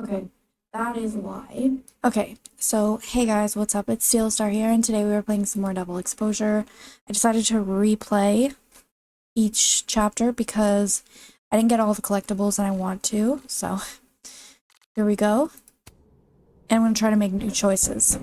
Okay, that is why. Okay, so hey guys, what's up? It's Steel Star here, and today we were playing some more Double Exposure. I decided to replay each chapter because I didn't get all the collectibles and I want to, so here we go. And I'm gonna try to make new choices.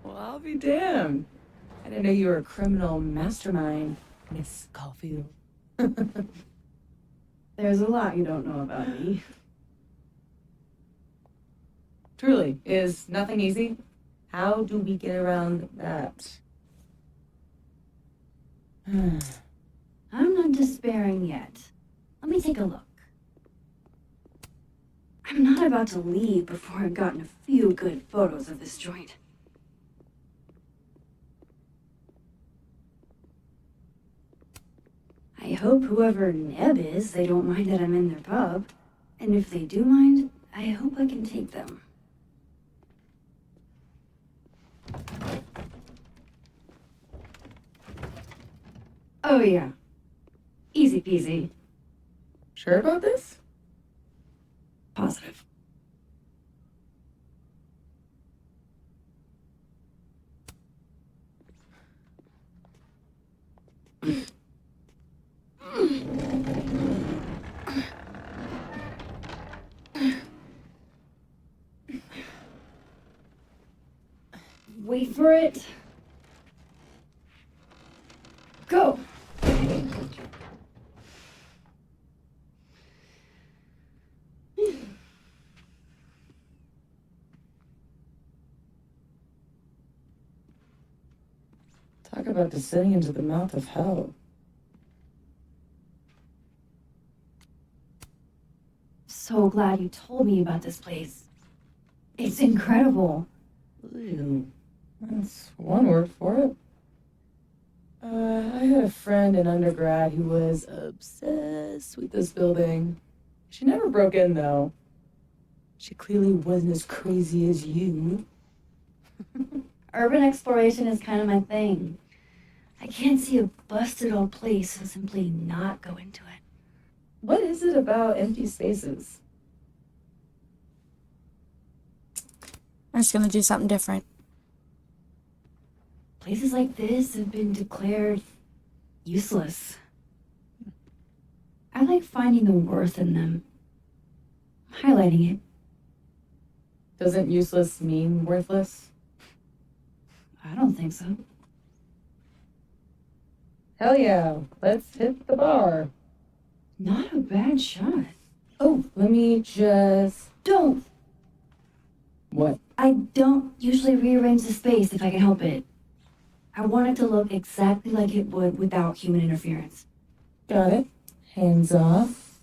Well, I'll be damned. I didn't know you were a criminal mastermind, Miss Caulfield. There's a lot you don't know about me. Truly, is nothing easy? How do we get around that? I'm not despairing yet. Let me take a look. I'm not about to leave before I've gotten a few good photos of this joint. I hope whoever Neb is, they don't mind that I'm in their pub. And if they do mind, I hope I can take them. Oh yeah. Easy peasy. Sure about this? Positive. Wait for it. Go! Talk about descending into the mouth of hell. So glad you told me about this place. It's incredible. Ew. That's one word for it. I had a friend in undergrad who was obsessed with this building. She never broke in, though. She clearly wasn't as crazy as you. Urban exploration is kind of my thing. I can't see a busted old place and simply not go into it. What is it about empty spaces? I'm just gonna do something different. Places like this have been declared useless. I like finding the worth in them, highlighting it. Doesn't useless mean worthless? I don't think so. Hell yeah, let's hit the bar. Not a bad shot. Oh, let me just... Don't! What? I don't usually rearrange the space if I can help it. I want it to look exactly like it would without human interference. Got it. Hands off.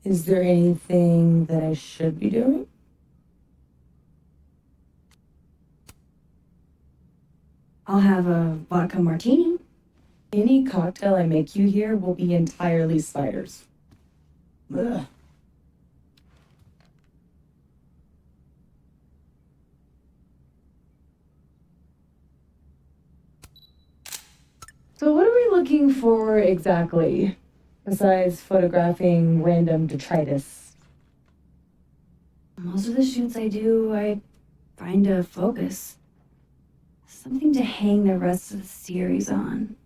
Is there anything that I should be doing? I'll have a vodka martini. Any cocktail I make you here will be entirely spiders. Ugh. So what are we looking for exactly, besides photographing random detritus? Most of the shoots I do, I find a focus. Something to hang the rest of the series on.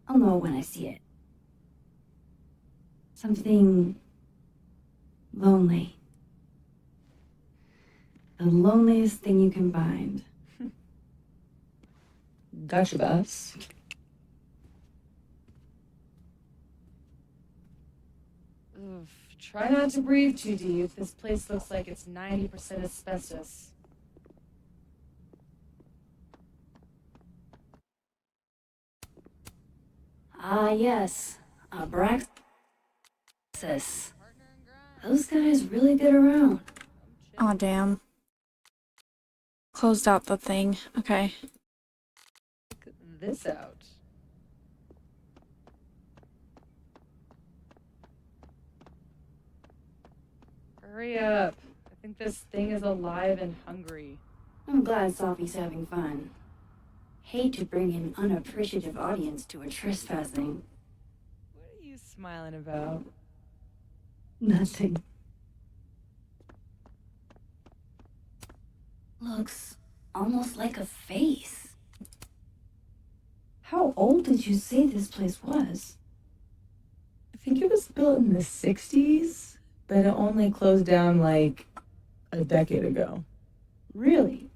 I'll know when I see it. Something lonely. The loneliest thing you can find. Gotcha, boss. Oof. Try not to breathe too deep. This place looks like it's 90% asbestos. Ah, yes. Abraxas. Those guys really get around. Aw, damn. Closed out the thing. Okay. Check this out. Hurry up. I think this thing is alive and hungry. I'm glad Sophie's having fun. Hate to bring an unappreciative audience to a trespassing. What are you smiling about? Nothing. Looks almost like a face. How old did you say this place was? I think it was built in the 60s, but it only closed down like a decade ago. Really?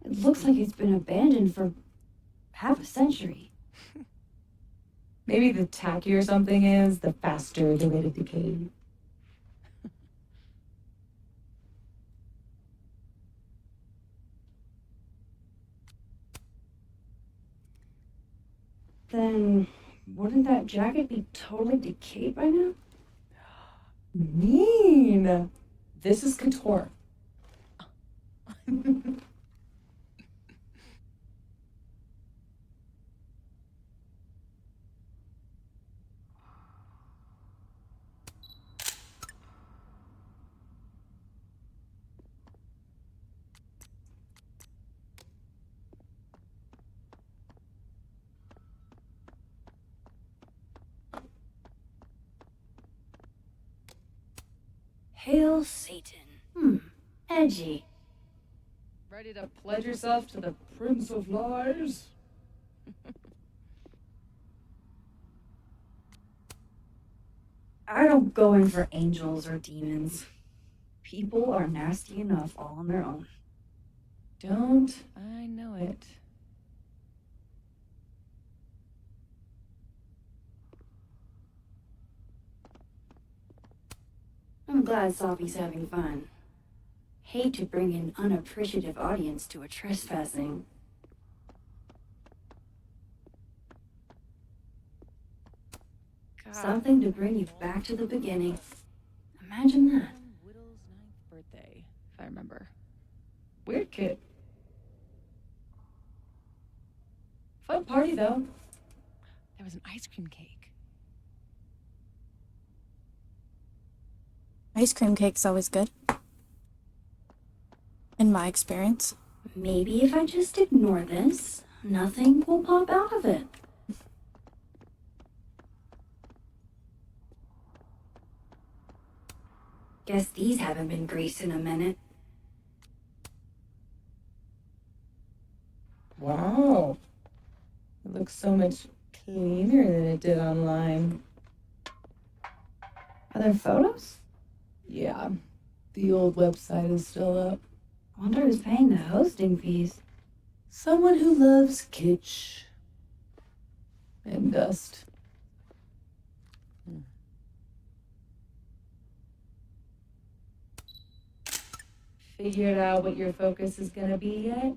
It looks like it's been abandoned for half a century. Maybe the tackier something is, the faster the rate of decay. Then wouldn't that jacket be totally decayed by now? Mean. This is couture. Hail Satan. Edgy. Ready to pledge yourself to the Prince of Lies? I don't go in for angels or demons. People are nasty enough all on their own. Don't I know it? I'm glad Sophie's having fun. Hate to bring an unappreciative audience to a trespassing. Something to bring you back to the beginning. Imagine that. Whittle's 9th birthday, if I remember. Weird kid. Fun party, though. There was an ice cream cake. Ice cream cake's always good. In my experience. Maybe if I just ignore this, nothing will pop out of it. Guess these haven't been greased in a minute. Wow. It looks so much cleaner than it did online. Are there photos? Yeah, the old website is still up. Wonder who's paying the hosting fees. Someone who loves kitsch and dust. Figured out what your focus is gonna be yet?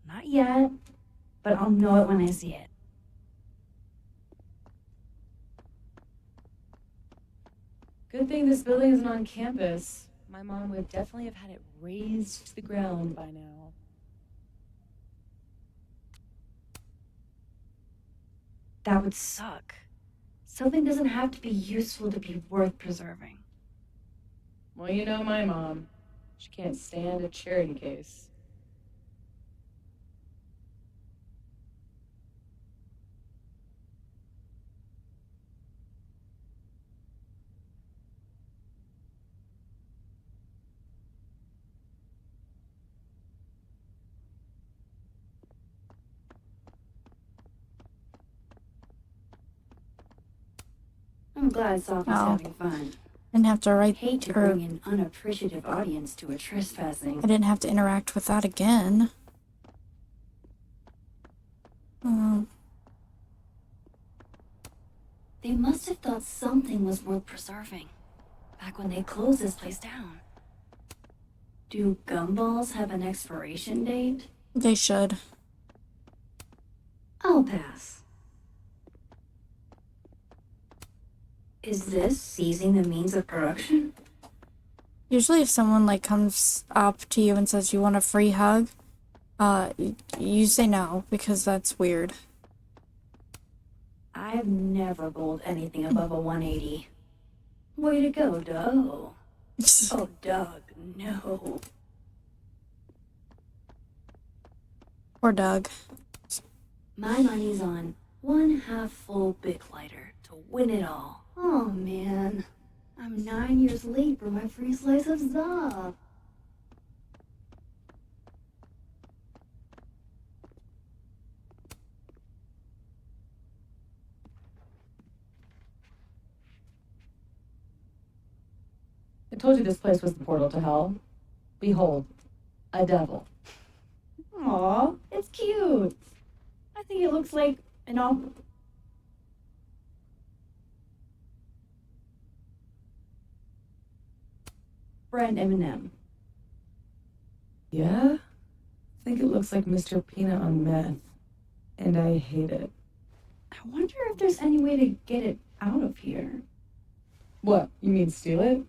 Not yet, but I'll know it when I see it. Good thing this building isn't on campus. My mom would definitely have had it razed to the ground by now. That would suck. Something doesn't have to be useful to be worth preserving. Well, you know my mom. She can't stand a charity case. I'm glad Sophie's Oh. having fun. Didn't have to write Hate to or bring an unappreciative audience to a trespassing. I didn't have to interact with that again. They must have thought something was worth preserving back when they closed this place down. Do gumballs have an expiration date? They should. I'll pass. Is this seizing the means of production? Usually if someone like comes up to you and says you want a free hug, you say no because that's weird. I've never bowled anything above a 180. Way to go, Doug. Oh, Doug, no. Or Doug. My money's on one half-full Bic lighter to win it all. Oh, man. I'm 9 years late for my free slice of Zob. I told you this place was the portal to hell. Behold, a devil. Aw, it's cute. I think it looks like an awful... Friend Eminem. Yeah? I think it looks like Mr. Peanut on meth. And I hate it. I wonder if there's any way to get it out of here. What, you mean steal it?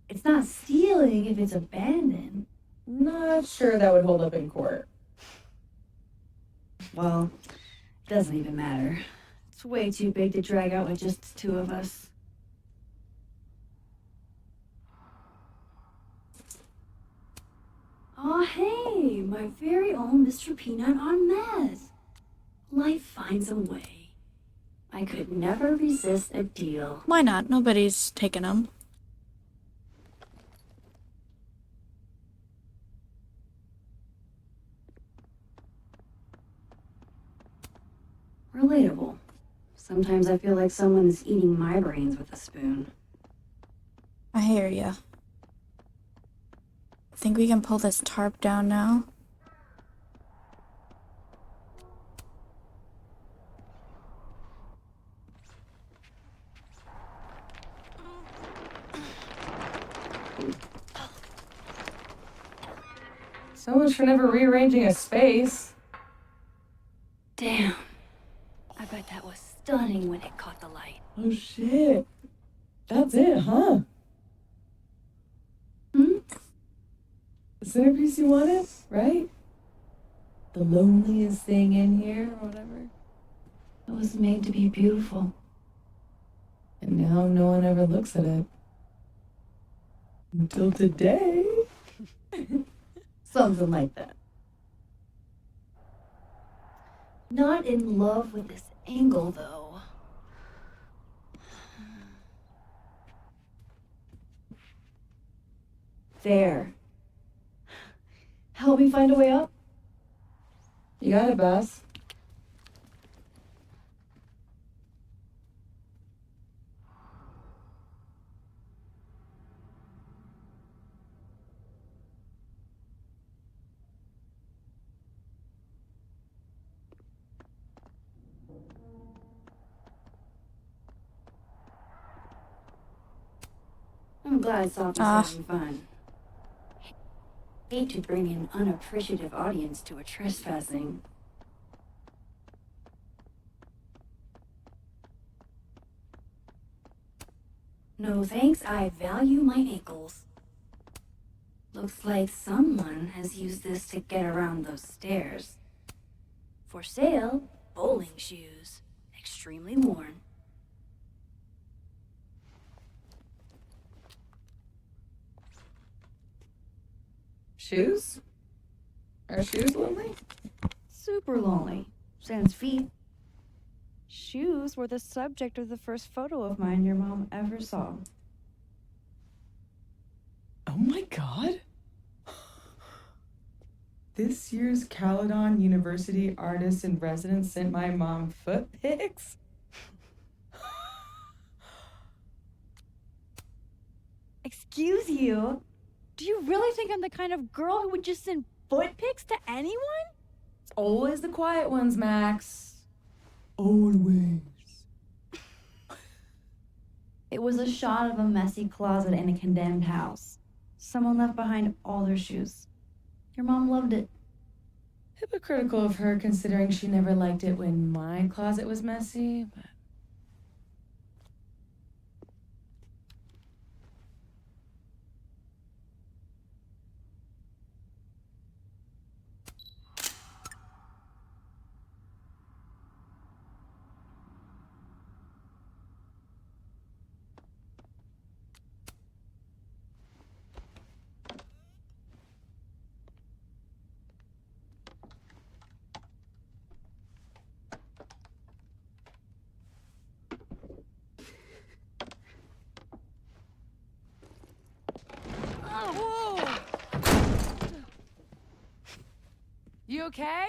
It's not stealing if it's abandoned. Not sure that would hold up in court. Well, it doesn't even matter. It's way too big to drag out with just the two of us. Aw, hey, my very own Mr. Peanut on meth. Life finds a way. I could never resist a deal. Why not? Nobody's taken them. Relatable. Sometimes I feel like someone is eating my brains with a spoon. I hear ya. I think we can pull this tarp down now. So much for never rearranging a space. Damn. I bet that was stunning when it caught the light. Oh shit. That's it, huh? Hmm? The centerpiece you wanted, right? The loneliest thing in here, or whatever. It was made to be beautiful. And now no one ever looks at it. Until today. Something like that. Not in love with this angle, though. There. Help me find a way up? You got it, boss. I'm glad Sophie's having fun. Hate to bring an unappreciative audience to a trespassing. No thanks, I value my ankles. Looks like someone has used this to get around those stairs. For sale, bowling shoes. Extremely worn. Shoes? Are shoes lonely? Super lonely. Sans feet. Shoes were the subject of the first photo of mine your mom ever saw. Oh my god. This year's Caledon University artist in residence sent my mom foot pics? Excuse you? Do you really think I'm the kind of girl who would just send foot pics to anyone? It's always the quiet ones, Max. Always. It was a shot of a messy closet in a condemned house. Someone left behind all their shoes. Your mom loved it. Hypocritical of her, considering she never liked it when my closet was messy, but... You okay?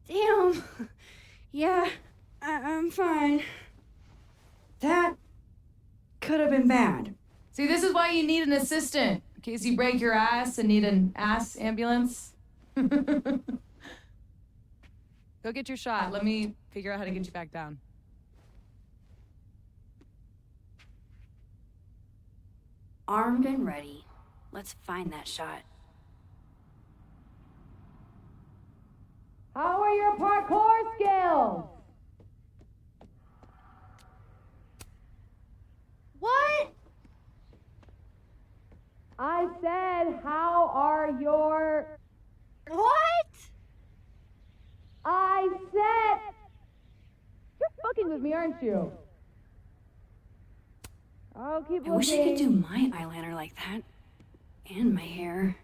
Damn. Yeah, I'm fine. That could have been bad. See, this is why you need an assistant, in case you break your ass and need an ass ambulance. Go get your shot. Let me figure out how to get you back down. Armed and ready. Let's find that shot. How are your parkour skills? What? I said, how are your... What? I said... You're fucking with me, aren't you? I'll keep I wish I could do my eyeliner like that. And my hair.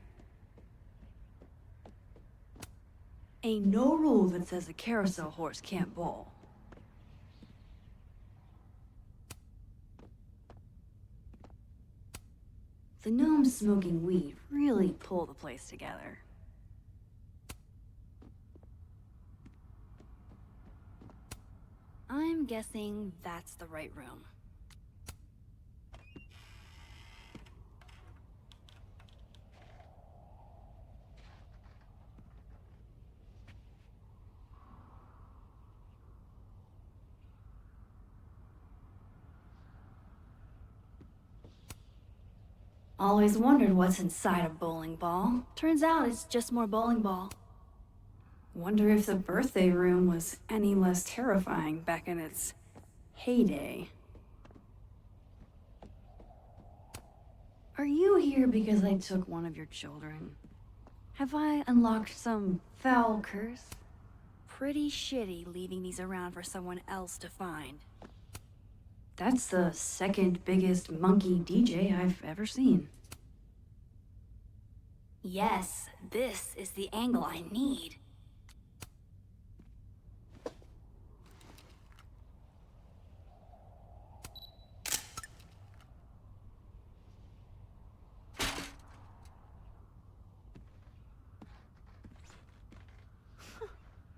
Ain't no rule that says a carousel horse can't bowl. The gnomes smoking weed really pull the place together. I'm guessing that's the right room. Always wondered what's inside a bowling ball. Turns out it's just more bowling ball. Wonder if the birthday room was any less terrifying back in its heyday. Are you here because I took one of your children? Have I unlocked some foul curse? Pretty shitty leaving these around for someone else to find. That's the second biggest monkey DJ I've ever seen. Yes, this is the angle I need.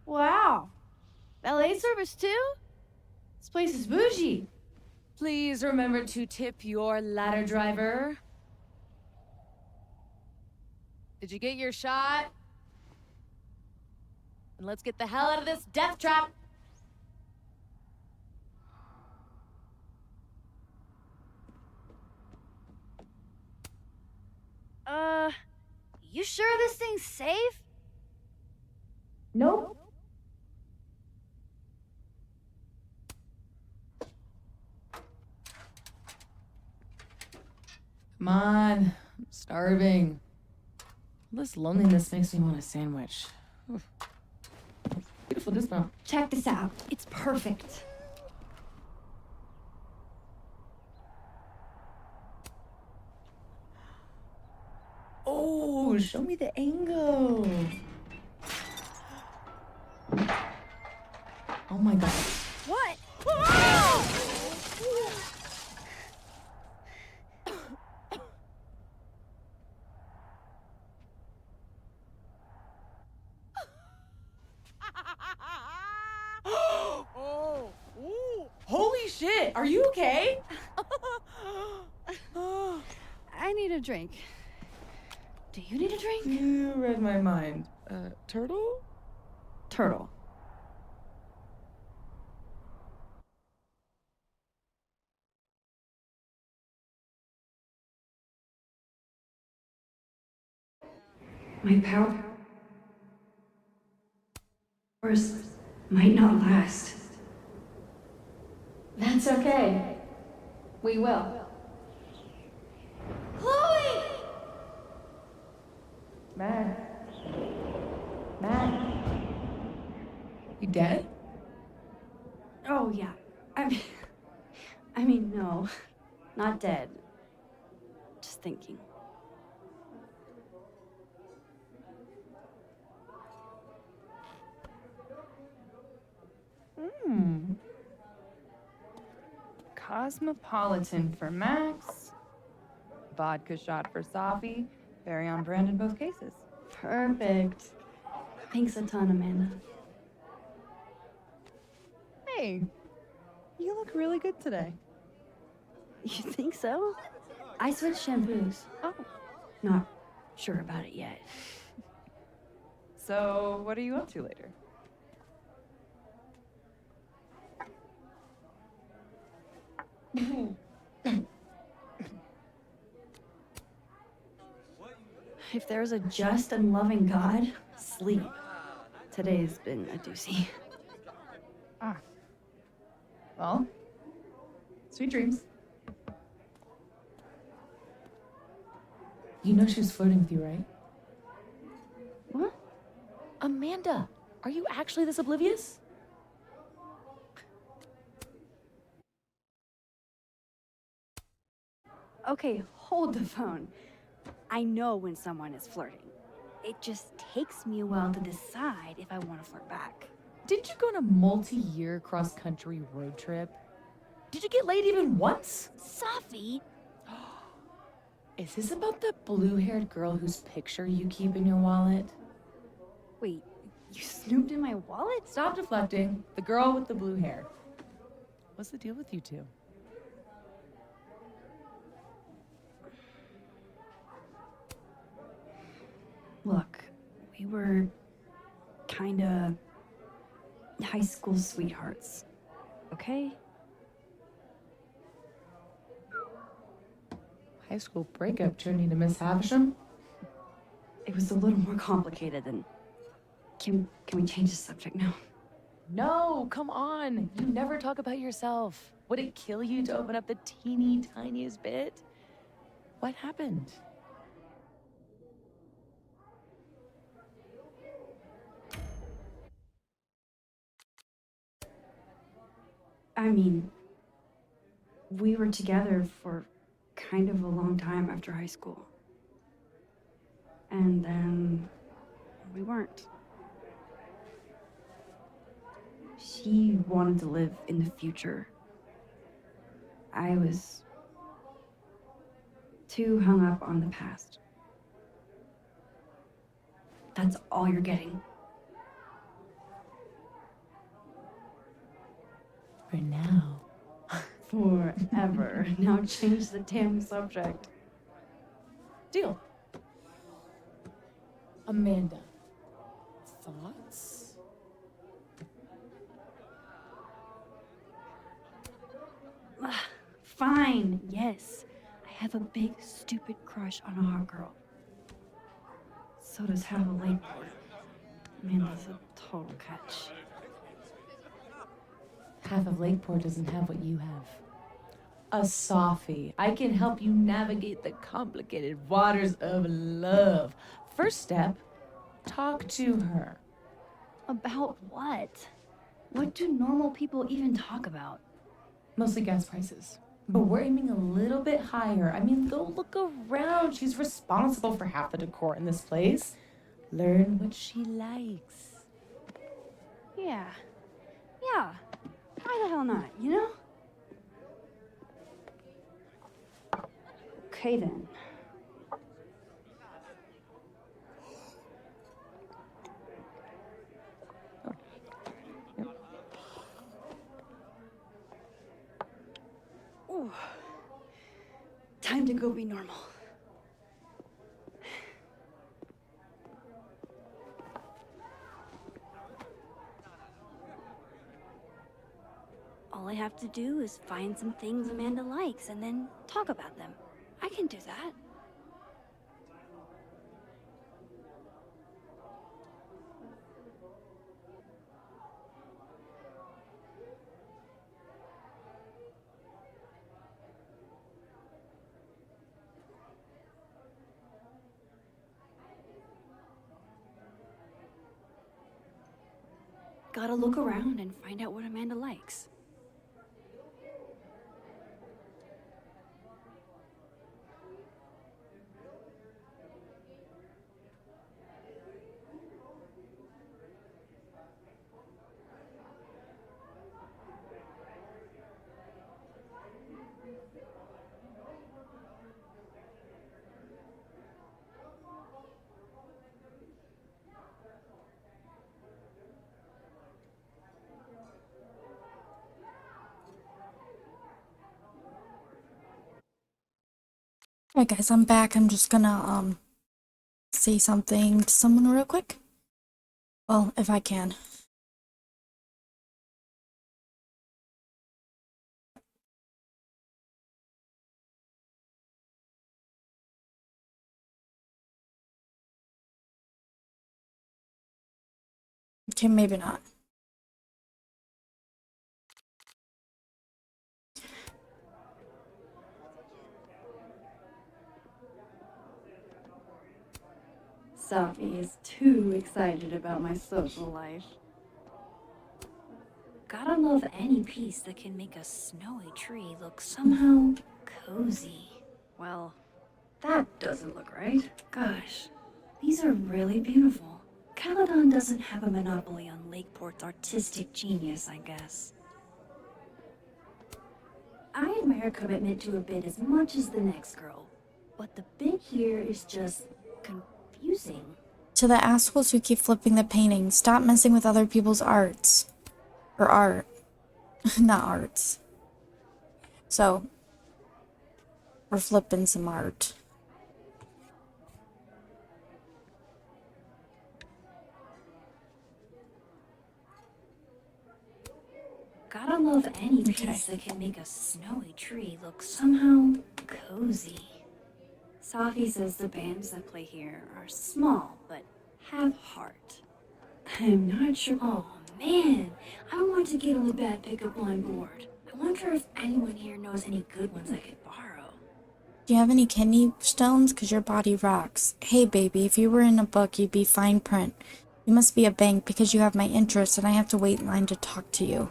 Wow. Valet service too? This place is bougie. Please remember to tip your ladder driver. Did you get your shot? And let's get the hell out of this death trap. You sure this thing's safe? Nope. Come on, I'm starving. This loneliness makes me want a sandwich. Oof. Beautiful dismount. Check this out. It's perfect. Oh, show me the angle. Oh my god. What? Are you okay? I need a drink. Do you need a drink? You read my mind. Turtle? Turtle. My powers might not last. That's okay. We will. Chloe! Matt. Matt. You dead? Oh, yeah. I mean, no. Not dead. Just thinking. Cosmopolitan for Max. Vodka shot for Safi. Very on brand in both cases. Perfect. Thanks a ton, Amanda. Hey, you look really good today. You think so? I switched shampoos. Oh. Not sure about it yet. So, what are you up to later? If there's a just and loving God, sleep. Today's been a doozy. Well, sweet dreams. You know she was flirting with you, right? What? Amanda, are you actually this oblivious? Okay, hold the phone. I know when someone is flirting. It just takes me a while to decide if I want to flirt back. Didn't you go on a multi-year cross-country road trip? Did you get laid even once? Safi! Is this about the blue-haired girl whose picture you keep in your wallet? Wait, you snooped in my wallet? Stop deflecting. The girl with the blue hair. What's the deal with you two? Look, we were kinda high school sweethearts, okay? High school breakup turned into Miss Havisham? It was a little more complicated than... Can we change the subject now? No, come on. You never talk about yourself. Would it kill you to open up the teeny tiniest bit? What happened? I mean, we were together for kind of a long time after high school. And then we weren't. She wanted to live in the future. I was too hung up on the past. That's all you're getting. For now. Forever. Now change the damn subject. Deal. Amanda. Thoughts? Fine, yes. I have a big, stupid crush on a hot girl. So does half a Lakeport. Amanda's a total catch. Half of Lakeport doesn't have what you have. A Sofie. I can help you navigate the complicated waters of love. First step, talk to her. About what? What do normal people even talk about? Mostly gas prices. But we're aiming a little bit higher. I mean, go look around. She's responsible for half the decor in this place. Learn what she likes. Yeah. Yeah. Why the hell not, you know? Okay then. go be normal. All I have to do is find some things Amanda likes and then talk about them. I can do that. Gotta look around and find out what Amanda likes. Alright guys, I'm back. I'm just gonna say something to someone real quick. Well, if I can. Okay, maybe not. Safi is too excited about my social life. Gotta love any piece that can make a snowy tree look somehow cozy. Well, that doesn't look right. Gosh, these are really beautiful. Caledon doesn't have a monopoly on Lakeport's artistic genius, I guess. I admire commitment to a bit as much as the next girl, but the bit here is just confusing. To the assholes who keep flipping the painting, stop messing with other people's arts. Or art. Not arts. So, we're flipping some art. Gotta love any piece that can make a snowy tree look somehow cozy. Safi says the bands that play here are small, but have heart. I'm not sure. Oh man, I want to get on the bad pickup line board. I wonder if anyone here knows any good ones I could borrow. Do you have any kidney stones? 'Cause your body rocks. Hey baby, if you were in a book, you'd be fine print. You must be a bank because you have my interest and I have to wait in line to talk to you.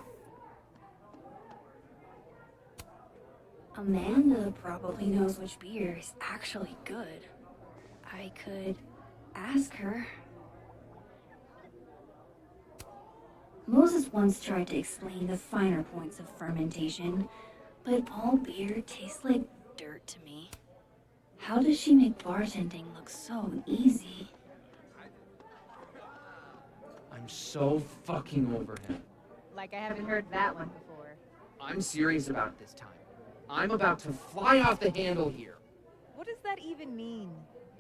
Amanda probably knows which beer is actually good. I could ask her. Moses once tried to explain the finer points of fermentation, but all beer tastes like dirt to me. How does she make bartending look so easy? I'm so fucking over him. Like I haven't heard that one before. I'm serious about it this time. I'm about to fly off the handle here. What does that even mean?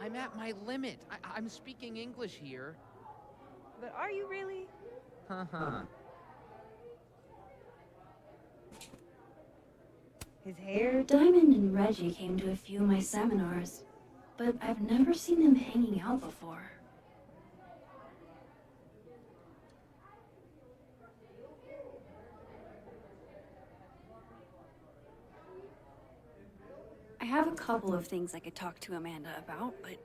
I'm at my limit. I'm speaking English here. But are you really? Haha. His hair? Diamond and Reggie came to a few of my seminars, but I've never seen them hanging out before. I have a couple of things I could talk to Amanda about, but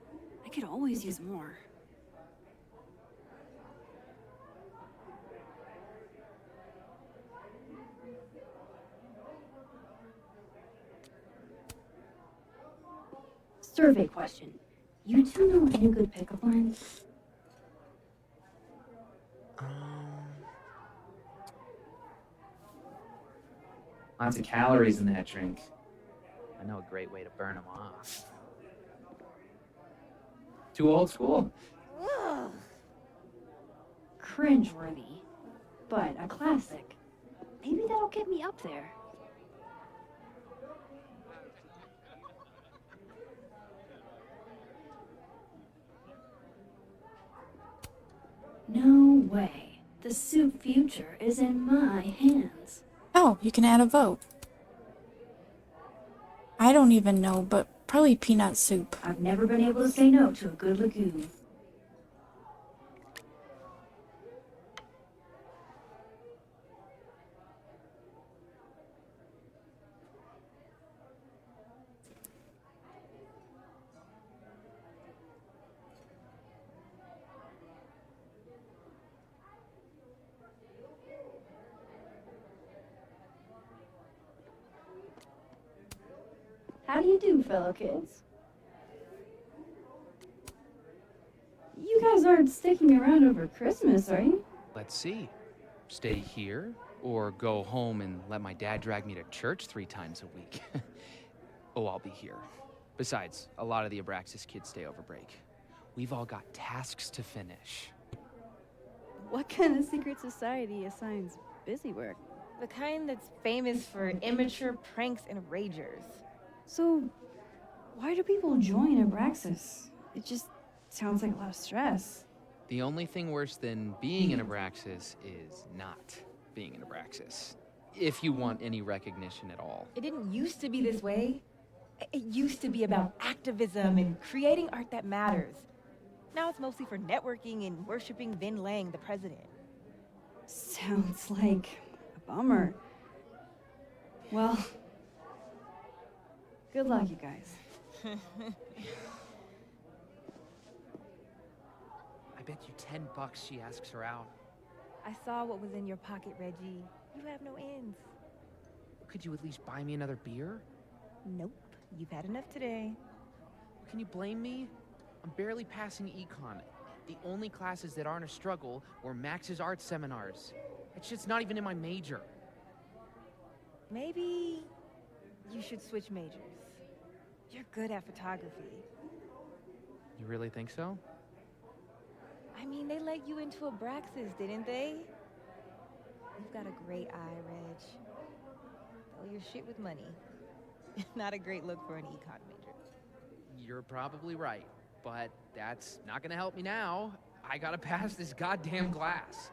I could always use more. Survey question. You two know any good pickup lines? Lots of calories in that drink. I know a great way to burn them off. Too old school? Ugh. Cringeworthy, but a classic. Maybe that'll get me up there. No way. The soup future is in my hands. Oh, you can add a vote. I don't even know, but probably peanut soup. I've never been able to say no to a good lagoon. How do you do, fellow kids? You guys aren't sticking around over Christmas, are you? Let's see. Stay here, or go home and let my dad drag me to church 3 times a week. Oh, I'll be here. Besides, a lot of the Abraxas kids stay over break. We've all got tasks to finish. What kind of secret society assigns busy work? The kind that's famous for immature pranks and ragers. So, why do people join Abraxas? It just sounds like a lot of stress. The only thing worse than being an Abraxas is not being an Abraxas. If you want any recognition at all. It didn't used to be this way. It used to be about activism and creating art that matters. Now it's mostly for networking and worshiping Vin Lang, the president. Sounds like a bummer. Well, good luck, you guys. I bet you $10 she asks her out. I saw what was in your pocket, Reggie. You have no ends. Could you at least buy me another beer? Nope. You've had enough today. Can you blame me? I'm barely passing econ. The only classes that aren't a struggle were Max's art seminars. It's just not even in my major. Maybe you should switch majors. You're good at photography. You really think so? I mean, they let you into Abraxas, didn't they? You've got a great eye, Reg. Though you're shit with money. Not a great look for an econ major. You're probably right, but that's not gonna help me now. I gotta pass this goddamn class.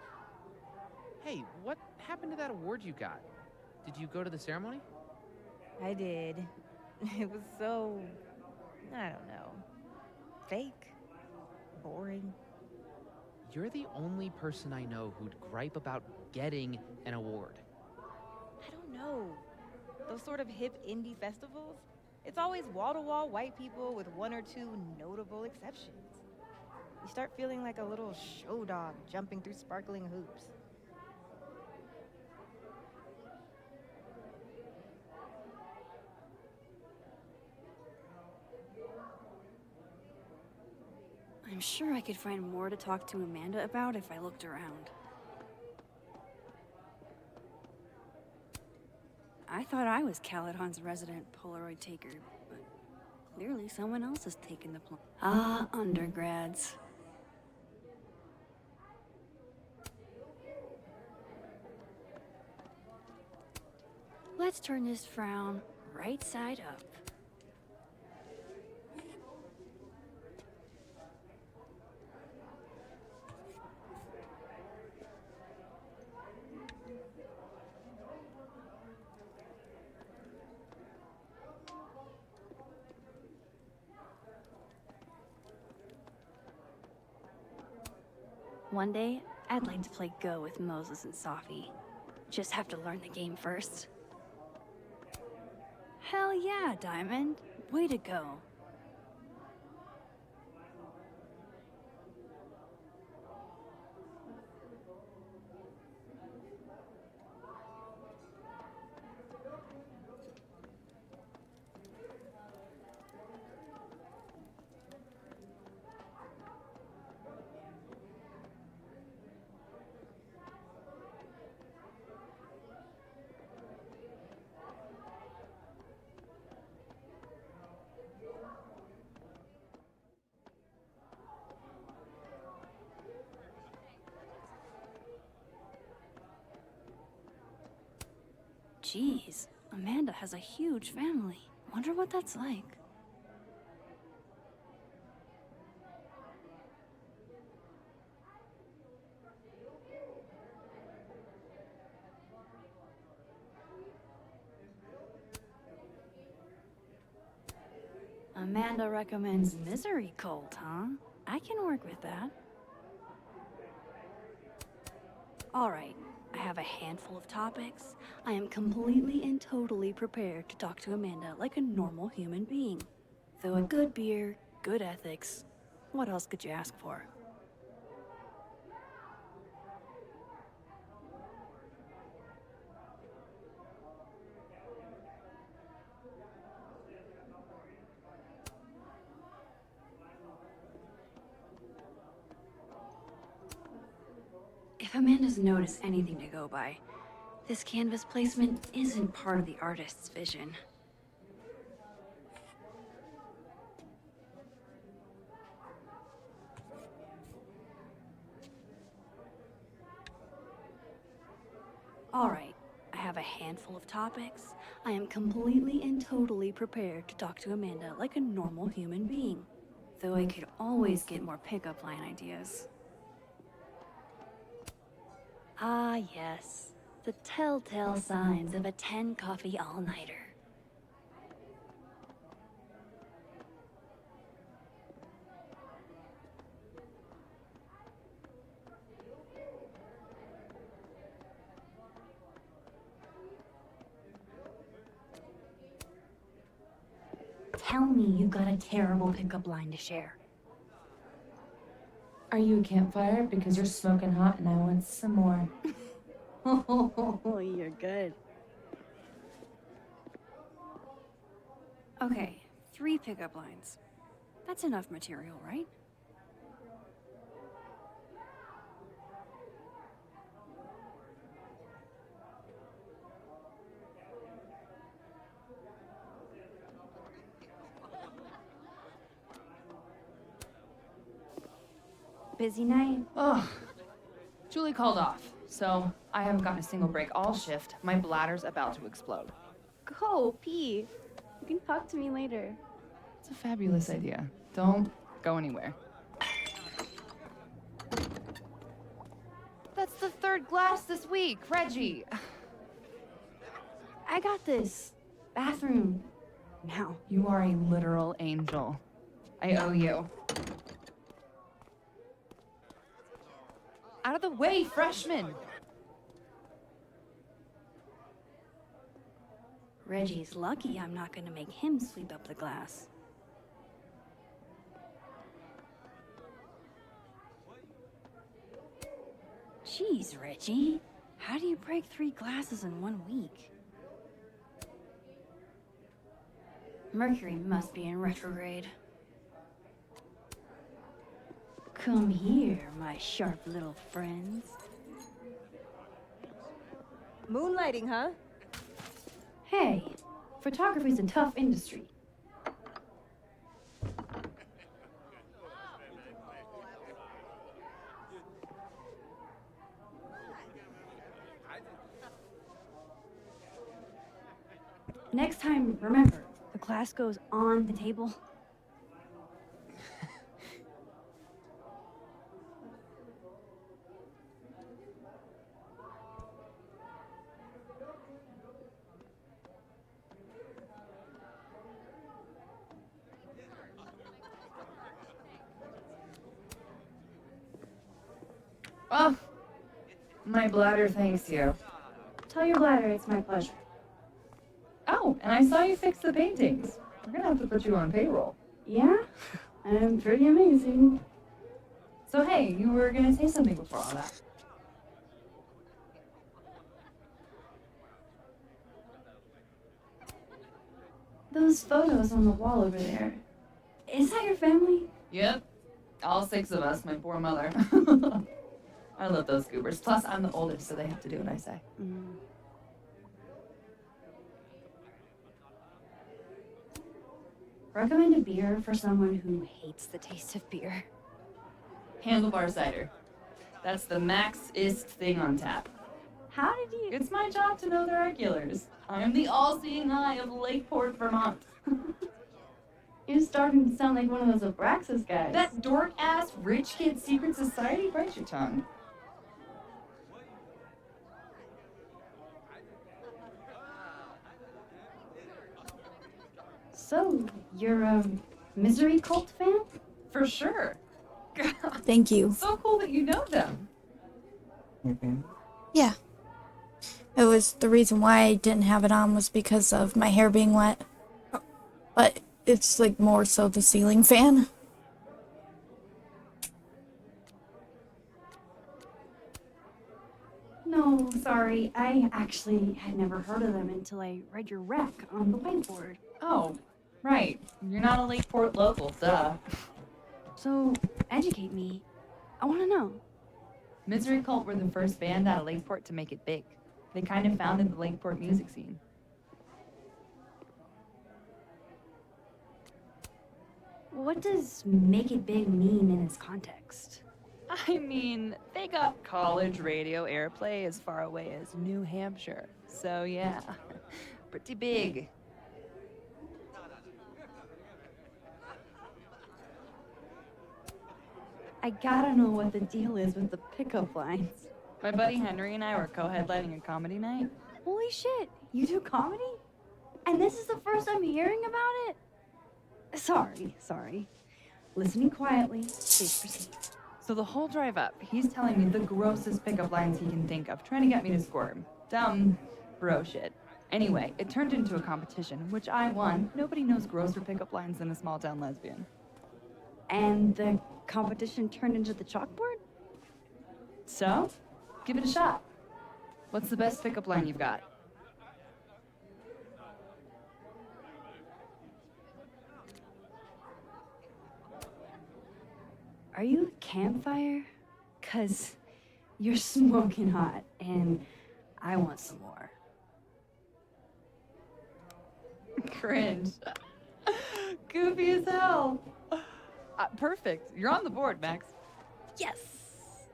Hey, what happened to that award you got? Did you go to the ceremony? I did. It was so... I don't know. Fake. Boring. You're the only person I know who'd gripe about getting an award. I don't know. Those sort of hip indie festivals, it's always wall-to-wall white people with 1 or 2 notable exceptions. You start feeling like a little show dog jumping through sparkling hoops. I'm sure I could find more to talk to Amanda about if I looked around. I thought I was Caledon's resident Polaroid taker, but clearly someone else has taken the plunge. Ah, undergrads. Let's turn this frown right side up. One day, I'd like to play Go with Moses and Safi. Just have to learn the game first. Hell yeah, Diamond. Way to go. Jeez, Amanda has a huge family. Wonder what that's like. Amanda recommends misery cult, huh? I can work with that. Alright, I have a handful of topics. I am completely and totally prepared to talk to Amanda like a normal human being. Though a good beer, good ethics. What else could you ask for? If Amanda's noticed anything to go by, this canvas placement isn't part of the artist's vision. Alright, I have a handful of topics. I am completely and totally prepared to talk to Amanda like a normal human being. Though I could always get more pickup line ideas. Ah, yes. The telltale signs of a 10 coffee all-nighter. Tell me you've got a terrible pickup line to share. Are you a campfire? Because you're smoking hot and I want some more. Oh, you're good. Okay, 3 pickup lines. That's enough material, right? Busy night? Oh, Julie called off, so I haven't gotten a single break all shift. My bladder's about to explode. Go, pee. You can talk to me later. It's a fabulous idea. Don't go anywhere. That's the 3rd glass this week, Reggie. I got this. Bathroom. Now. You are a literal angel. I owe you. Out of the way, freshman! Reggie's lucky I'm not gonna make him sweep up the glass. Jeez, Reggie. How do you break 3 glasses in 1 week? Mercury must be in retrograde. Come here, my sharp little friends. Moonlighting, huh? Hey, photography's a tough industry. Next time, remember, the glass goes on the table. Oh, my bladder thanks you. Tell your bladder it's my pleasure. Oh, and I saw you fix the paintings. We're gonna have to put you on payroll. Yeah? I'm pretty amazing. So hey, you were gonna say something before all that. Those photos on the wall over there. Is that your family? Yep. All 6 of us, my poor mother. I love those goobers. Plus, I'm the oldest, so they have to do what I say. Recommend a beer for someone who hates the taste of beer. Handlebar cider. That's the max-ist thing on tap. How did you... It's my job to know there are killers. I am the all-seeing eye of Lakeport, Vermont. You're starting to sound like one of those Abraxas guys. That dork-ass rich kid secret society? Bite your tongue. So, you're, Misery Cult fan? For sure. Thank you. So cool that you know them. Yeah. It was the reason why I didn't have it on was because of my hair being wet. But it's like more so the ceiling fan. No, sorry. I actually had never heard of them until I read your rec on the whiteboard. Oh, right. You're not a Lakeport local, duh. So, educate me. I want to know. Misery Cult were the first band out of Lakeport to make it big. They kind of founded the Lakeport music scene. What does make it big mean in this context? I mean, they got college radio airplay as far away as New Hampshire. So yeah, pretty big. I gotta know what the deal is with the pickup lines. My buddy Henry and I were co-headlining a comedy night. Holy shit, you do comedy? And this is the first I'm hearing about it? Sorry. Listening quietly, please proceed. So the whole drive up, he's telling me the grossest pickup lines he can think of, trying to get me to squirm. Dumb bro shit. Anyway, it turned into a competition, which I won. Nobody knows grosser pickup lines than a small town lesbian. And the competition turned into the chalkboard? So, give it a shot. What's the best pickup line you've got? Are you a campfire? 'Cause you're smoking hot, and I want some more. Cringe. Goofy as hell. Perfect. You're on the board, Max. Yes!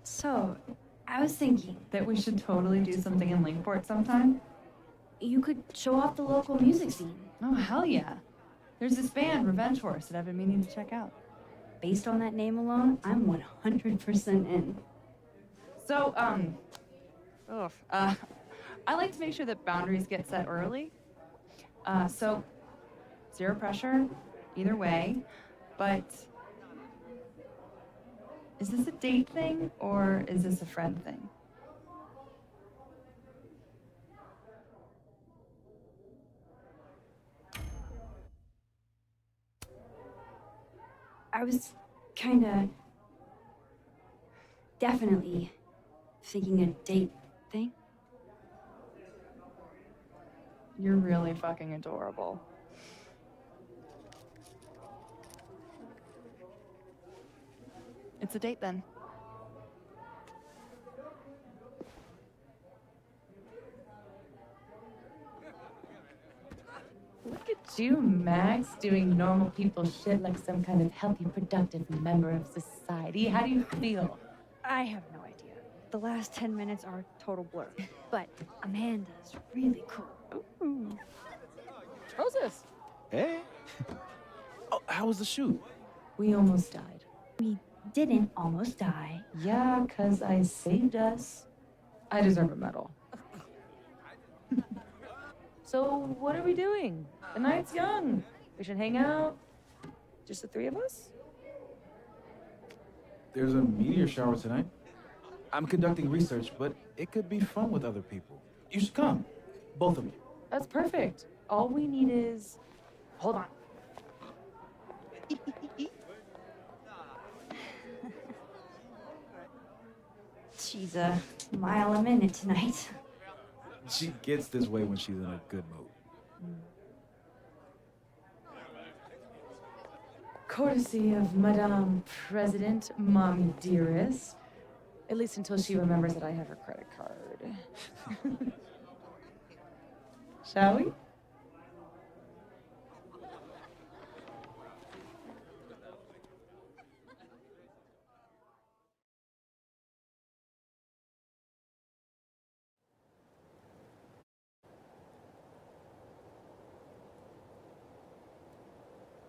So, I was thinking, That we should totally do something in Linkport sometime? you could show off the local music scene. Oh, hell yeah. There's this band, Revenge Horse, that I've been meaning to check out. Based on that name alone, I'm 100% in. So, I like to make sure that boundaries get set early. So, zero pressure, either way, but is this a date thing or is this a friend thing? I was kinda definitely thinking a date thing. You're really fucking adorable. It's a date then. Look at you, Max, doing normal people shit like some kind of healthy, productive member of society. How do you feel? I have no idea. The last 10 minutes are a total blur. But Amanda's really cool. Ooh. Roses. Hey. Oh, how was the shoot? We almost died. We didn't almost die. Yeah, 'cause I saved us. I deserve a medal. So, what are we doing? The night's young. We should hang out. Just the three of us? There's a meteor shower tonight. I'm conducting research, but it could be fun with other people. You should come. Both of you. That's perfect. All we need is. Hold on. She's a mile a minute tonight. She gets this way when she's in a good mood. Courtesy of Madame President, Mommy Dearest. At least until she remembers that I have her credit card. Shall we?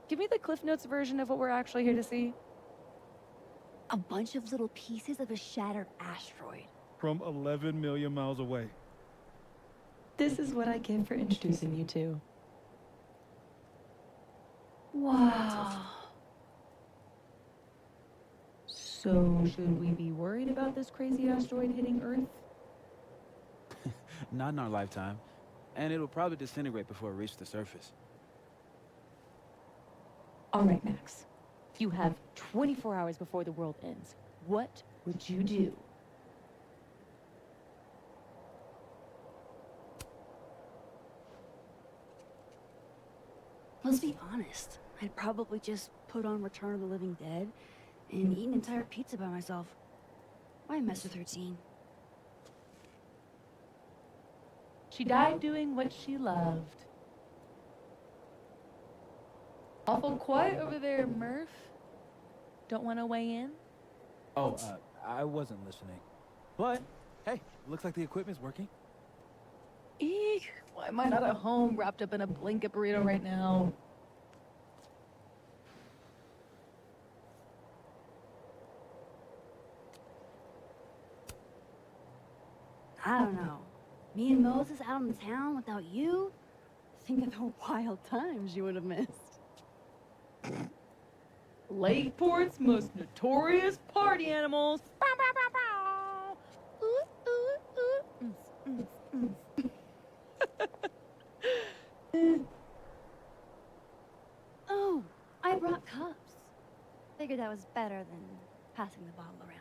Give me the Cliff Notes version of what we're actually here to see. A bunch of little pieces of a shattered asteroid. From 11 million miles away. This is what I get for introducing you to Wow. So, should we be worried about this crazy asteroid hitting Earth? Not in our lifetime. And it'll probably disintegrate before it reaches the surface. All right, Max. You have 24 hours before the world ends. What would you do? Let's be honest. I'd probably just put on Return of the Living Dead and eat an entire pizza by myself. Why mess with her teen? She died doing what she loved. Awful quiet over there, Murph. Don't want to weigh in? Oh, I wasn't listening. But, hey, looks like the equipment's working. Eek, why am I not at home wrapped up in a blanket burrito right now? I don't know. Me and Moses out in town without you? Think of the wild times you would have missed. Lakeport's most notorious party animals. Bow, bow, bow, bow. Ooh, ooh, ooh. Oh, I brought cups. Figured that was better than passing the bottle around.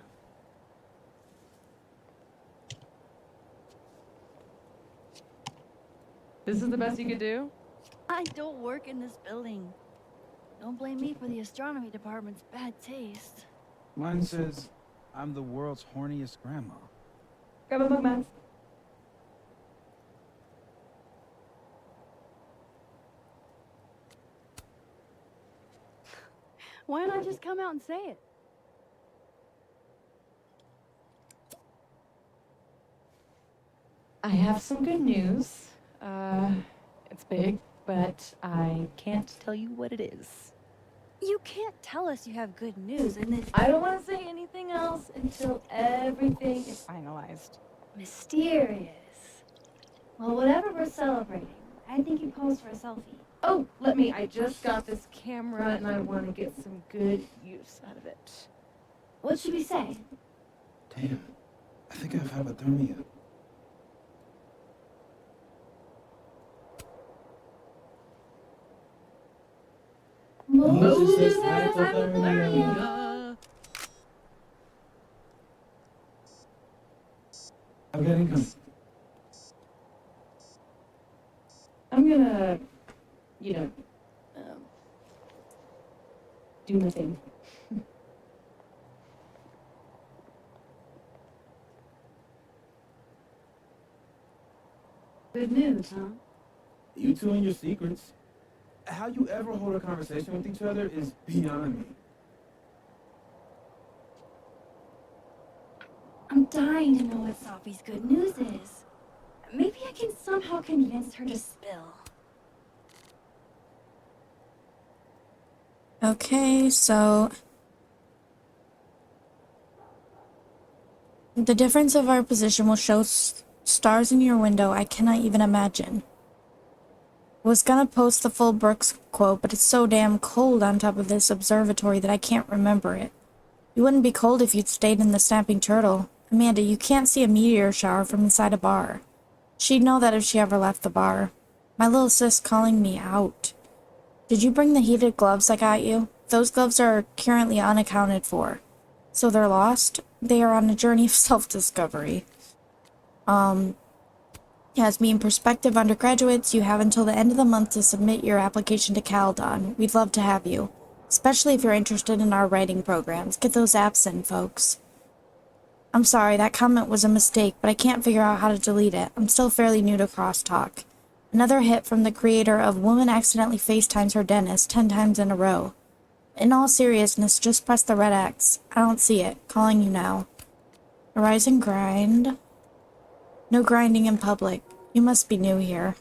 This is the best you could do? I don't work in this building. Don't blame me for the astronomy department's bad taste. Mine says, I'm the world's horniest grandma. Grab a mug, Max. Why not just come out and say it? I have some good news. It's big, but I can't tell you what it is. You can't tell us you have good news and then I don't want to say anything else until everything is finalized. mysterious. Well, whatever we're celebrating, I think you posed for a selfie. Oh, I just got this camera and I want to get some good use out of it. What should we say? Damn, I think I have hypothermia. Moses has hypothermia. I've got income. I'm gonna, do my thing. Good news, huh? You two and your secrets. How you ever hold a conversation with each other is beyond me. I'm dying to know what Sophie's good news is. Maybe I can somehow convince her to spill. Okay, so the difference of our position will show stars in your window I cannot even imagine. Was gonna post the full Brooks quote, but it's so damn cold on top of this observatory that I can't remember it. You wouldn't be cold if you'd stayed in the Snapping Turtle. Amanda, you can't see a meteor shower from inside a bar. She'd know that if she ever left the bar. My little sis calling me out. Did you bring the heated gloves I got you? Those gloves are currently unaccounted for. So they're lost? They are on a journey of self-discovery. As me and prospective undergraduates, you have until the end of the month to submit your application to Caldon. We'd love to have you. Especially if you're interested in our writing programs. Get those apps in, folks. I'm sorry, that comment was a mistake, but I can't figure out how to delete it. I'm still fairly new to crosstalk. Another hit from the creator of Woman Accidentally FaceTimes Her Dentist 10 times in a row. In all seriousness, just press the red X. I don't see it. Calling you now. Arise and grind. No grinding in public. You must be new here.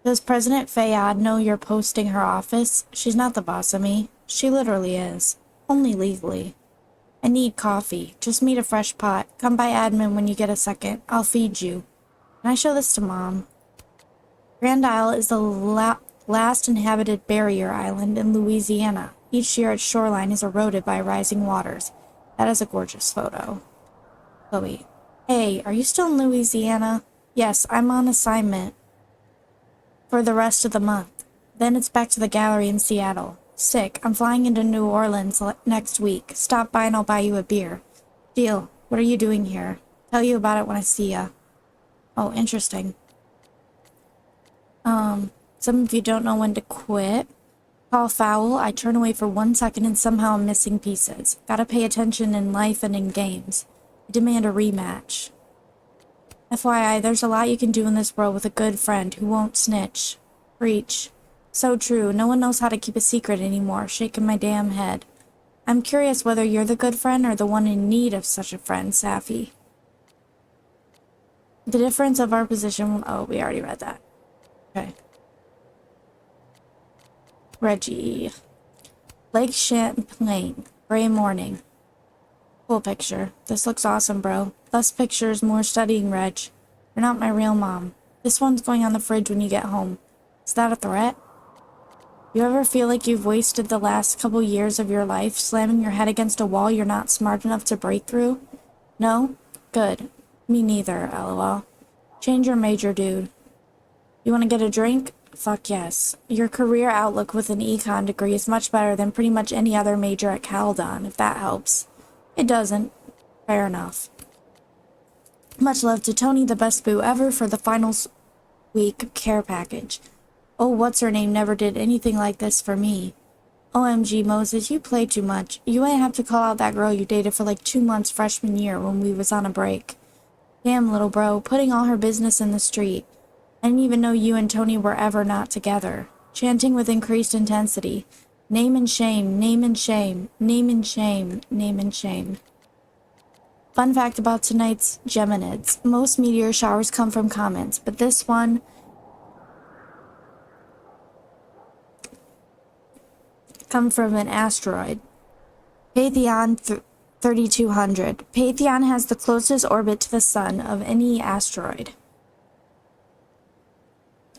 Does President Fayad know you're posting her office? She's not the boss of me. She literally is. Only legally. I need coffee. Just meet a fresh pot. Come by admin when you get a second. I'll feed you. Can I show this to Mom? Grand Isle is the last inhabited barrier island in Louisiana. Each year its shoreline is eroded by rising waters. That is a gorgeous photo. Chloe. Hey, are you still in Louisiana? Yes, I'm on assignment for the rest of the month. Then it's back to the gallery in Seattle. Sick. I'm flying into New Orleans next week. Stop by and I'll buy you a beer. Deal. What are you doing here? Tell you about it when I see ya. Oh, interesting. Some of you don't know when to quit. Call foul. I turn away for 1 second and somehow I'm missing pieces. Gotta pay attention in life and in games. I demand a rematch. FYI, there's a lot you can do in this world with a good friend who won't snitch. Preach. So true. No one knows how to keep a secret anymore. Shaking my damn head. I'm curious whether you're the good friend or the one in need of such a friend, Safi. The difference of our position... Oh, we already read that. Okay. Reggie. Lake Champlain. Gray morning. Cool picture. This looks awesome, bro. Less pictures, more studying, Reg. You're not my real mom. This one's going on the fridge when you get home. Is that a threat? You ever feel like you've wasted the last couple years of your life slamming your head against a wall you're not smart enough to break through? No? Good. Me neither, lol. Change your major, dude. You want to get a drink? Fuck yes. Your career outlook with an econ degree is much better than pretty much any other major at Caldon, if that helps. It doesn't. Fair enough. Much love to Tony, the best boo ever, for the finals week care package. Oh, what's her name never did anything like this for me. OMG, Moses, you play too much. You ain't have to call out that girl you dated for like 2 months freshman year when we was on a break. Damn, little bro, putting all her business in the street. I didn't even know you and Tony were ever not together. Chanting with increased intensity. Name and shame, name and shame, name and shame, name and shame. Fun fact about tonight's Geminids. Most meteor showers come from comets, but this one come from an asteroid. Pantheon 3200. Pantheon has the closest orbit to the sun of any asteroid.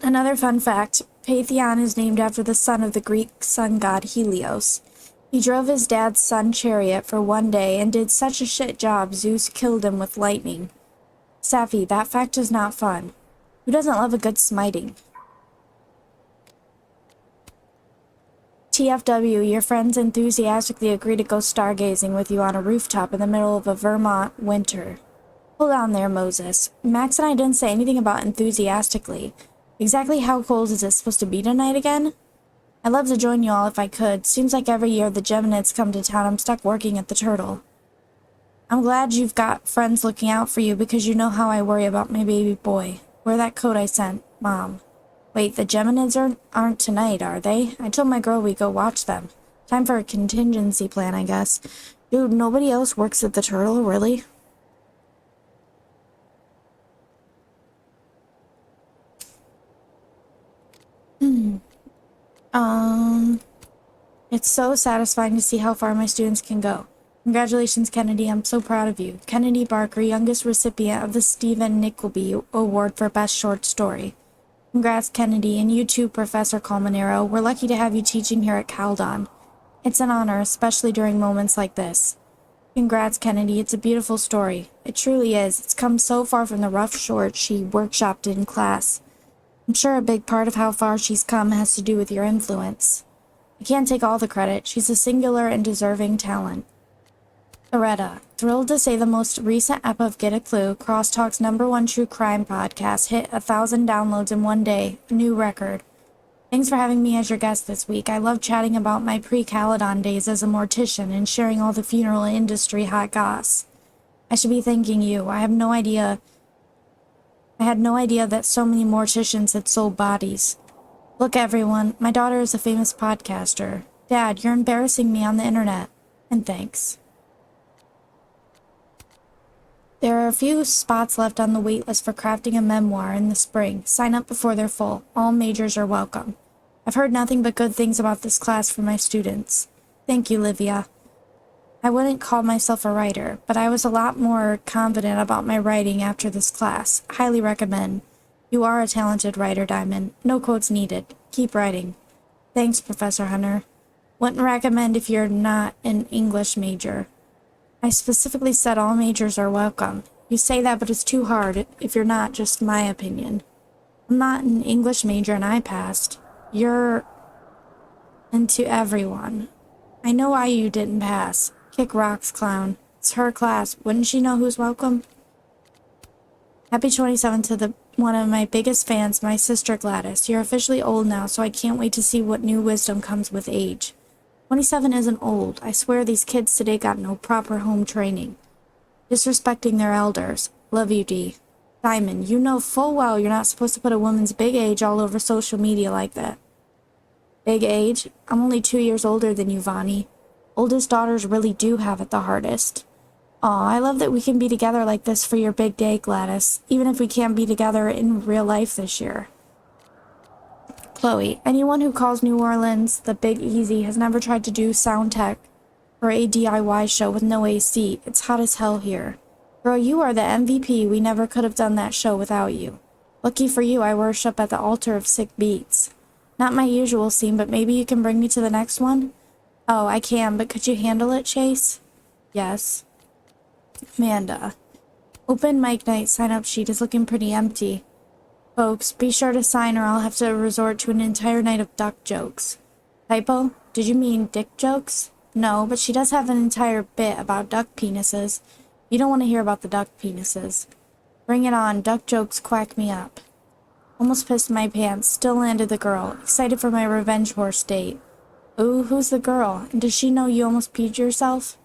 Another fun fact, Pantheon is named after the son of the Greek sun god Helios. He drove his dad's sun chariot for 1 day and did such a shit job Zeus killed him with lightning. Safi, that fact is not fun. Who doesn't love a good smiting? TFW, your friends enthusiastically agree to go stargazing with you on a rooftop in the middle of a Vermont winter. Hold on there, Moses. Max and I didn't say anything about enthusiastically. Exactly how cold is it supposed to be tonight again? I'd love to join you all if I could. Seems like every year the Geminids come to town, I'm stuck working at the Turtle. I'm glad you've got friends looking out for you because you know how I worry about my baby boy. Wear that coat I sent, Mom. Wait, the Geminids aren't tonight, are they? I told my girl we'd go watch them. Time for a contingency plan, I guess. Dude, nobody else works at the Turtle, really? It's so satisfying to see how far my students can go. Congratulations, Kennedy. I'm so proud of you. Kennedy Barker, youngest recipient of the Stephen Nickleby Award for Best Short Story. Congrats, Kennedy, and you too, Professor Colmenero. We're lucky to have you teaching here at Caldon. It's an honor, especially during moments like this. Congrats, Kennedy. It's a beautiful story. It truly is. It's come so far from the rough short she workshopped in class. I'm sure a big part of how far she's come has to do with your influence. I can't take all the credit. She's a singular and deserving talent. Loretta, thrilled to say the most recent ep of Get a Clue, Crosstalk's #1 true crime podcast, hit 1,000 downloads in 1 day, a new record. Thanks for having me as your guest this week. I love chatting about my pre-Caledon days as a mortician and sharing all the funeral industry hot goss. I should be thanking you. I had no idea that so many morticians had sold bodies. Look, everyone, my daughter is a famous podcaster. Dad, you're embarrassing me on the internet. And thanks. There are a few spots left on the waitlist for crafting a memoir in the spring. Sign up before they're full. All majors are welcome. I've heard nothing but good things about this class from my students. Thank you, Livia. I wouldn't call myself a writer, but I was a lot more confident about my writing after this class. Highly recommend. You are a talented writer, Diamond. No quotes needed. Keep writing. Thanks, Professor Hunter. Wouldn't recommend if you're not an English major. I specifically said all majors are welcome. You say that, but it's too hard if you're not, just my opinion. I'm not an English major and I passed. You're into everyone. I know why you didn't pass. Kick rocks, clown. It's her class. Wouldn't she know who's welcome? Happy 27th to one of my biggest fans, my sister Gladys. You're officially old now, so I can't wait to see what new wisdom comes with age. 27 isn't old. I swear these kids today got no proper home training. Disrespecting their elders. Love you, D. Simon, you know full well you're not supposed to put a woman's big age all over social media like that. Big age? I'm only 2 years older than you, Vani. Oldest daughters really do have it the hardest. Aw, I love that we can be together like this for your big day, Gladys, even if we can't be together in real life this year. Chloe, anyone who calls New Orleans the Big Easy has never tried to do sound tech for a DIY show with no AC. It's hot as hell here. Girl, you are the MVP. We never could have done that show without you. Lucky for you, I worship at the altar of sick beats. Not my usual scene, but maybe you can bring me to the next one? Oh, I can, but could you handle it, Chase? Yes. Amanda. Open mic night sign-up sheet is looking pretty empty. Folks, be sure to sign or I'll have to resort to an entire night of duck jokes. Typo? Did you mean dick jokes? No, but she does have an entire bit about duck penises. You don't want to hear about the duck penises. Bring it on, duck jokes quack me up. Almost pissed my pants, still landed the girl, excited for my revenge horse date. Ooh, who's the girl? And does she know you almost peed yourself?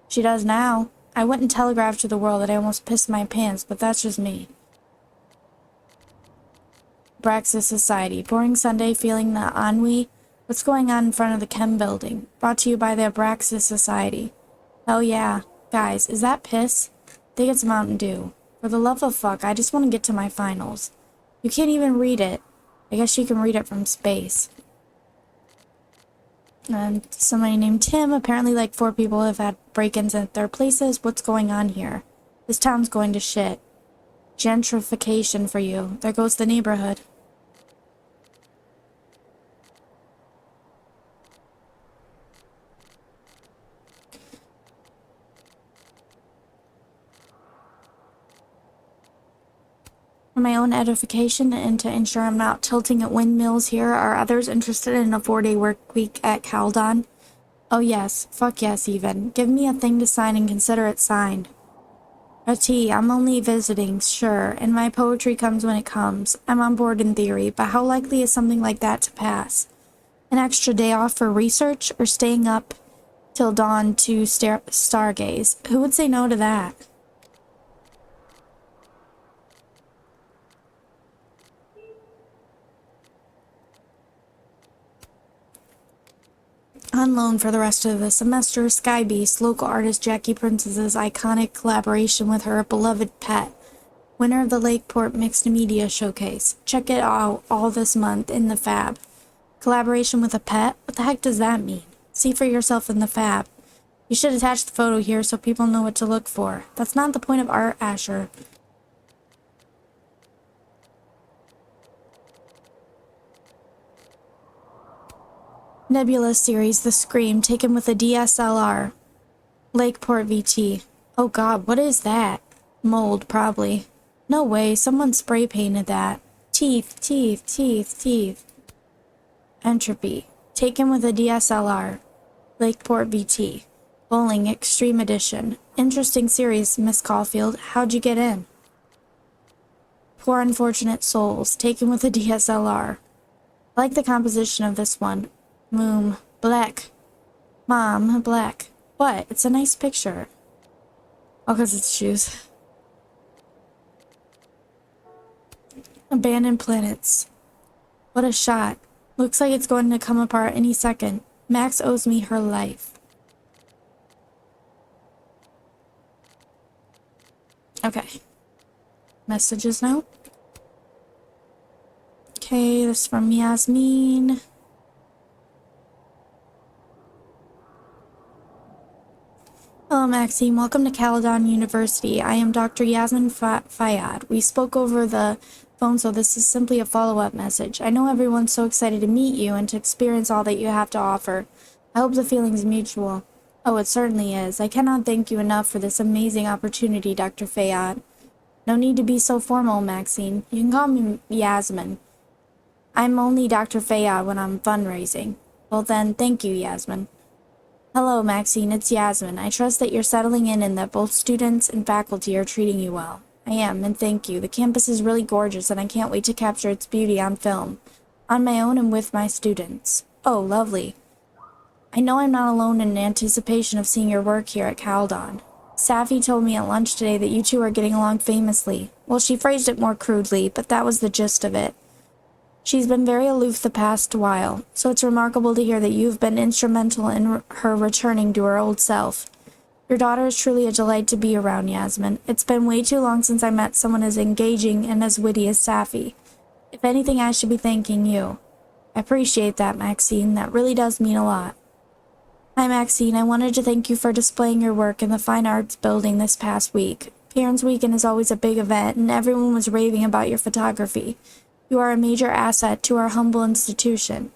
She does now. I wouldn't telegraph to the world that I almost pissed my pants, but that's just me. Abraxas Society. Boring Sunday, feeling the ennui? What's going on in front of the chem building? Brought to you by the Abraxas Society. Hell yeah. Guys, is that piss? Think it's Mountain Dew. For the love of fuck, I just want to get to my finals. You can't even read it. I guess you can read it from space. And somebody named Tim. Apparently like 4 people have had break-ins at their places. What's going on here? This town's going to shit. Gentrification for you. There goes the neighborhood. For my own edification and to ensure I'm not tilting at windmills here, are others interested in a 4-day work week at Caldon? Oh yes, fuck yes even. Give me a thing to sign and consider it signed. A T, I'm only visiting, sure, and my poetry comes when it comes. I'm on board in theory, but how likely is something like that to pass? An extra day off for research, or staying up till dawn to stargaze? Who would say no to that? On loan for the rest of the semester, Sky Beast, local artist Jackie Princess's iconic collaboration with her beloved pet, winner of the Lakeport Mixed Media Showcase. Check it out all this month in the Fab. Collaboration with a pet? What the heck does that mean? See for yourself in the Fab. You should attach the photo here so people know what to look for. That's not the point of art, Asher. Nebula series The Scream, taken with a DSLR. Lakeport VT. Oh god, what is that? Mold, probably. No way, someone spray painted that. Teeth, teeth, teeth, teeth. Entropy. Taken with a DSLR. Lakeport VT. Bowling Extreme Edition. Interesting series, Miss Caulfield. How'd you get in? Poor Unfortunate Souls. Taken with a DSLR. I like the composition of this one. Moom. Black. Mom. Black. What? It's a nice picture. Oh, because it's shoes. Abandoned Planets. What a shot. Looks like it's going to come apart any second. Max owes me her life. Okay. Messages now. Okay, this is from Yasmin. Hello, Maxine. Welcome to Caledon University. I am Dr. Yasmin Fayyad. We spoke over the phone, so this is simply a follow-up message. I know everyone's so excited to meet you and to experience all that you have to offer. I hope the feeling's mutual. Oh, it certainly is. I cannot thank you enough for this amazing opportunity, Dr. Fayad. No need to be so formal, Maxine. You can call me Yasmin. I'm only Dr. Fayad when I'm fundraising. Well then, thank you, Yasmin. Hello, Maxine, it's Yasmin. I trust that you're settling in and that both students and faculty are treating you well. I am, and thank you. The campus is really gorgeous, and I can't wait to capture its beauty on film. On my own and with my students. Oh, lovely. I know I'm not alone in anticipation of seeing your work here at Caldon. Safi told me at lunch today that you two are getting along famously. Well, she phrased it more crudely, but that was the gist of it. She's been very aloof the past while, so it's remarkable to hear that you've been instrumental in her returning to her old self. Your daughter is truly a delight to be around, Yasmin. It's been way too long since I met someone as engaging and as witty as Safi. If anything, I should be thanking you. I appreciate that, Maxine. That really does mean a lot. Hi, Maxine. I wanted to thank you for displaying your work in the Fine Arts building this past week. Parents' Weekend is always a big event, and everyone was raving about your photography. You are a major asset to our humble institution.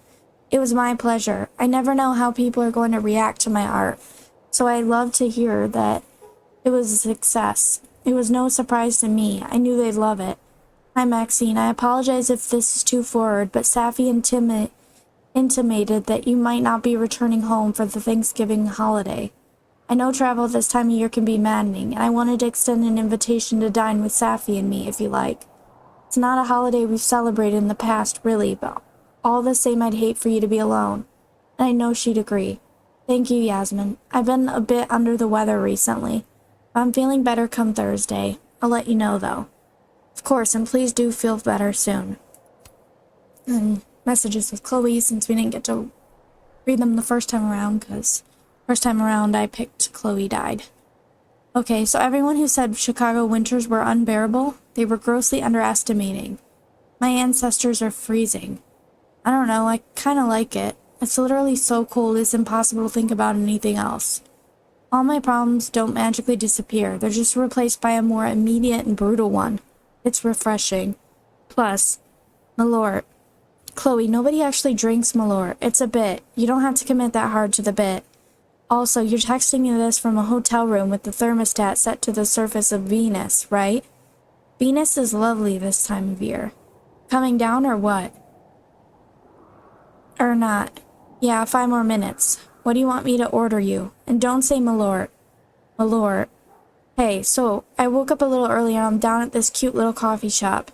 It was my pleasure. I never know how people are going to react to my art, so I love to hear that it was a success. It was no surprise to me. I knew they'd love it. Hi, Maxine. I apologize if this is too forward, but Safi intimated that you might not be returning home for the Thanksgiving holiday. I know travel this time of year can be maddening, and I wanted to extend an invitation to dine with Safi and me if you like. It's not a holiday we've celebrated in the past, really, but all the same I'd hate for you to be alone. And I know she'd agree. Thank you, Yasmin. I've been a bit under the weather recently. I'm feeling better come Thursday. I'll let you know, though. Of course, and please do feel better soon. And messages with Chloe, since we didn't get to read them the first time around, because first time around I picked Chloe died. Okay, so everyone who said Chicago winters were unbearable, they were grossly underestimating. My ancestors are freezing. I don't know, I kinda like it. It's literally so cold it's impossible to think about anything else. All my problems don't magically disappear, they're just replaced by a more immediate and brutal one. It's refreshing. Plus, Malort. Chloe, nobody actually drinks Malort. It's a bit. You don't have to commit that hard to the bit. Also, you're texting me this from a hotel room with the thermostat set to the surface of Venus, right? Venus is lovely this time of year. Coming down or what? Or not. Yeah, 5 more minutes. What do you want me to order you? And don't say Malort. Malort. Hey, so, I woke up a little earlier and I'm down at this cute little coffee shop.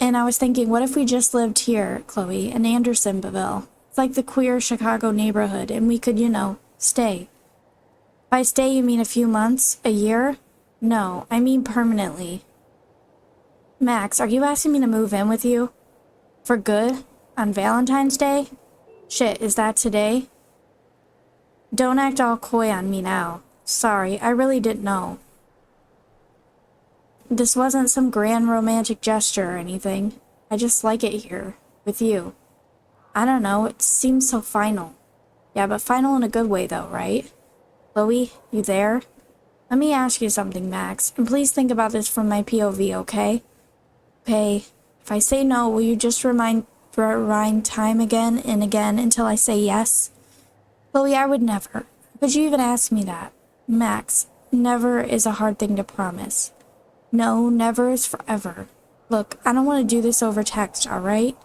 And I was thinking, what if we just lived here, Chloe, in Andersonville? It's like the queer Chicago neighborhood, and we could, stay. By stay, you mean a few months? A year? No, I mean permanently. Max, are you asking me to move in with you? For good? On Valentine's Day? Shit, is that today? Don't act all coy on me now. Sorry, I really didn't know. This wasn't some grand romantic gesture or anything. I just like it here, with you. I don't know, it seems so final. Yeah, but final in a good way though, right? Chloe, you there? Let me ask you something, Max, and please think about this from my POV, okay? Okay, if I say no, will you just rewind time again and again until I say yes? Chloe, I would never. Could you even ask me that? Max, never is a hard thing to promise. No, never is forever. Look, I don't want to do this over text, alright?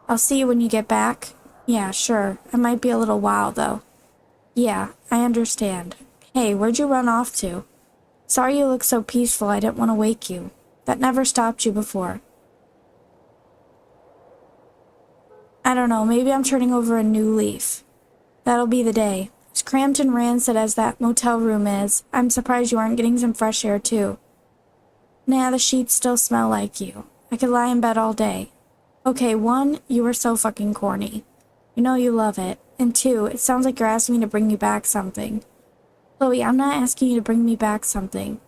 I'll see you when you get back. Yeah, sure. It might be a little while, though. Yeah, I understand. Hey, where'd you run off to? Sorry you look so peaceful, I didn't want to wake you. That never stopped you before. I don't know, maybe I'm turning over a new leaf. That'll be the day. As cramped and rancid as that motel room is, I'm surprised you aren't getting some fresh air, too. Nah, the sheets still smell like you. I could lie in bed all day. Okay, 1, you are so fucking corny. You know you love it. And 2, it sounds like you're asking me to bring you back something. Chloe, I'm not asking you to bring me back something.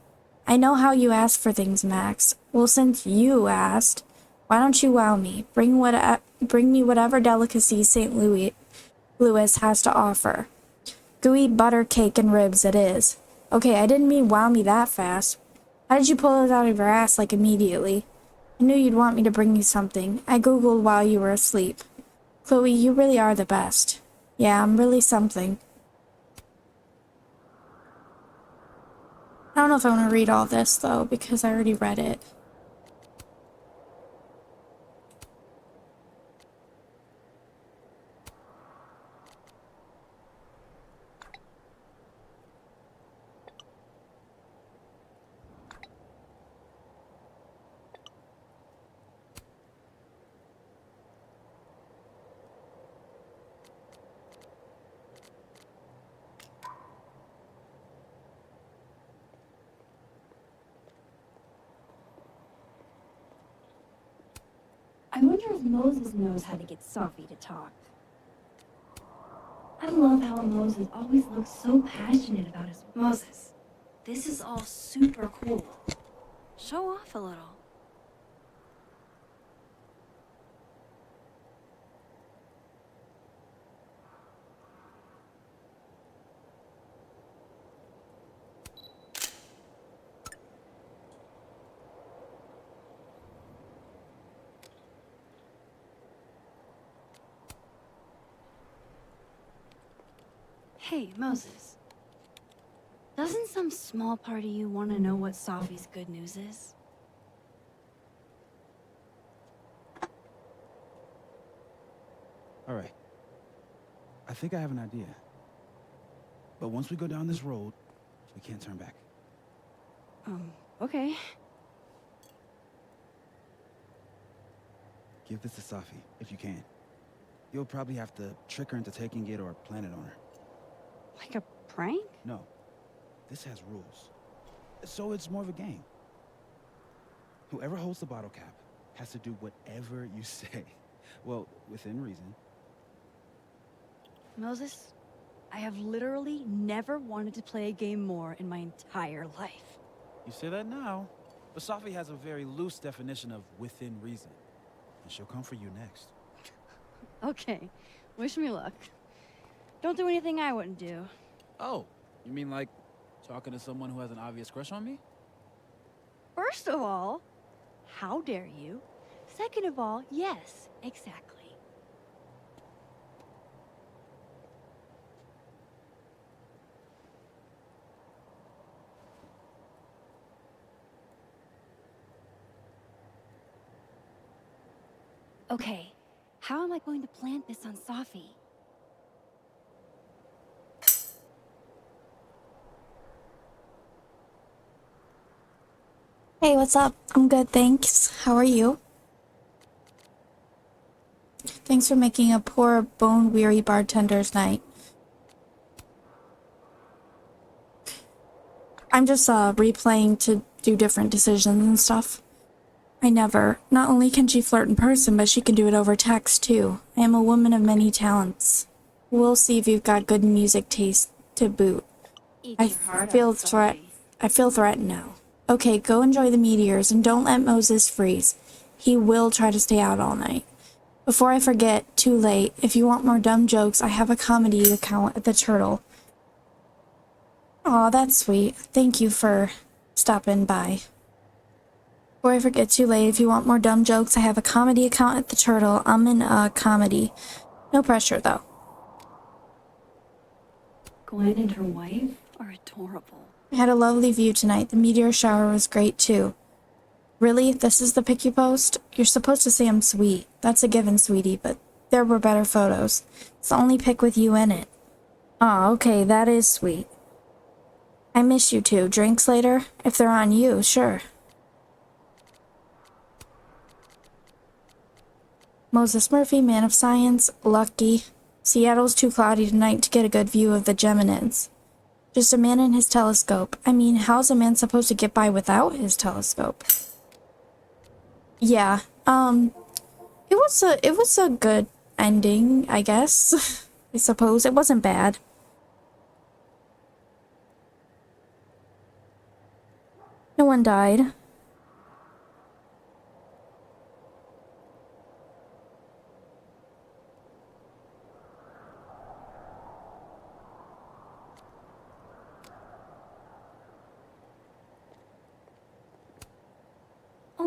I know how you ask for things, Max. Well, since you asked, why don't you wow me? Bring me whatever delicacy St. Louis has to offer. Gooey butter cake and ribs it is. Okay, I didn't mean wow me that fast. How did you pull it out of your ass like immediately? I knew you'd want me to bring you something. I googled while you were asleep. Chloe, you really are the best. Yeah, I'm really something. I don't know if I want to read all this, though, because I already read it. I wonder if Moses knows how to get Sophie to talk. I love how Moses always looks so passionate about his Moses, this is all super cool. Show off a little. Hey, Moses. Doesn't some small part of you want to know what Sophie's good news is? All right. I think I have an idea. But once we go down this road, we can't turn back. Okay. Give this to Safi, if you can. You'll probably have to trick her into taking it or plant it on her. Like a prank? No. This has rules. So it's more of a game. Whoever holds the bottle cap has to do whatever you say. Well, within reason. Moses, I have literally never wanted to play a game more in my entire life. You say that now, but Safi has a very loose definition of within reason. And she'll come for you next. Okay, wish me luck. Don't do anything I wouldn't do. Oh, you mean like talking to someone who has an obvious crush on me? First of all, how dare you? Second of all, yes, exactly. Okay, how am I going to plant this on Safi? Hey, what's up? I'm good, thanks. How are you? Thanks for making a poor, bone-weary bartender's night. I'm just replaying to do different decisions and stuff. Not only can she flirt in person, but she can do it over text too. I am a woman of many talents. We'll see if you've got good music taste to boot. Eat I your heart feel out, Sophie. I feel threatened now. Okay, go enjoy the meteors and don't let Moses freeze. He will try to stay out all night. Before I forget, too late. If you want more dumb jokes, I have a comedy account at the Turtle. Aw, that's sweet. Thank you for stopping by. Before I forget, too late. If you want more dumb jokes, I have a comedy account at the Turtle. I'm in comedy. No pressure, though. Gwen and her wife are adorable. I had a lovely view tonight. The meteor shower was great, too. Really? This is the pic you post? You're supposed to say I'm sweet. That's a given, sweetie, but there were better photos. It's the only pic with you in it. Aw, okay, that is sweet. I miss you too. Drinks later? If they're on you, sure. Moses Murphy, man of science, lucky. Seattle's too cloudy tonight to get a good view of the Geminids. Just a man and his telescope. I mean, how's a man supposed to get by without his telescope? Yeah, it was a good ending, I guess. I suppose it wasn't bad. No one died.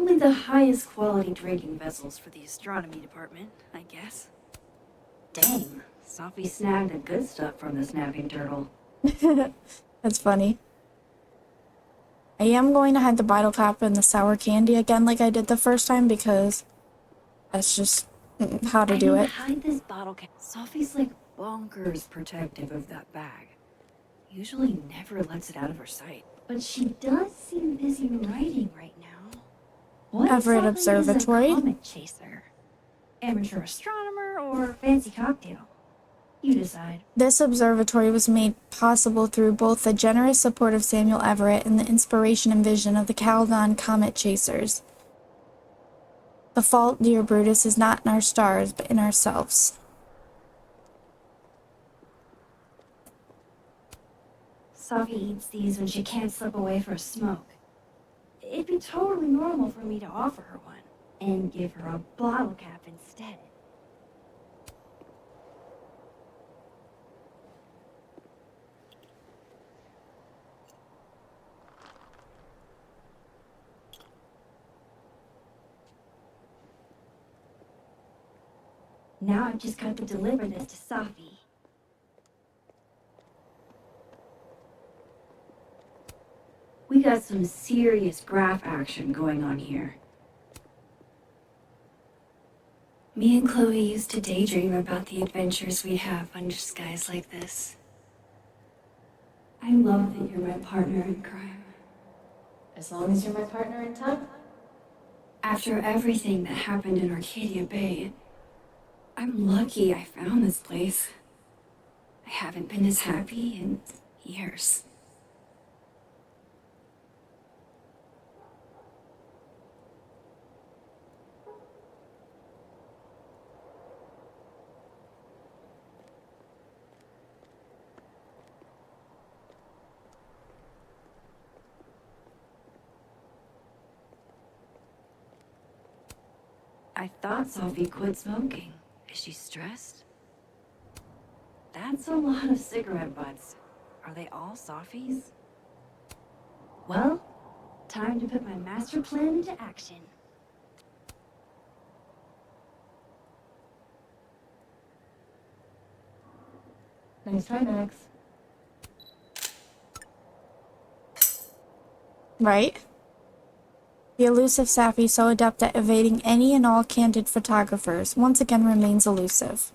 Only the highest quality drinking vessels for the astronomy department, I guess. Dang, Sophie snagged the good stuff from the snapping turtle. That's funny. I am going to hide the bottle cap in the sour candy again like I did the first time because that's just how to do it. Hide this bottle cap. Sophie's like bonkers protective of that bag. Usually never lets it out of her sight. But she does seem busy writing right now. What Everett exactly Observatory. is a comet chaser? Amateur astronomer or fancy cocktail? You decide. This observatory was made possible through both the generous support of Samuel Everett and the inspiration and vision of the Calgon comet chasers. The fault, dear Brutus, is not in our stars, but in ourselves. Sophie eats these when she can't slip away for a smoke. It'd be totally normal for me to offer her one and give her a bottle cap instead. Now I've just got to deliver this to Sophie. We got some serious graph action going on here. Me and Chloe used to daydream about the adventures we'd have under skies like this. I love that you're my partner in crime. As long as you're my partner in time. After everything that happened in Arcadia Bay, I'm lucky I found this place. I haven't been as happy in years. I thought Sophie quit smoking. Is she stressed? That's a lot of cigarette butts. Are they all Sophie's? Well, time to put my master plan into action. Nice try, Max. Right? The elusive Sappy, so adept at evading any and all candid photographers, once again remains elusive.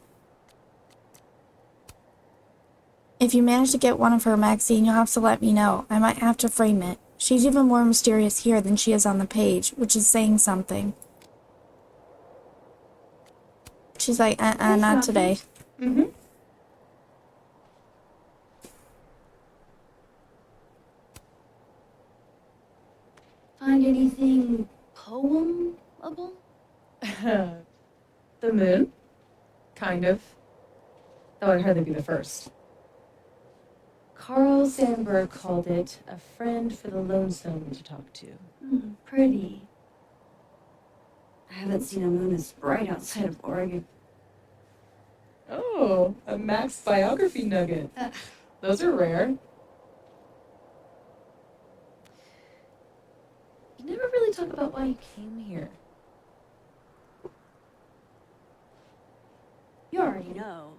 If you manage to get one of her, Maxine, you'll have to let me know. I might have to frame it. She's even more mysterious here than she is on the page, which is saying something. She's like, not today. Mm-hmm. Find anything poemable? The moon? Kind of. Though I'd hardly be the first. Carl Sandburg called it a friend for the lonesome to talk to. Pretty. I haven't seen a moon as bright outside of Oregon. Oh, a Max biography nugget. Those are rare. You never really talk about why you came here. You already know.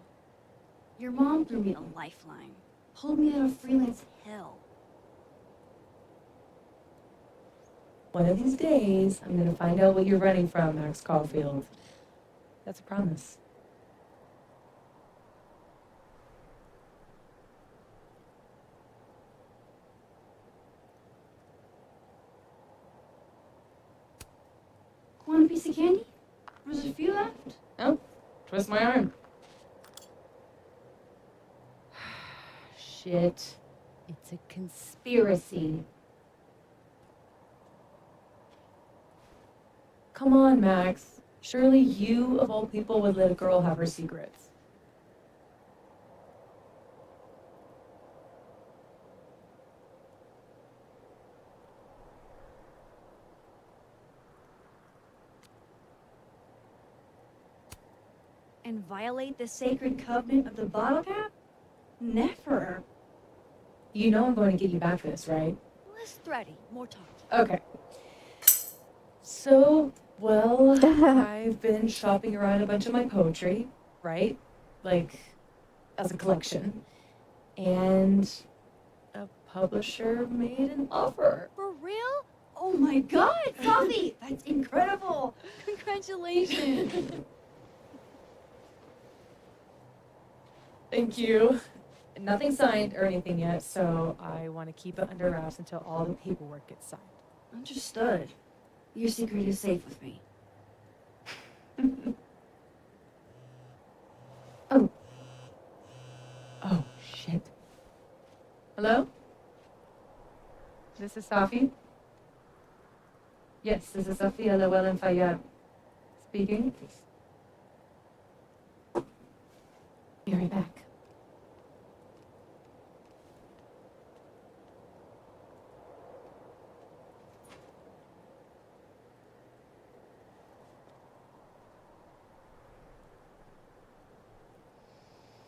Your mom threw me a lifeline. Pulled me out of freelance hell. One of these days, I'm gonna find out what you're running from, Max Caulfield. That's a promise. Want a piece of candy? There's a few left. Oh, twist my arm. Shit. It's a conspiracy. Come on, Max. Surely you, of all people, would let a girl have her secrets. And violate the sacred covenant of the bottle cap? Never. You know I'm going to get you back this, right? Less thready, more talk. Okay. So, well, I've been shopping around a bunch of my poetry, right? Like, as a collection. And a publisher made an offer. For real? Oh my god, Sophie! That's incredible! Congratulations! Thank you. Nothing signed or anything yet, so I want to keep it under wraps until all the paperwork gets signed. Understood. Your secret is safe with me. Oh, shit. Hello? This is Safi? Yes, this is Safia Llewellyn Fayyad speaking. Be right back.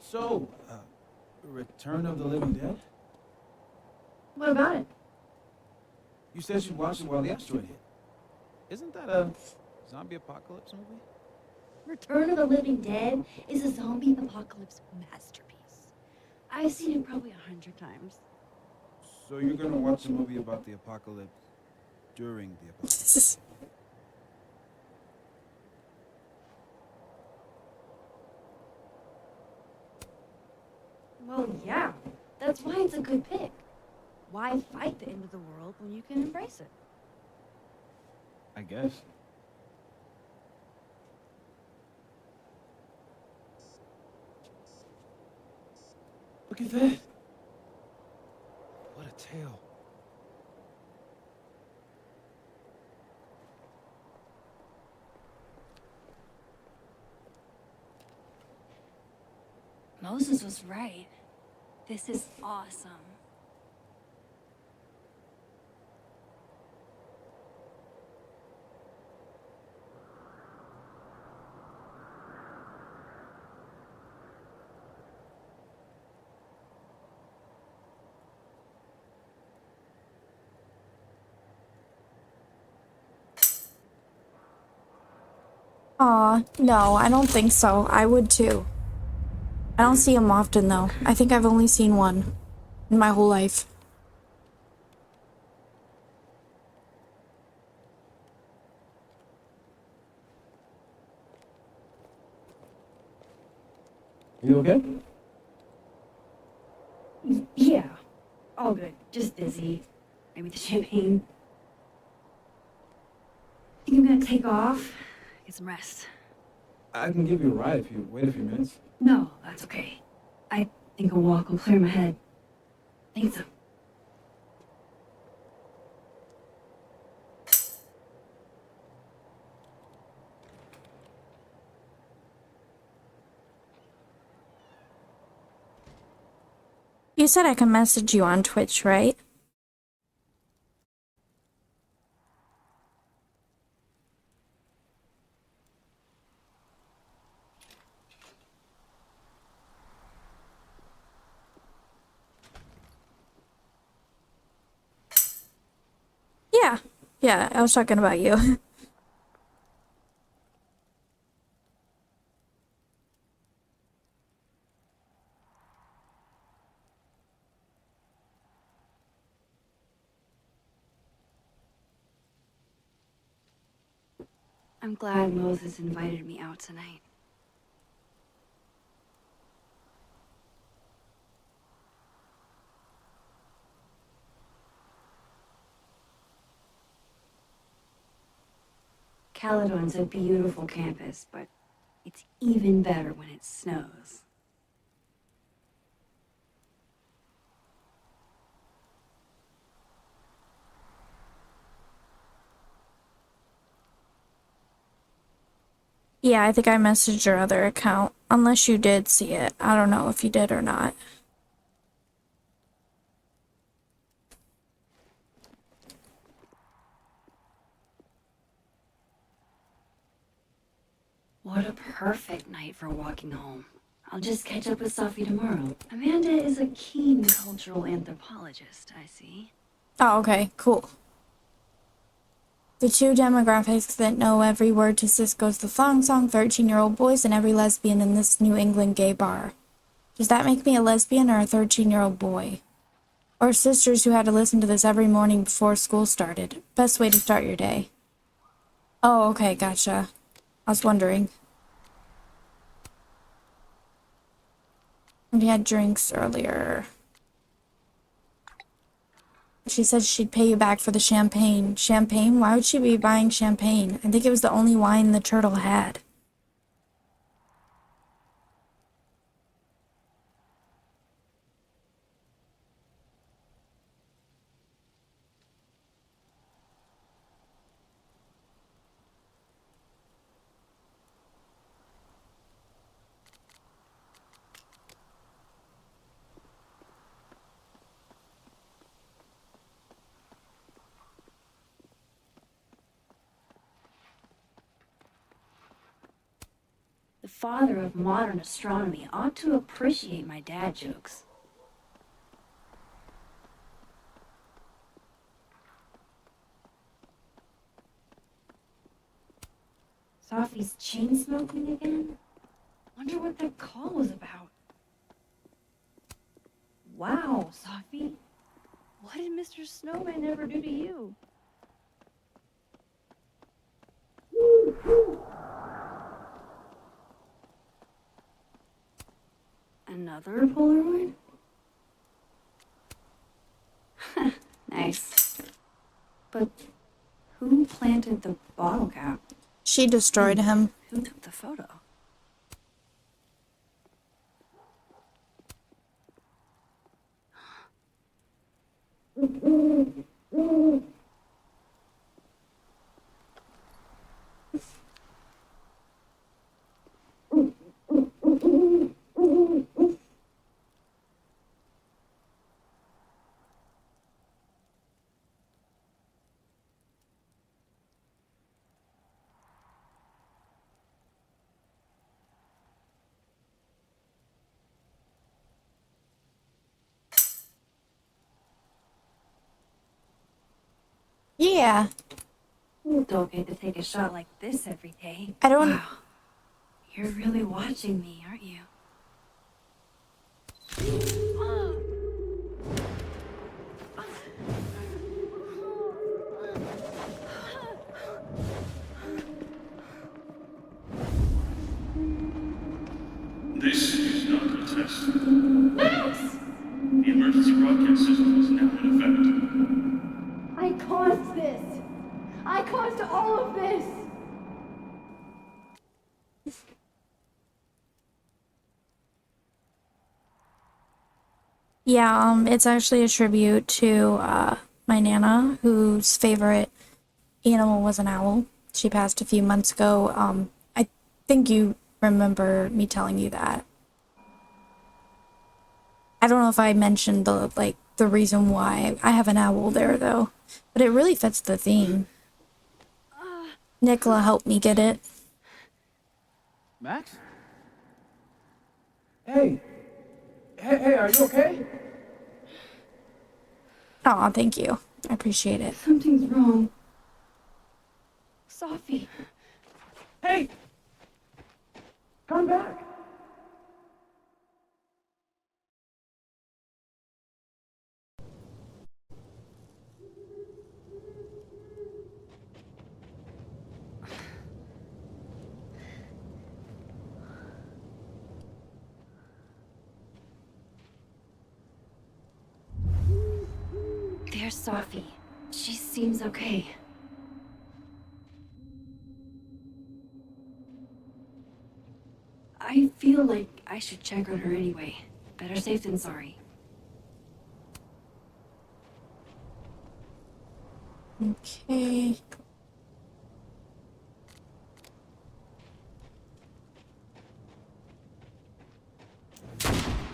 So, Return of the Living Dead? What about it? You said you watched it while the asteroid hit. Isn't that a zombie apocalypse movie? Return of the Living Dead is a zombie apocalypse masterpiece. I've seen it probably 100 times. So you're gonna watch a movie about the apocalypse during the apocalypse? Well, yeah. That's why it's a good pick. Why fight the end of the world when you can embrace it? I guess. Look at that. What a tale. Moses was right. This is awesome. Aw, no, I don't think so. I would too. I don't see him often though. I think I've only seen one in my whole life. You okay? Yeah. All good. Just busy. Maybe the champagne. Think I'm gonna take off? Get some rest. I can give you a ride if you wait a few minutes. No, that's okay. I think a walk will clear my head. Think so. You said I can message you on Twitch, right? Yeah. Yeah, I was talking about you. I'm glad Moses invited me out tonight. Caledon's a beautiful campus, but it's even better when it snows. Yeah, I think I messaged your other account. Unless you did see it. I don't know if you did or not. What a perfect night for walking home. I'll just catch up with Sophie tomorrow. Amanda is a keen cultural anthropologist, I see. Oh, okay, cool. The two demographics that know every word to Cisco's The Thong Song, 13-year-old boys and every lesbian in this New England gay bar. Does that make me a lesbian or a 13-year-old boy? Or sisters who had to listen to this every morning before school started? Best way to start your day. Oh, okay, gotcha. I was wondering. We had drinks earlier. She said she'd pay you back for the champagne. Champagne? Why would she be buying champagne? I think it was the only wine the turtle had. The father of modern astronomy ought to appreciate my dad jokes. Sophie's chain smoking again? Wonder what that call was about. Wow, Sophie. What did Mr. Snowman ever do to you? Another Polaroid? Nice. But who planted the bottle cap? She destroyed him. Who took the photo? Yeah. Don't get to take a shot like this every day. I don't... Wow. You're really watching me, aren't you? This is not a test. The emergency broadcast system is now in effect. I caused this! I caused all of this! Yeah, it's actually a tribute to my Nana, whose favorite animal was an owl. She passed a few months ago. I think you remember me telling you that. I don't know if I mentioned the reason why I have an owl there though, but it really fits the theme. Nicola helped me get it. Max? Hey, are you okay? Aw, thank you. I appreciate it. Something's wrong. Sophie. Hey! Come back! There's Sophie. She seems okay. I feel like I should check on her anyway. Better safe than sorry. Okay.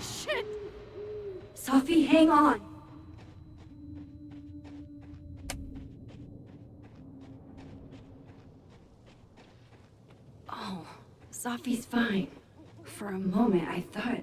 Shit! Sophie, hang on! Oh, Sophie's fine. For a moment, I thought...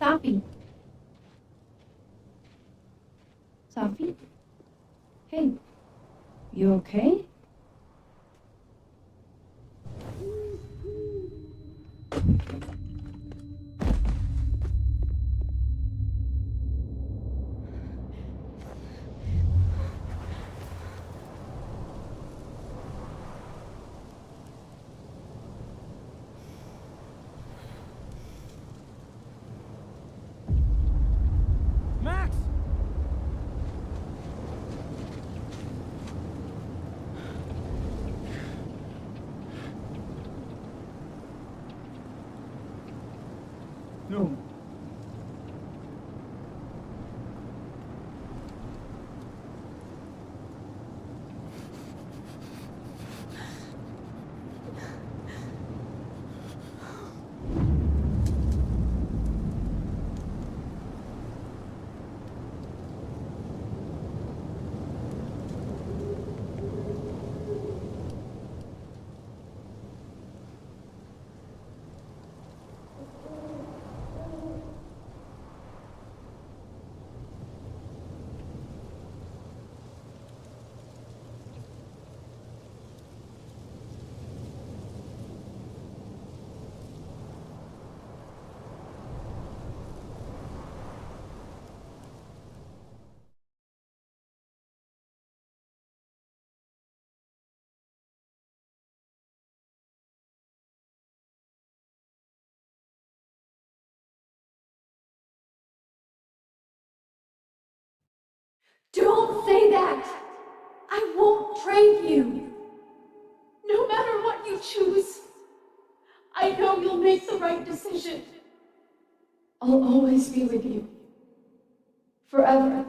Sophie? Sophie? Hey, you okay? Max! No. Don't say that! I won't trade you! No matter what you choose, I know you'll make the right decision. I'll always be with you. Forever.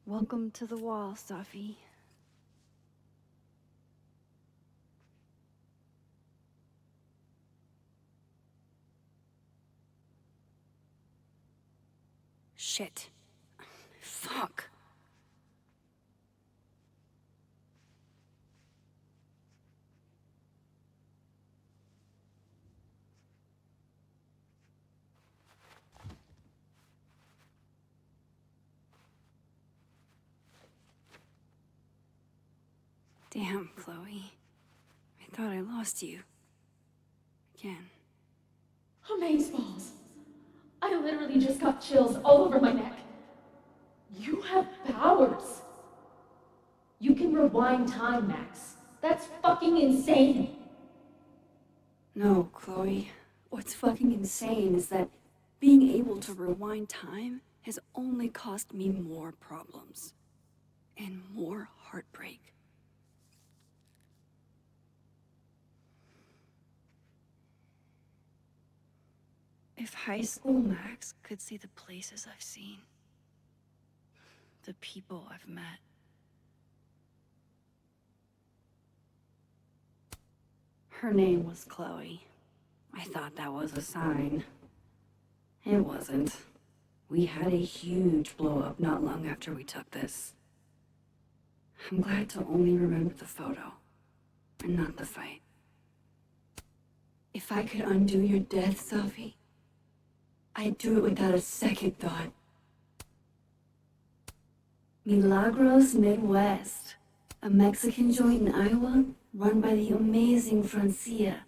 Welcome to the wall, Safi. Shit. Fuck. Damn, Chloe. I thought I lost you. Again. Amazeballs. I literally just got chills all over my neck. You have powers. You can rewind time, Max. That's fucking insane. No, Chloe. What's fucking insane is that being able to rewind time has only cost me more problems. And more heartbreak. If high school Max could see the places I've seen, the people I've met. Her name was Chloe. I thought that was a sign. It wasn't. We had a huge blow-up not long after we took this. I'm glad to only remember the photo, and not the fight. If I could undo your death, Sophie, I'd do it without a second thought. Milagros Midwest, a Mexican joint in Iowa run by the amazing Francia,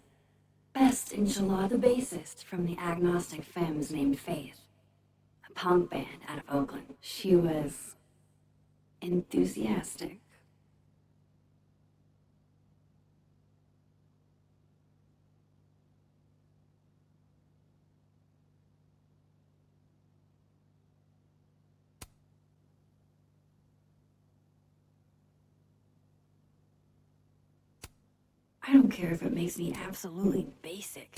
best enchilada bassist from the agnostic femmes named Faith, a punk band out of Oakland. She was enthusiastic. I don't care if it makes me absolutely basic.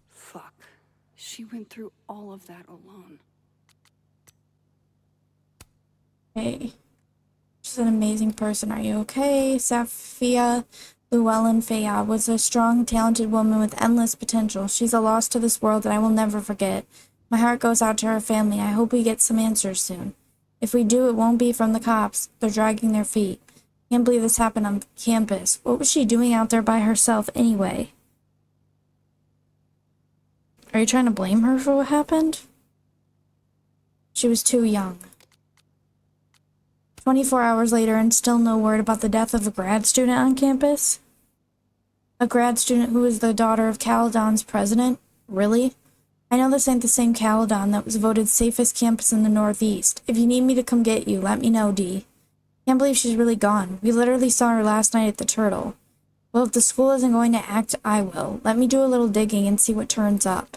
Fuck. She went through all of that alone. Hey, she's an amazing person. Are you okay? Safia Llewellyn Fayad was a strong, talented woman with endless potential. She's a loss to this world that I will never forget. My heart goes out to her family. I hope we get some answers soon. If we do, it won't be from the cops. They're dragging their feet. Can't believe this happened on campus. What was she doing out there by herself anyway? Are you trying to blame her for what happened? She was too young. 24 hours later and still no word about the death of a grad student on campus? A grad student who was the daughter of Caledon's president? Really? I know this ain't the same Caledon that was voted safest campus in the Northeast. If you need me to come get you, let me know, Dee. Can't believe she's really gone. We literally saw her last night at the Turtle. Well, if the school isn't going to act, I will. Let me do a little digging and see what turns up.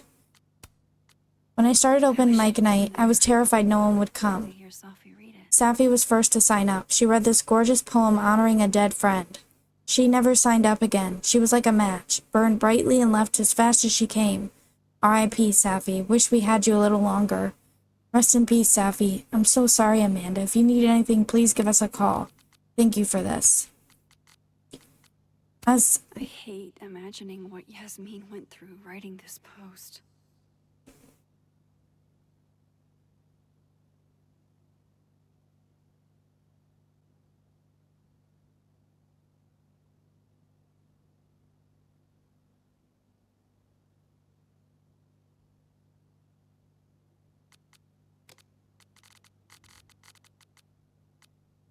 When I started open mic night, I was terrified no one would come. Safi was first to sign up. She read this gorgeous poem honoring a dead friend. She never signed up again. She was like a match, burned brightly and left as fast as she came. R.I.P. Safi. Wish we had you a little longer. Rest in peace, Safi. I'm so sorry, Amanda. If you need anything, please give us a call. Thank you for this. I hate imagining what Yasmin went through writing this post.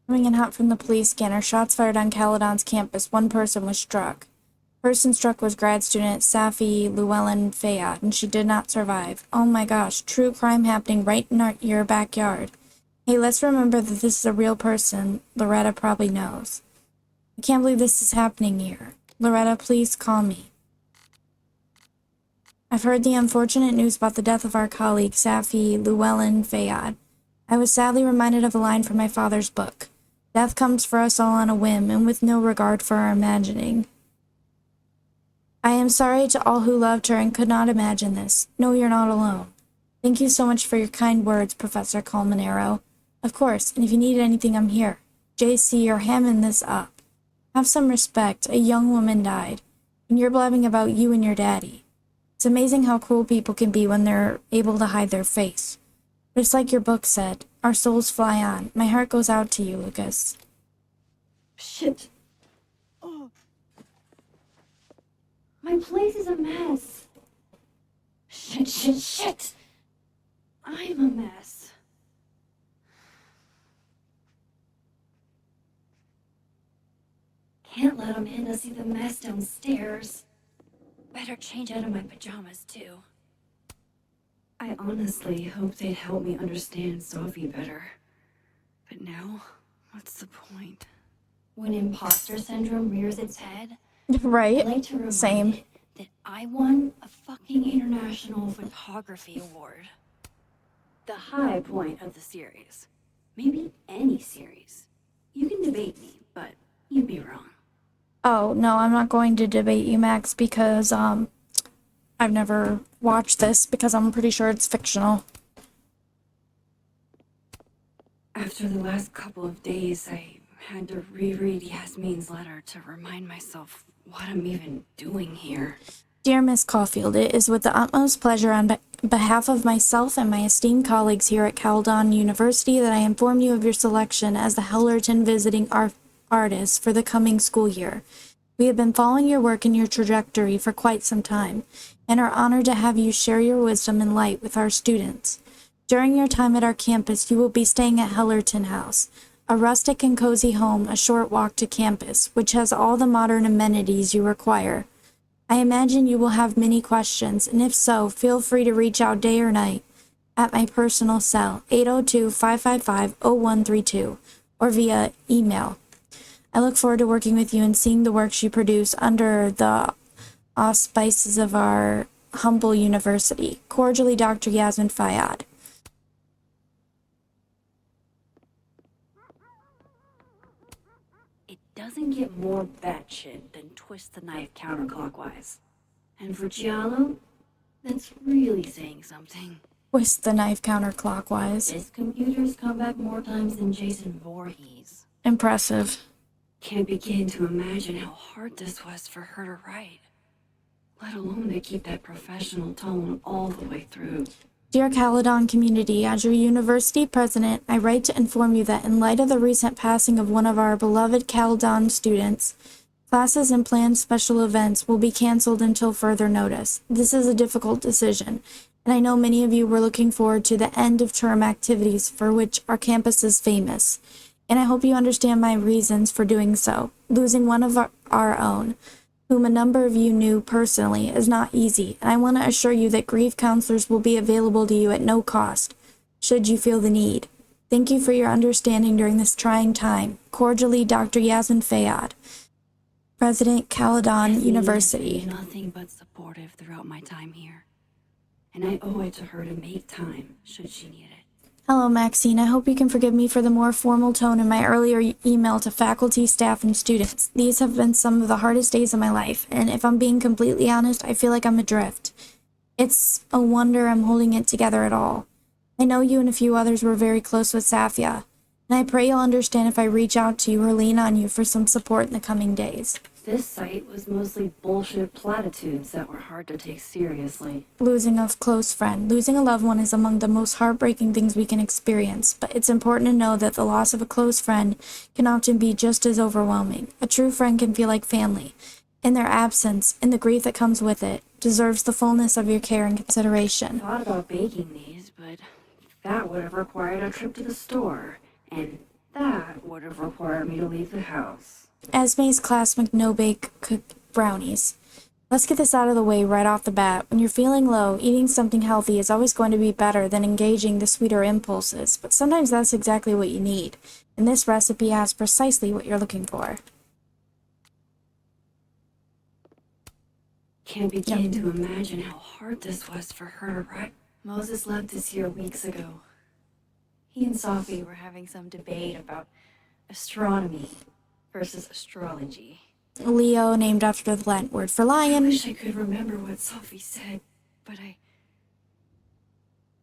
Coming in hot from the police scanner, shots fired on Caledon's campus. One person was struck. Person struck was grad student Safi Llewellyn Fayad, and she did not survive. Oh my gosh, true crime happening right in your backyard. Hey, let's remember that this is a real person. Loretta probably knows. I can't believe this is happening here. Loretta, please call me. I've heard the unfortunate news about the death of our colleague, Safi Llewellyn Fayad. I was sadly reminded of a line from my father's book. Death comes for us all on a whim, and with no regard for our imagining. I am sorry to all who loved her and could not imagine this. No, you're not alone. Thank you so much for your kind words, Professor Colmenero. Of course, and if you need anything, I'm here. JC, you're hamming this up. Have some respect. A young woman died, and you're blabbing about you and your daddy. It's amazing how cruel people can be when they're able to hide their face. But it's like your book said, our souls fly on. My heart goes out to you, Lucas. Shit. Oh. My place is a mess. Shit. I'm a mess. Can't let Amanda see the mess downstairs. Better change out of my pajamas, too. I honestly hoped they'd help me understand Sophie better. But now, what's the point? When imposter syndrome rears its head, Right? I like to remind Same. it that I won a fucking international photography award. The high point of the series. Maybe any series. You can debate me, but you'd be wrong. Oh, no, I'm not going to debate you, Max, because, I've never watched this because I'm pretty sure it's fictional. After the last couple of days, I had to reread Yasmin's letter to remind myself what I'm even doing here. Dear Miss Caulfield, it is with the utmost pleasure on behalf of myself and my esteemed colleagues here at Caledon University that I inform you of your selection as the Hellerton Visiting artist for the coming school year. We have been following your work and your trajectory for quite some time, and are honored to have you share your wisdom and light with our students. During your time at our campus, you will be staying at Hellerton House, a rustic and cozy home a short walk to campus, which has all the modern amenities you require. I imagine you will have many questions, and if so, feel free to reach out day or night at my personal cell, 802-555-0132, or via email. I look forward to working with you and seeing the works you produce under the auspices of our humble university. Cordially, Dr. Yasmin Fayyad. It doesn't get more batshit than twist the knife counterclockwise. And for Giallo, that's really saying something. Twist the knife counterclockwise. This computer's come back more times than Jason Voorhees. Impressive. Can't begin to imagine how hard this was for her to write, let alone to keep that professional tone all the way through. Dear Caledon community, as your university president, I write to inform you that in light of the recent passing of one of our beloved Caledon students, classes and planned special events will be canceled until further notice. This is a difficult decision, and I know many of you were looking forward to the end of term activities for which our campus is famous, and I hope you understand my reasons for doing so. Losing one of our own, whom a number of you knew personally, is not easy, and I want to assure you that grief counselors will be available to you at no cost, should you feel the need. Thank you for your understanding during this trying time. Cordially, Dr. Yasmin Fayyad, President, Caledon University. Has been nothing but supportive throughout my time here, and I owe it to her to make time, should she need it. Hello, Maxine. I hope you can forgive me for the more formal tone in my earlier email to faculty, staff, and students. These have been some of the hardest days of my life, and if I'm being completely honest, I feel like I'm adrift. It's a wonder I'm holding it together at all. I know you and a few others were very close with Safia, and I pray you'll understand if I reach out to you or lean on you for some support in the coming days. This site was mostly bullshit platitudes that were hard to take seriously. Losing a close friend. Losing a loved one is among the most heartbreaking things we can experience, but it's important to know that the loss of a close friend can often be just as overwhelming. A true friend can feel like family, and their absence, and the grief that comes with it, deserves the fullness of your care and consideration. I thought about baking these, but that would have required a trip to the store, and that would have required me to leave the house. Esme's classmate no-bake cooked brownies. Let's get this out of the way right off the bat. When you're feeling low, eating something healthy is always going to be better than engaging the sweeter impulses, but sometimes that's exactly what you need, and this recipe has precisely what you're looking for. Can't begin to imagine how hard this was for her to write. Moses left this year weeks ago. He and Sophie were having some debate about astronomy versus astrology. Leo, named after the Latin word for I lion. wish I could remember what Sophie said, but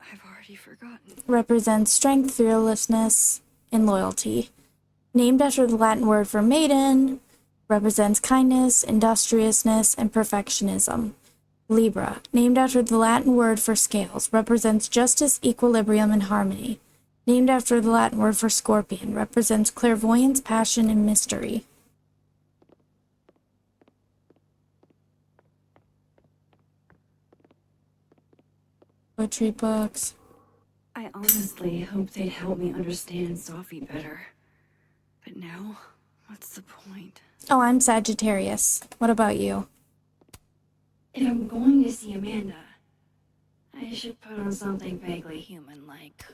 I've already forgotten. Represents strength, fearlessness, and loyalty. Named after the Latin word for maiden, represents kindness, industriousness, and perfectionism. Libra, named after the Latin word for scales, represents justice, equilibrium, and harmony. Named after the Latin word for scorpion, represents clairvoyance, passion, and mystery. Poetry books. I honestly hoped they'd help me understand Sophie better. But now, what's the point? Oh, I'm Sagittarius. What about you? If I'm going to see Amanda, I should put on something vaguely human-like.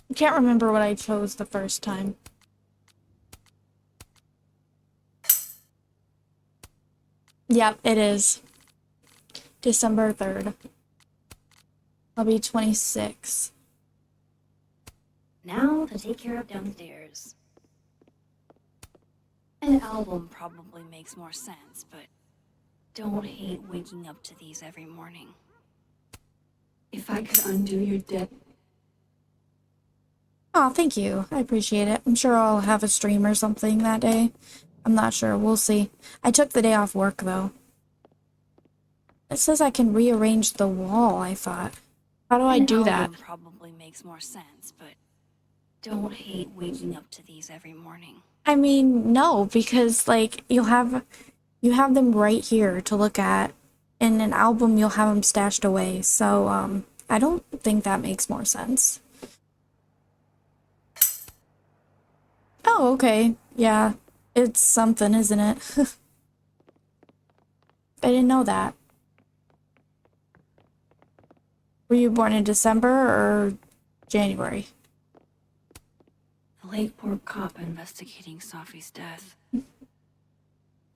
I can't remember what I chose the first time. Yep, it is. December 3rd. I'll be 26. Now to take care of downstairs. An album probably makes more sense, but don't hate waking up to these every morning. If I could undo your debt. Oh, thank you. I appreciate it. I'm sure I'll have a stream or something that day. I'm not sure. We'll see. I took the day off work, though. It says I can rearrange the wall, I thought. How do I An do that? album probably makes more sense, but don't hate waking up to these every morning. I mean, no, because like you have them right here to look at. In an album, you'll have them stashed away. So, I don't think that makes more sense. Oh, okay. Yeah. It's something, isn't it? I didn't know that. Were you born in December or January? The Lakeport cop investigating Safi's death.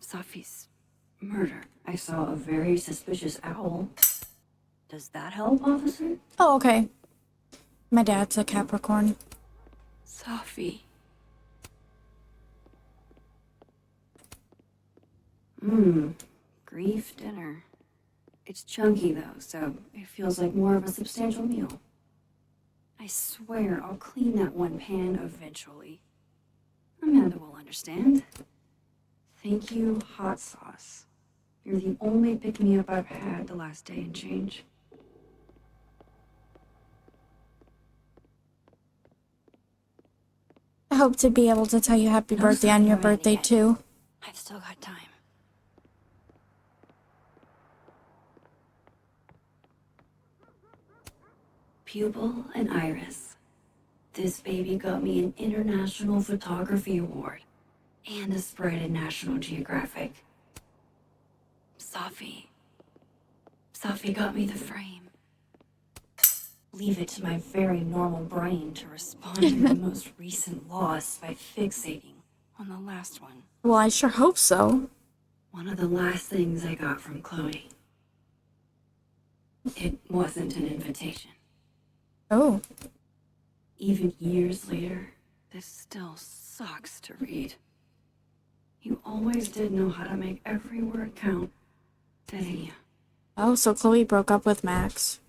Safi's murder. I saw a very suspicious owl. Does that help, officer? Oh, okay. My dad's a Capricorn. Safi. Grief dinner. It's chunky though, so it feels like more of a substantial meal. I swear I'll clean that one pan eventually. Amanda will understand. Thank you, hot sauce. You're the only pick-me-up I've had the last day and change. I hope to be able to tell you happy birthday on your birthday too. I've still got time. Pupil and Iris. This baby got me an International Photography Award and a spread in National Geographic. Safi got me the frame. Leave it to my very normal brain to respond to the most recent loss by fixating on the last one. Well, I sure hope so. One of the last things I got from Chloe. It wasn't an invitation. Oh. Even years later, this still sucks to read. You always did know how to make every word count, didn't you? Oh, so Chloe broke up with Max.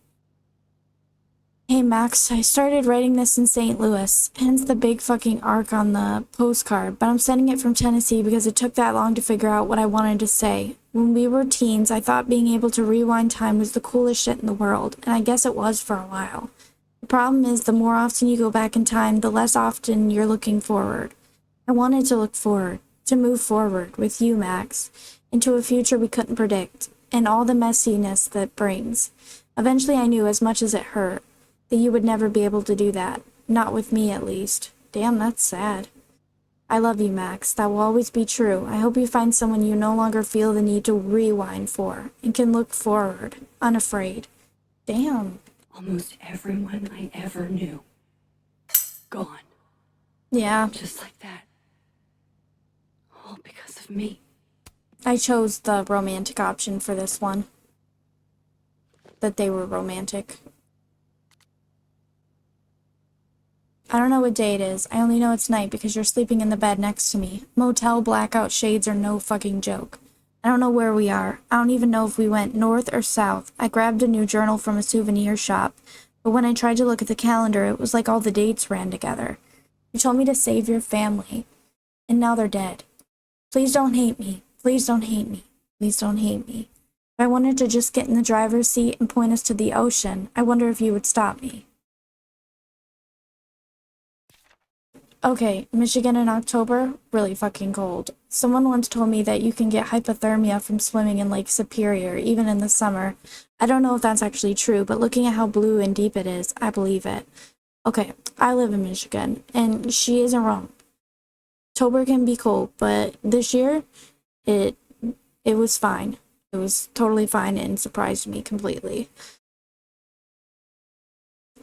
Hey Max, I started writing this in St. Louis, hence the big fucking arc on the postcard, but I'm sending it from Tennessee because it took that long to figure out what I wanted to say. When we were teens, I thought being able to rewind time was the coolest shit in the world, and I guess it was for a while. The problem is the more often you go back in time, the less often you're looking forward. I wanted to look forward, to move forward with you, Max, into a future we couldn't predict, and all the messiness that brings. Eventually I knew, as much as it hurt, that you would never be able to do that. Not with me, at least. Damn, that's sad. I love you, Max. That will always be true. I hope you find someone you no longer feel the need to rewind for, and can look forward, unafraid. Damn. Almost everyone I ever knew. Gone. Yeah. Just like that. All because of me. I chose the romantic option for this one. That they were romantic. I don't know what day it is. I only know it's night because you're sleeping in the bed next to me. Motel blackout shades are no fucking joke. I don't know where we are. I don't even know if we went north or south. I grabbed a new journal from a souvenir shop, but when I tried to look at the calendar, it was like all the dates ran together. You told me to save your family, and now they're dead. Please don't hate me. Please don't hate me. Please don't hate me. If I wanted to just get in the driver's seat and point us to the ocean, I wonder if you would stop me. Okay, Michigan in October, really fucking cold. Someone once told me that you can get hypothermia from swimming in Lake Superior, even in the summer. I don't know if that's actually true, but looking at how blue and deep it is, I believe it. Okay, I live in Michigan, and she isn't wrong. October can be cold, but this year, it was fine. It was totally fine and surprised me completely.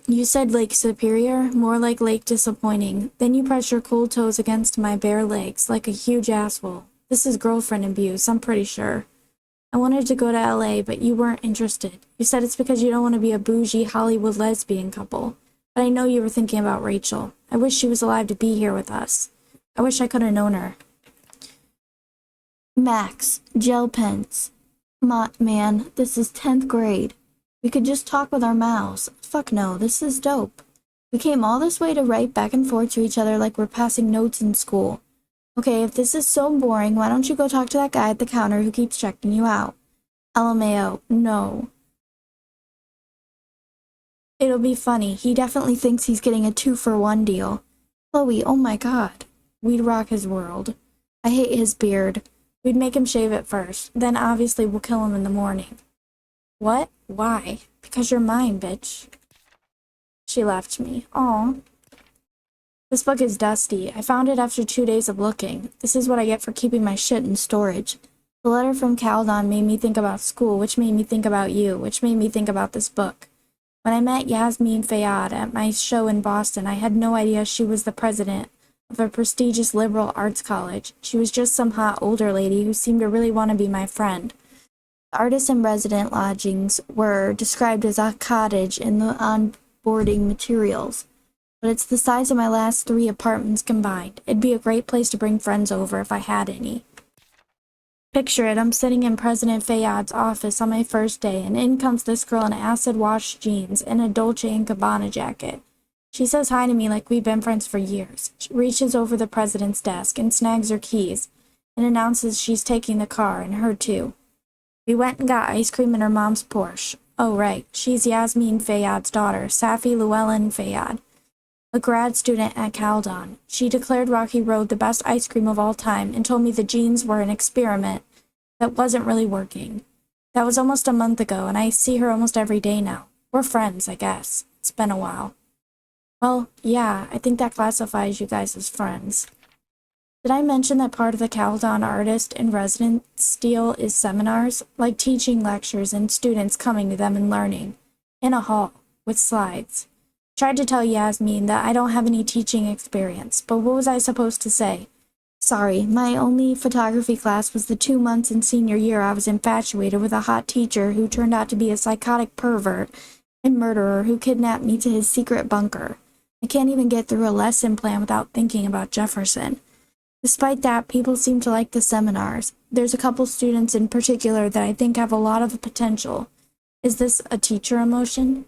You said Lake Superior, more like Lake Disappointing. Then you press your cold toes against my bare legs like a huge asshole. This is girlfriend abuse, I'm pretty sure. I wanted to go to LA, but you weren't interested. You said it's because you don't want to be a bougie Hollywood lesbian couple. But I know you were thinking about Rachel. I wish she was alive to be here with us. I wish I could have known her. Max, gel pens. Man, this is 10th grade. We could just talk with our mouths. Fuck no, this is dope. We came all this way to write back and forth to each other like we're passing notes in school. Okay, if this is so boring, why don't you go talk to that guy at the counter who keeps checking you out? LMAO, no. It'll be funny. He definitely thinks he's getting a 2-for-1 deal. Chloe, oh my god. We'd rock his world. I hate his beard. We'd make him shave it first. Then obviously we'll kill him in the morning. What? Why? Because you're mine, bitch. She left me. Aw. This book is dusty. I found it after 2 days of looking. This is what I get for keeping my shit in storage. The letter from Caldon made me think about school, which made me think about you, which made me think about this book. When I met Yasmin Fayad at my show in Boston, I had no idea she was the president of a prestigious liberal arts college. She was just some hot older lady who seemed to really want to be my friend. The artist-in-resident lodgings were described as a cottage in the onboarding materials, but it's the size of my last 3 apartments combined. It'd be a great place to bring friends over if I had any. Picture it, I'm sitting in President Fayad's office on my first day, and in comes this girl in acid-washed jeans and a Dolce & Gabbana jacket. She says hi to me like we've been friends for years. She reaches over the president's desk and snags her keys, and announces she's taking the car, and her too. We went and got ice cream in her mom's Porsche. Oh right, she's Yasmin Fayad's daughter, Safi Llewellyn Fayad, a grad student at Caldon. She declared Rocky Road the best ice cream of all time and told me the jeans were an experiment that wasn't really working. That was almost a month ago, and I see her almost every day now. We're friends, I guess. It's been a while. Well, yeah, I think that classifies you guys as friends. Did I mention that part of the Caldon artist in residence deal is seminars, like teaching lectures and students coming to them and learning, in a hall, with slides? Tried to tell Yasmin that I don't have any teaching experience, but what was I supposed to say? Sorry, my only photography class was the 2 months in senior year I was infatuated with a hot teacher who turned out to be a psychotic pervert and murderer who kidnapped me to his secret bunker. I can't even get through a lesson plan without thinking about Jefferson. Despite that, people seem to like the seminars. There's a couple students in particular that I think have a lot of potential. Is this a teacher emotion?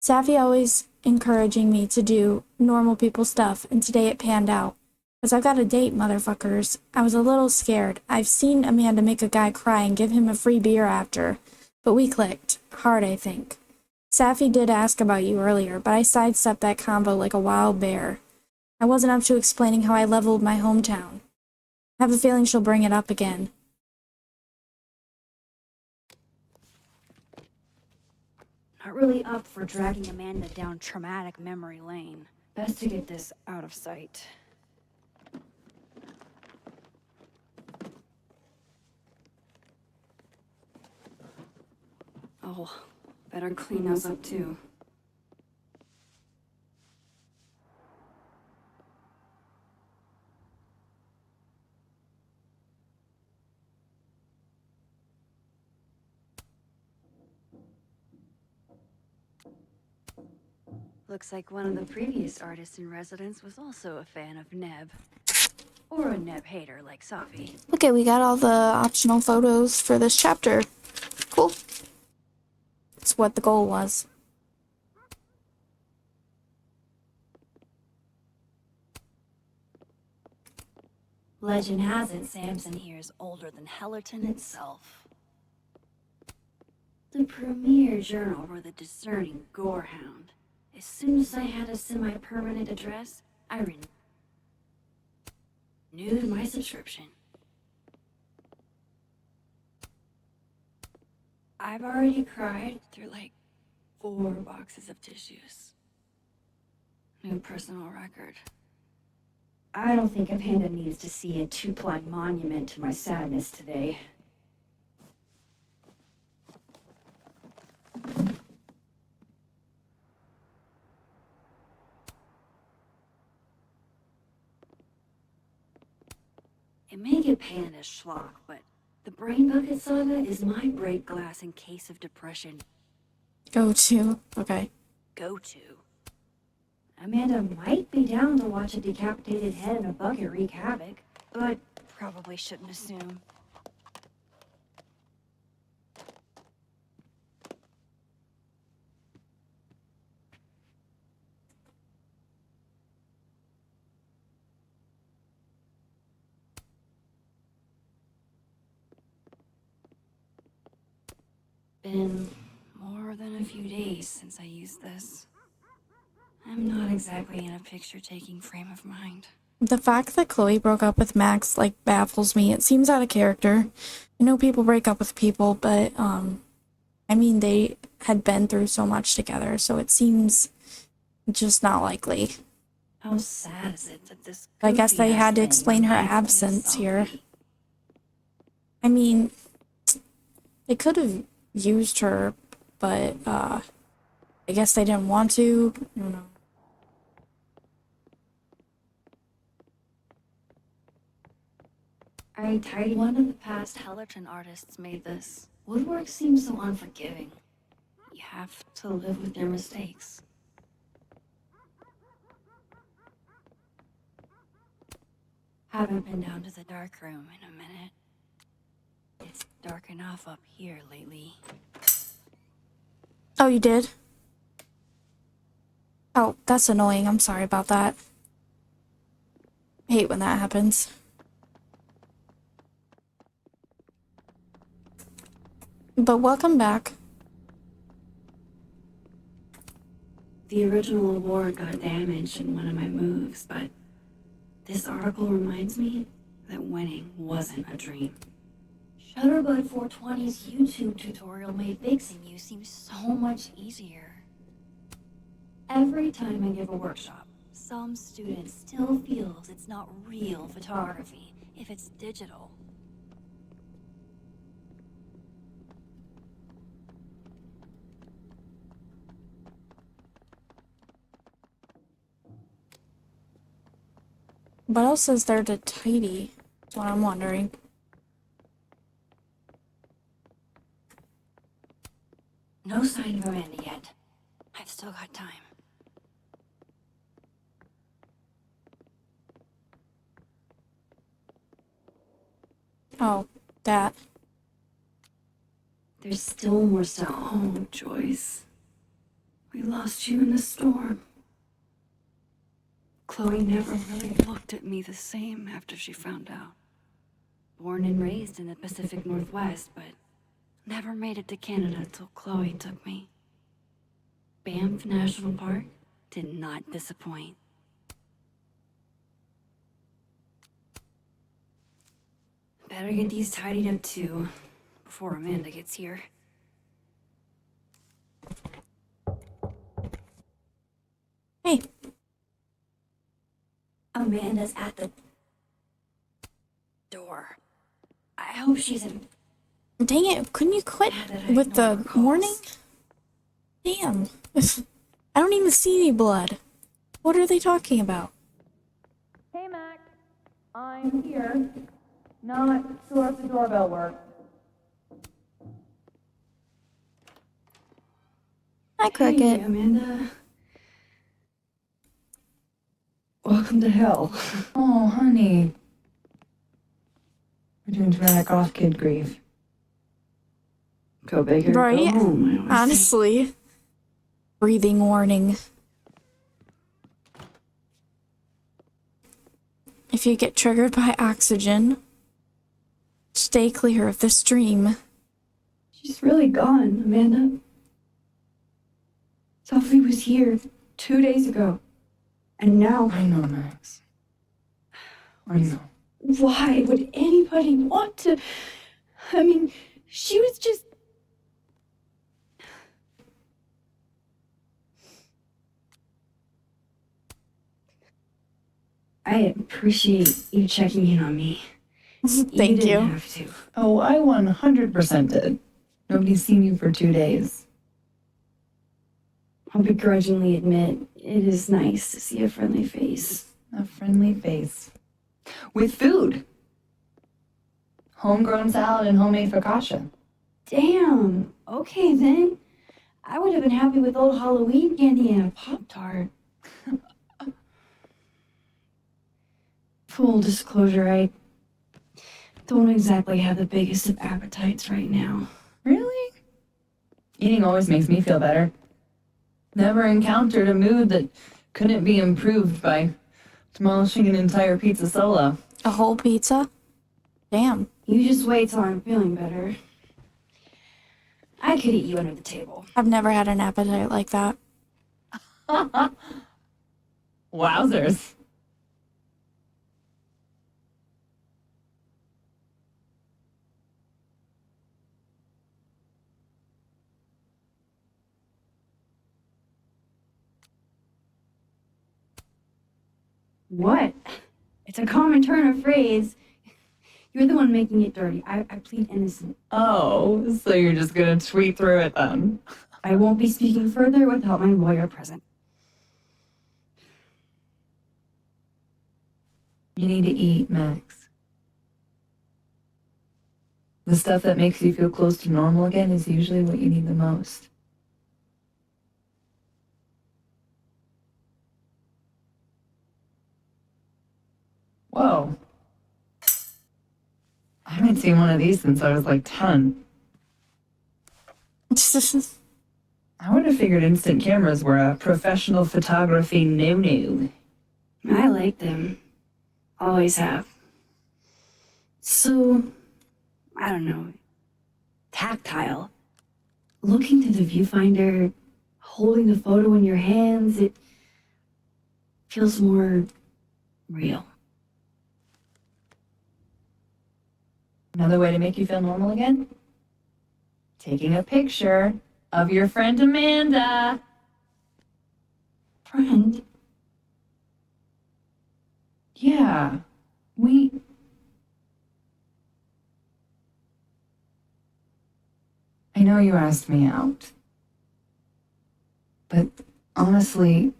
Safi always encouraging me to do normal people stuff, and today it panned out. Because I've got a date, motherfuckers. I was a little scared. I've seen Amanda make a guy cry and give him a free beer after. But we clicked. Hard, I think. Safi did ask about you earlier, but I sidestepped that convo like a wild bear. I wasn't up to explaining how I leveled my hometown. I have a feeling she'll bring it up again. Not really up for dragging Amanda down traumatic memory lane. Best to get this out of sight. Oh, better clean those up too. Looks like one of the previous artists in residence was also a fan of Neb. Or a Neb hater like Safi. Okay, we got all the optional photos for this chapter. Cool. That's what the goal was. Legend has it Samson here is older than Hellerton itself. The premier journal for the discerning gorehound. As soon as I had a semi-permanent address, I renewed my subscription. I've already cried through like 4 boxes of tissues. New personal record. I don't think Amanda needs to see a 2-ply monument to my sadness today. It may get panned as schlock, but the Brain Bucket Saga is my break glass in case of depression Go to. Okay. go-to. Amanda might be down to watch a decapitated head in a bucket wreak havoc, but Probably shouldn't assume. Been more than a few days since I used this. I'm not exactly in a picture-taking frame of mind. The fact that Chloe broke up with Max, like, baffles me. It seems out of character. I know people break up with people, but, I mean, they had been through so much together, so it seems just not likely. How sad is it that this I guess they had to goofy-ass explain thing her reminds me of absence here. Sophie? I mean, they could have used her, but, I guess they didn't want to. I don't know. I tied one of the past Hellerton artists made this. Woodwork seems so unforgiving. You have to live with your mistakes. Haven't been down to the dark room in a minute. It's dark enough up here lately. Oh, you did? Oh, that's annoying. I'm sorry about that. I hate when that happens. But welcome back. The original award got damaged in one of my moves, but this article reminds me that winning wasn't a dream. Shutterbud 420's YouTube tutorial made fixing you seem so much easier. Every time I give a workshop, some student still feels it's not real photography if it's digital. What else is there to tidy? That's what I'm wondering. No sign of Amanda yet. I've still got time. Oh, that. There's still more stuff. Oh, Joyce. We lost you in the storm. Chloe never really looked at me the same after she found out. Born and raised in the Pacific Northwest, but never made it to Canada till Chloe took me. Banff National Park did not disappoint. Better get these tidied up too, before Amanda gets here. Hey. Amanda's at the door. I hope she's in. Dang it, couldn't you quit with the warning? Damn. I don't even see any blood. What are they talking about? Hey, Mac. I'm here. Not sure if the doorbell worked. Hi, Cricket. Hey, Amanda. Welcome to hell. Oh, honey. We're doing dramatic off-kid grief. Go big or Right? go home, I always say. Honestly. Breathing warning. If you get triggered by oxygen, stay clear of the stream. She's really gone, Amanda. Sophie was here 2 days ago. And now... I know, Max. I know. Why would anybody want to... I mean, she was just... I appreciate you checking in on me. Thank you. you. Didn't have to. Oh, I 100% did. Nobody's seen you for 2 days. I'll begrudgingly admit, it is nice to see a friendly face. A friendly face. With food. Homegrown salad and homemade focaccia. Damn. Okay, then. I would have been happy with old Halloween candy and a Pop-Tart. Full disclosure, I don't exactly have the biggest of appetites right now. Really? Eating always makes me feel better. Never encountered a mood that couldn't be improved by demolishing an entire pizza solo. A whole pizza? Damn. You just wait till I'm feeling better. I could eat you under the table. I've never had an appetite like that. Wowzers. What? It's a common turn of phrase. You're the one making it dirty. I plead innocent. Oh, so you're just gonna tweet through it then? I won't be speaking further without my lawyer present. You need to eat, Max. The stuff that makes you feel close to normal again is usually what you need the most. Whoa. I haven't seen one of these since I was like 10. I would have figured instant cameras were a professional photography no-no. I like them. Always have. So, I don't know, tactile. Looking through the viewfinder, holding the photo in your hands, it feels more real. Another way to make you feel normal again? Taking a picture of your friend Amanda. Friend? Yeah, I know you asked me out. But honestly,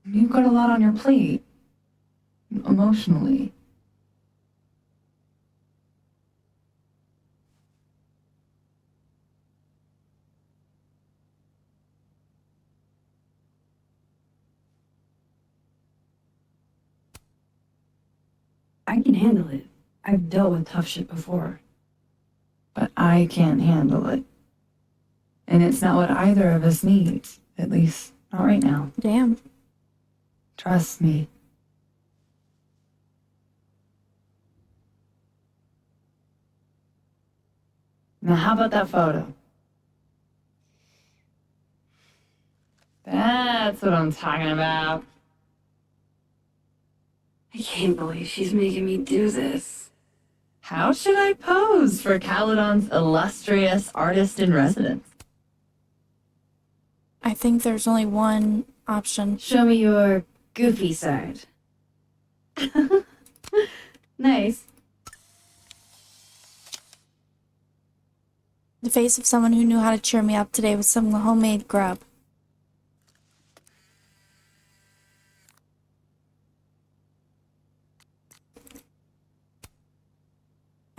you've got a lot on your plate. Emotionally. I can handle it. I've dealt with tough shit before. But I can't handle it. And it's not what either of us needs. At least, not right now. Damn. Trust me. Now, how about that photo? That's what I'm talking about. I can't believe she's making me do this. How should I pose for Caledon's illustrious artist in residence? I think there's only one option. Show me your goofy side. Nice. The face of someone who knew how to cheer me up today with some homemade grub.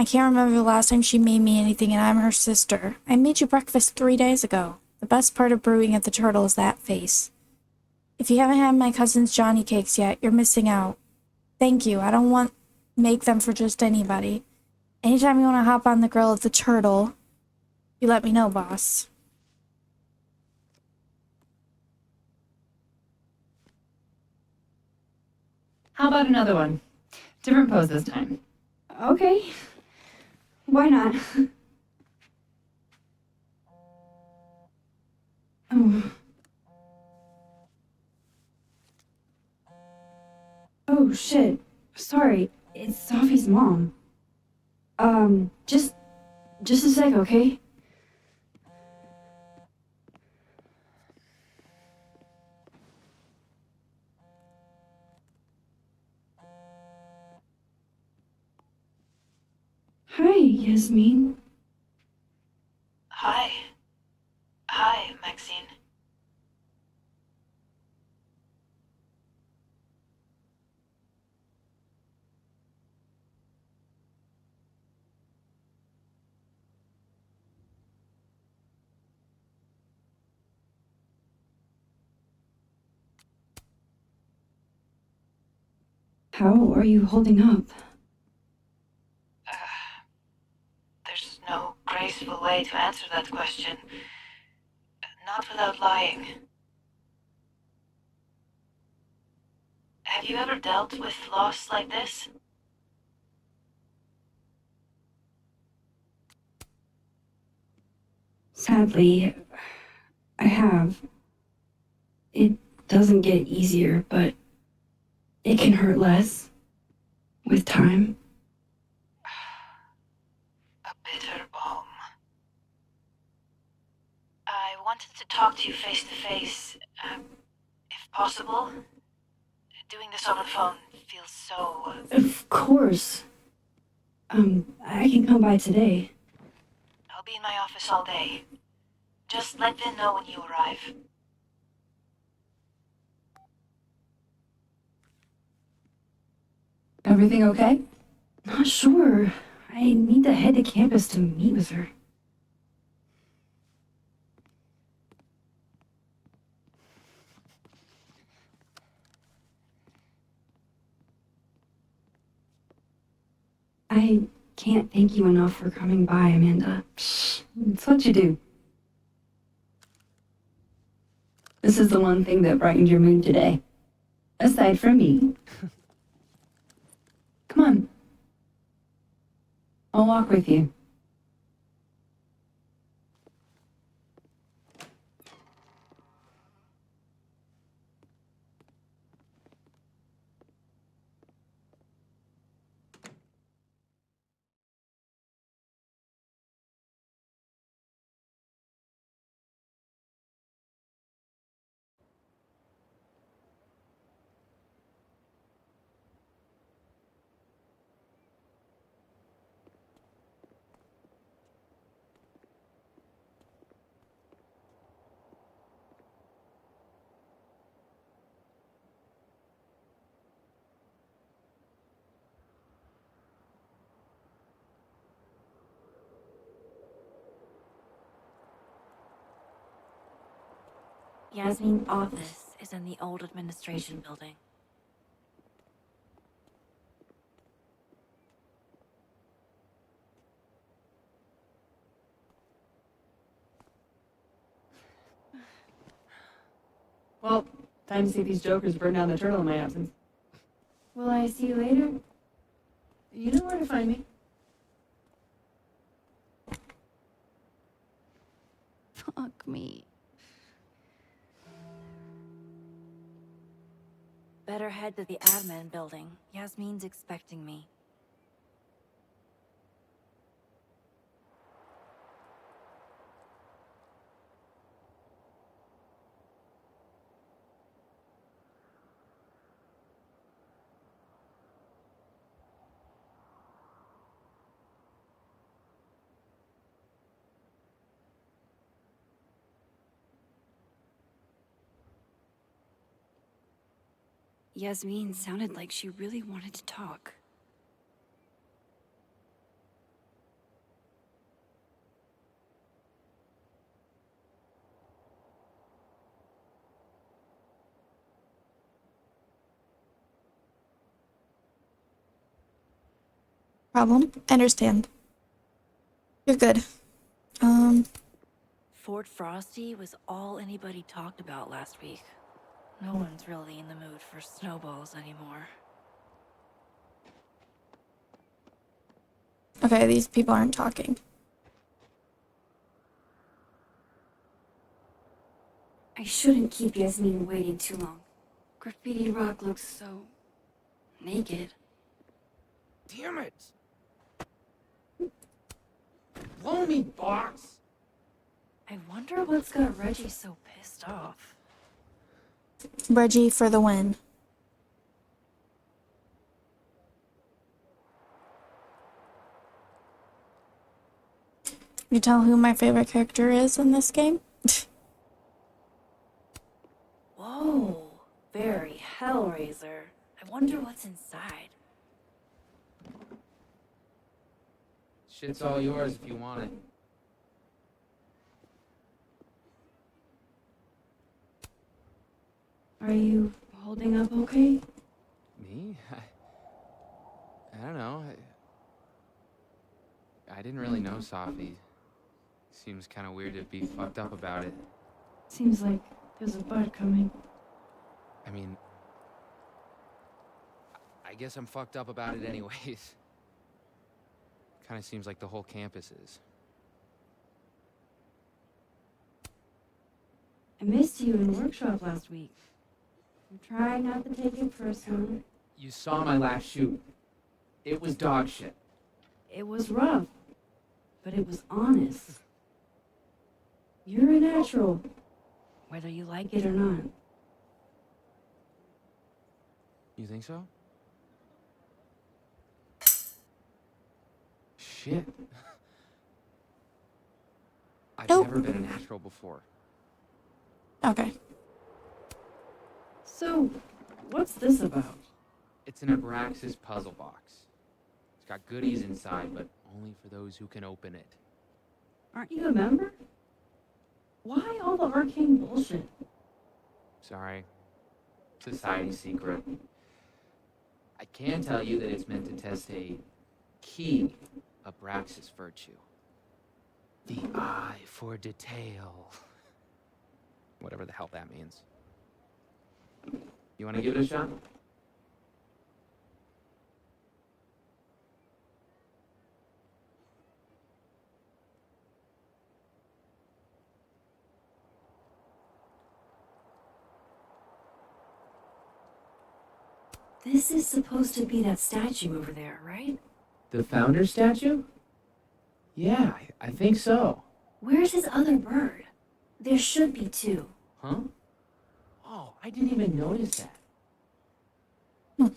I can't remember the last time she made me anything, and I'm her sister. I made you breakfast 3 days ago. The best part of brewing at the Turtle is that face. If you haven't had my cousin's Johnny cakes yet, you're missing out. Thank you. I don't want make them for just anybody. Anytime you want to hop on the grill at the Turtle, you let me know, boss. How about another one? Different pose this time. Okay. Why not? Oh. Oh, shit. Sorry. It's Sophie's mom. Just a sec, okay? Hi, Yasmin. Hi. Hi, Maxine. How are you holding up? There's no graceful way to answer that question. Not without lying. Have you ever dealt with loss like this? Sadly, I have. It doesn't get easier, but it can hurt less with time. A bitter balm. I wanted to talk to you face to face, if possible. Doing this on the phone feels so. Of course. I can come by today. I'll be in my office all day. Just let Vin know when you arrive. Everything okay? Not sure. I need to head to campus to meet with her. I can't thank you enough for coming by, Amanda. It's what you do. This is the one thing that brightened your mood today. Aside from me. Come on. I'll walk with you. Yasmin's office is in the old administration building. Well, time to see these jokers burn down the turtle in my absence. Will I see you later? You know where to find me. Fuck me. Better head to the admin building. Yasmin's expecting me. Yasmin sounded like she really wanted to talk. Problem? I understand. You're good. Fort Frosty was all anybody talked about last week. No one's really in the mood for snowballs anymore. Okay, these people aren't talking. I shouldn't keep Yasmin waiting too long. Graffiti Rock looks so... naked. Damn it! Blow me, box! I wonder what's got Reggie so pissed off. Reggie for the win. You tell who my favorite character is in this game? Whoa, very Hellraiser. I wonder what's inside. Shit's all yours if you want it. Are you holding up okay? Me? I don't know. I didn't really know Sophie. Seems kind of weird to be fucked up about it. Seems like there's a bud coming. I mean, I guess I'm fucked up about it anyways. Kind of seems like the whole campus is. I missed you in workshop last week. I'm trying not to take it personally. You saw my last shoot. It was dog shit. It was rough, but it was honest. You're a natural, whether you like it or not. You think so? Shit. I've Nope. never been a natural before. Okay. So, what's this about? It's an Abraxas puzzle box. It's got goodies inside, but only for those who can open it. Aren't you a member? Why all the arcane bullshit? Sorry. Society secret. I can tell you that it's meant to test a key Abraxas virtue. The eye for detail. Whatever the hell that means. You want to give it a shot? This is supposed to be that statue over there, right? The founder statue? Yeah, I think so. Where's his other bird? There should be two. Huh? Oh, I didn't even notice that.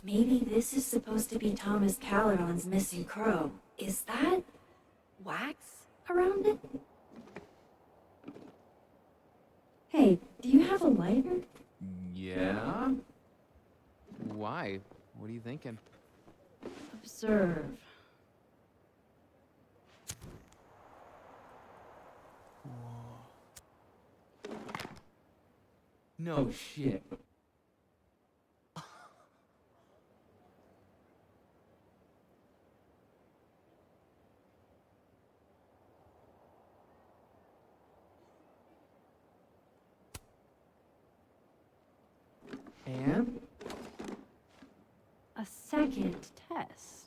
Maybe this is supposed to be Thomas Caleron's missing crow. Is that wax around it? Hey, do you have a lighter? Yeah? Why? What are you thinking? Observe. No shit. And? A second test.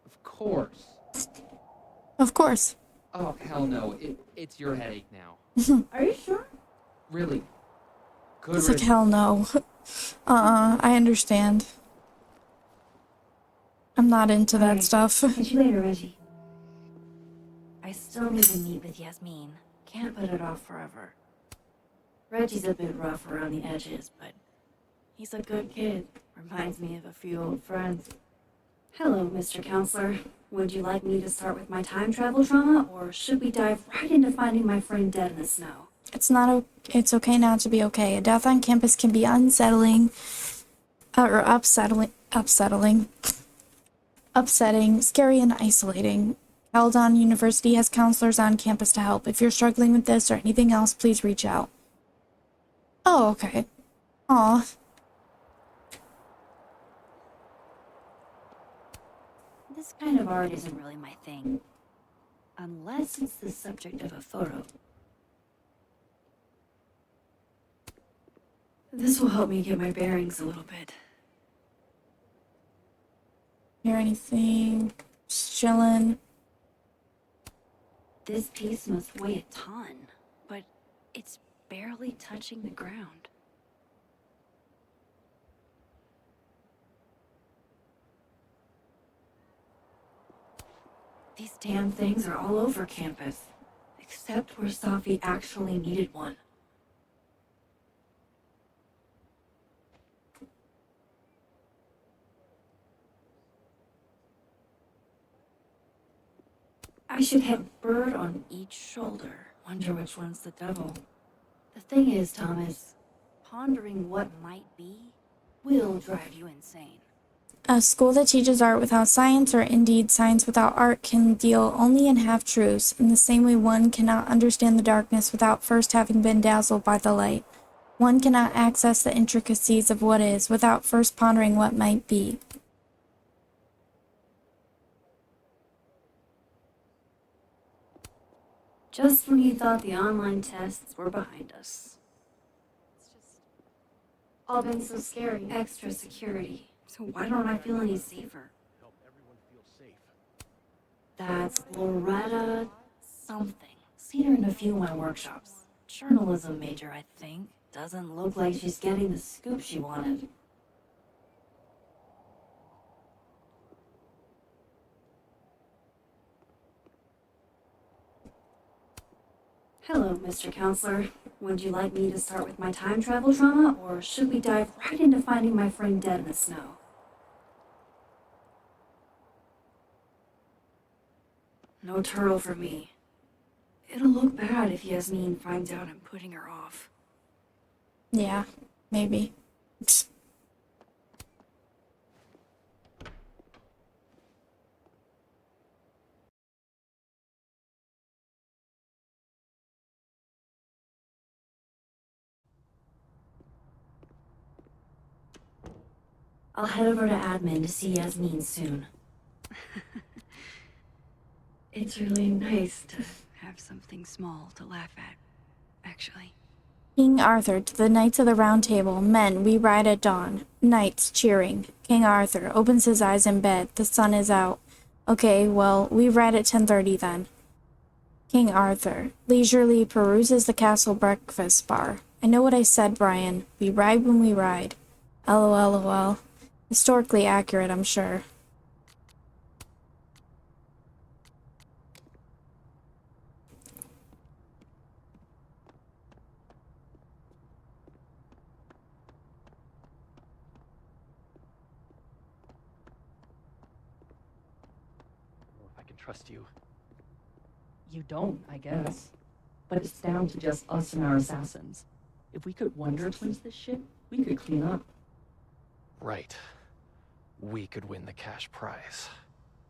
Of course. Of course. Oh, hell no. It's your headache now. Are you sure? Really. Good It's like, riddance. hell no. I understand. I'm not into that Alright. stuff. Catch you later, Reggie. I still need to meet with Yasmin. Can't put it off forever. Reggie's a bit rough around the edges, but he's a good kid. Reminds me of a few old friends. Hello, Mr. Counselor. Would you like me to start with my time travel trauma, or should we dive right into finding my friend dead in the snow? It's okay not to be okay. A death on campus can be unsettling, or upsetting, scary, and isolating. Eldon University has counselors on campus to help. If you're struggling with this or anything else, please reach out. Oh, okay. Aw. This kind of art isn't really my thing. Unless it's the subject of a photo. This will help me get my bearings a little bit. Hear anything? Just chillin'. This piece must weigh a ton, but it's barely touching the ground. These damn things are all over campus, except where Safi actually needed one. I should have bird on each shoulder. Wonder which one's the devil. The thing is, Thomas, pondering what might be will drive you insane. A school that teaches art without science, or indeed science without art, can deal only in half-truths, in the same way one cannot understand the darkness without first having been dazzled by the light. One cannot access the intricacies of what is without first pondering what might be. Just when you thought the online tests were behind us. It's just all been so scary. Extra security. So why don't I feel any safer? Help everyone feel safe. That's Loretta something. Seen her in a few of my workshops. Journalism major, I think. Doesn't look like she's getting the scoop she wanted. Hello, Mr. Counselor. Would you like me to start with my time travel trauma, or should we dive right into finding my friend dead in the snow? No turtle for me. It'll look bad if Yasmin finds out I'm putting her off. Yeah, maybe. I'll head over to admin to see Yasmin soon. It's really nice to Have something small to laugh at, actually. King Arthur to the Knights of the Round Table. Men, we ride at dawn. Knights cheering. King Arthur opens his eyes in bed. The sun is out. Okay, well, we ride at 10:30 then. King Arthur leisurely peruses the castle breakfast bar. I know what I said, Brian. We ride when we ride. LOL. Historically accurate, I'm sure. If I can trust you. You don't, I guess. But it's down to just us and our assassins. If we could Wonder Twins this shit, we could clean up. Right. We could win the cash prize.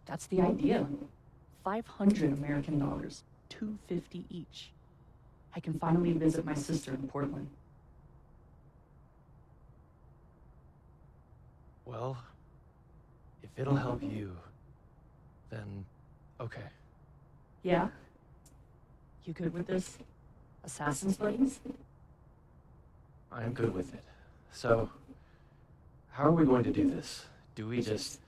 That's the idea. 500 American dollars, $250 each. I can finally visit my sister in Portland. Well, if it'll help you, then okay. Yeah? You good with this? Assassin's buddies? I'm good with it. So, how are we going to do this? Do we just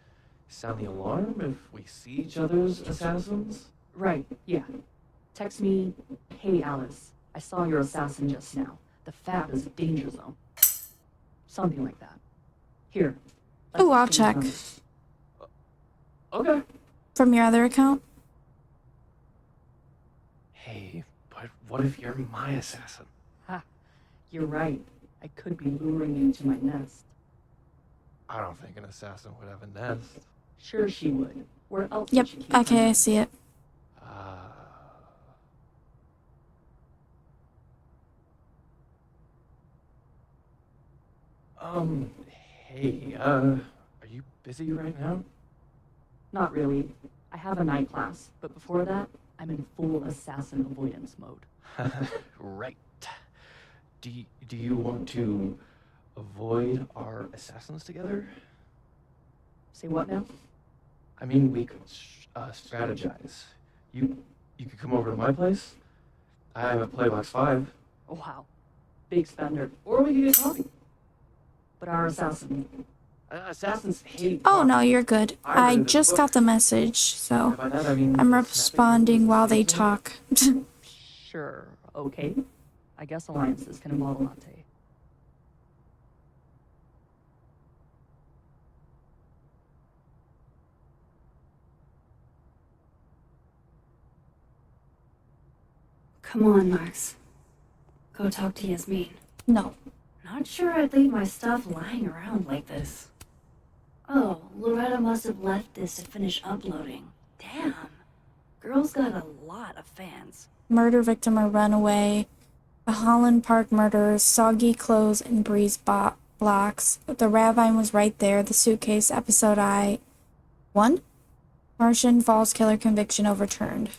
sound the alarm if we see each other's assassins? Right, yeah. Text me, hey Alice, I saw your assassin just now. The Fab is a danger zone. Something like that. Here. Ooh, I'll check. Okay. From your other account? Hey, but what if you're my assassin? Ha, you're right. I could be luring you to my nest. I don't think an assassin would have a nest. Sure she would. Where else Yep, would she keep her okay, I nest? see it. Hey, are you busy right now? Not really. I have a night class, but before that, I'm in full assassin avoidance mode. Right. Do you want to avoid our assassins together? Say what now? I mean, we could strategize. You could come over to my place. I have a Playbox 5. Oh, wow. Big spender. Or we could get coffee. But our assassin. Assassins hate Oh, coffee. no, you're good. I I read it in just the got book. the message, so By that I mean I'm the snapping responding of while the they season. talk. Sure, okay. I guess alliances can involve a latte. Come on, Max. Go talk to Yasmin. No. Not sure I'd leave my stuff lying around like this. Oh, Loretta must have left this to finish uploading. Damn. Girl's got a lot of fans. Murder victim or runaway. The Holland Park murderers, soggy clothes and breeze blocks. The ravine was right there. The suitcase, episode I. Martian Falls killer conviction overturned.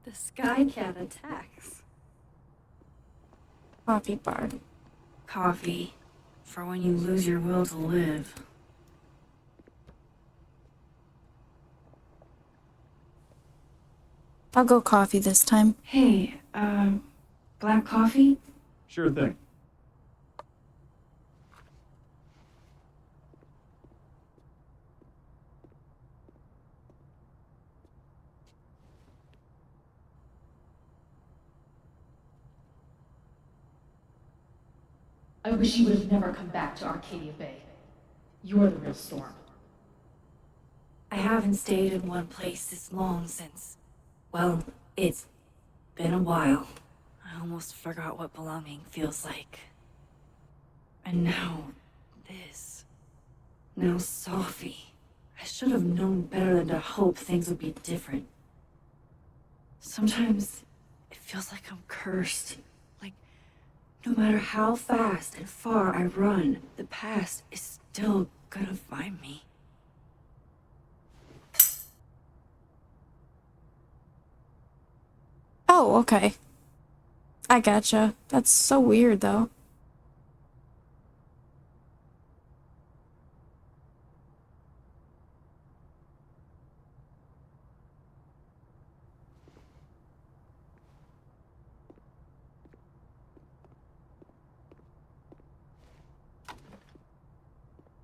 The Sky Cat attacks. Coffee bar. Coffee. For when you lose your will to live. I'll go coffee this time. Hey, black coffee? Sure thing. I wish you would have never come back to Arcadia Bay. You're the real storm. I haven't stayed in one place this long since... Well, it's been a while. I almost forgot what belonging feels like. And now, this. Now Sophie. I should have known better than to hope things would be different. Sometimes, it feels like I'm cursed. Like, no matter how fast and far I run, the past is still gonna find me. Oh, okay. I gotcha. That's so weird, though.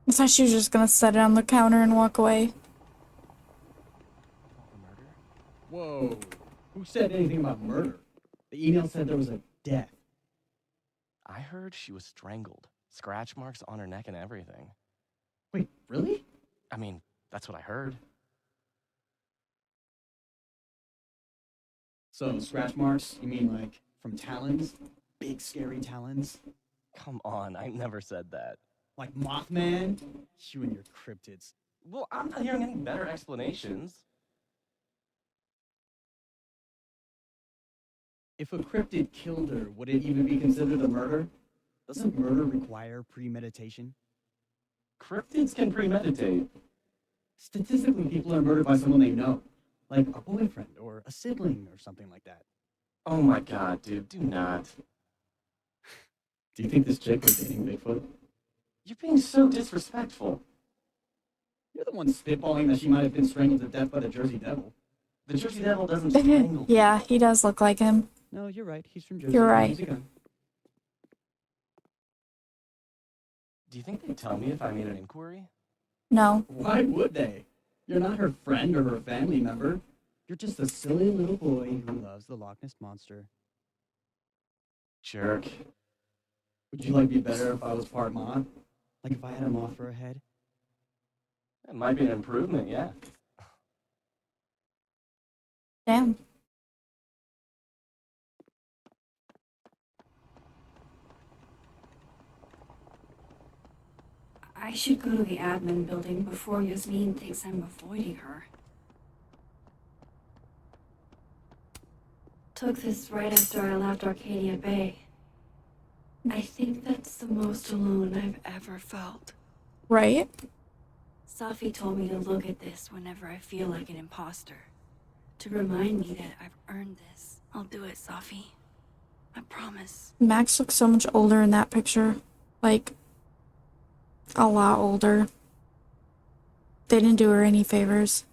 I thought she was just gonna set it on the counter and walk away. Whoa. Who said anything about murder? The email said there was a death. I heard she was strangled. Scratch marks on her neck and everything. Wait, really? I mean, that's what I heard. So, scratch marks, you mean like from talons? Big scary talons? Come on, I never said that. Like Mothman? You and your cryptids. Well, I'm not hearing any better explanations. If a cryptid killed her, would it even be considered a murder? Doesn't murder require premeditation? Cryptids can premeditate. Statistically, people are murdered by someone they know. Like a boyfriend or a sibling or something like that. Oh my god, dude, do not. Do you think this chick was dating Bigfoot? You're being so disrespectful. You're the one spitballing that she might have been strangled to death by the Jersey Devil. The Jersey Devil doesn't strangle. Yeah, he does look like him. No, you're right. He's from Jersey. You're right. He's a gun. Do you think they'd tell me if I made an inquiry? No. Why would they? You're not her friend or her family member. You're just a silly little boy who loves the Loch Ness Monster. Jerk. Would you like me better if I was part moth? Like if I had a moth for a head? That might be an improvement, yeah. Damn. I should go to the admin building before Yasmin thinks I'm avoiding her. Took this right after I left Arcadia Bay. I think that's the most alone I've ever felt. Right? Safi told me to look at this whenever I feel like an imposter. To remind me that I've earned this. I'll do it, Safi. I promise. Max looks so much older in that picture. Like, a lot older. They didn't do her any favors.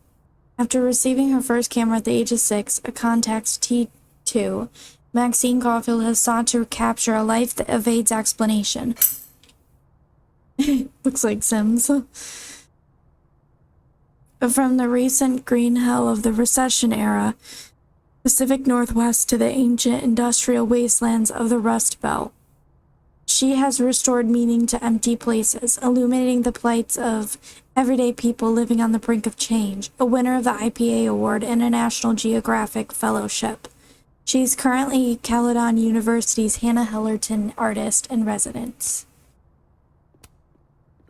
After receiving her first camera at the age of 6, a Contax T2, Maxine Caulfield has sought to capture a life that evades explanation. Looks like Sims. From the recent green hell of the recession era, Pacific Northwest to the ancient industrial wastelands of the Rust Belt, she has restored meaning to empty places, illuminating the plights of everyday people living on the brink of change, a winner of the IPA Award and a National Geographic Fellowship. She's currently Caledon University's Hannah Hellerton Artist in Residence.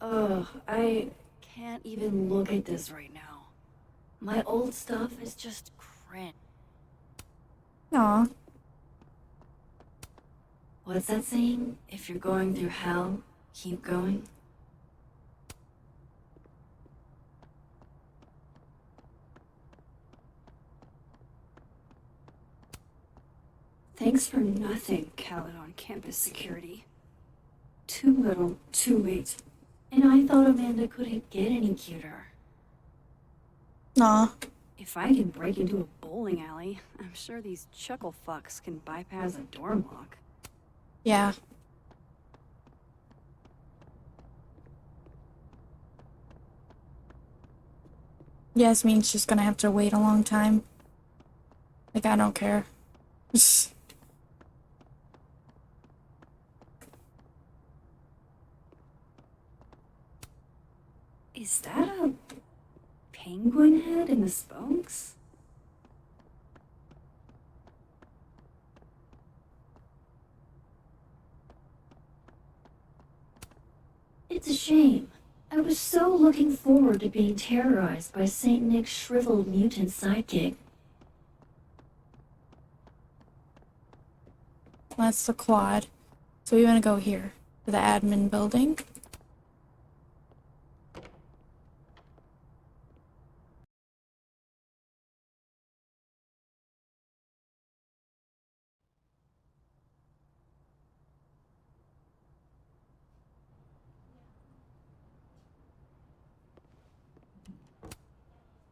Ugh, I can't even look at this right now. My old stuff is just cringe. Aw. What's that saying? If you're going through hell, keep going. Thanks for nothing, Caledon Campus Security. Too little, too late. And I thought Amanda couldn't get any cuter. Aw. If I can break into a bowling alley, I'm sure these chuckle fucks can bypass a door lock. Yeah. Yasmin's just gonna have to wait a long time. Like, I don't care. Is that a penguin head in the spokes? It's a shame. I was so looking forward to being terrorized by St. Nick's shriveled mutant sidekick. That's the quad. So we want to go here, to the admin building.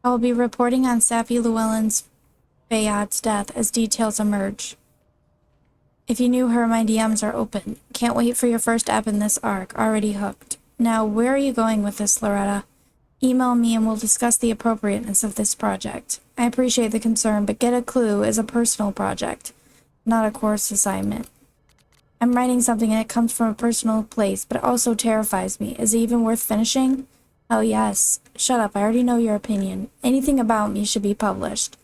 I will be reporting on Safi Llewellyn's Bayad's death as details emerge. If you knew her, my DMs are open. Can't wait for your first ep in this arc. Already hooked. Now, where are you going with this, Loretta? Email me and we'll discuss the appropriateness of this project. I appreciate the concern, but Get a Clue is a personal project, not a course assignment. I'm writing something and it comes from a personal place, but it also terrifies me. Is it even worth finishing? Oh yes. Shut up, I already know your opinion. Anything about me should be published.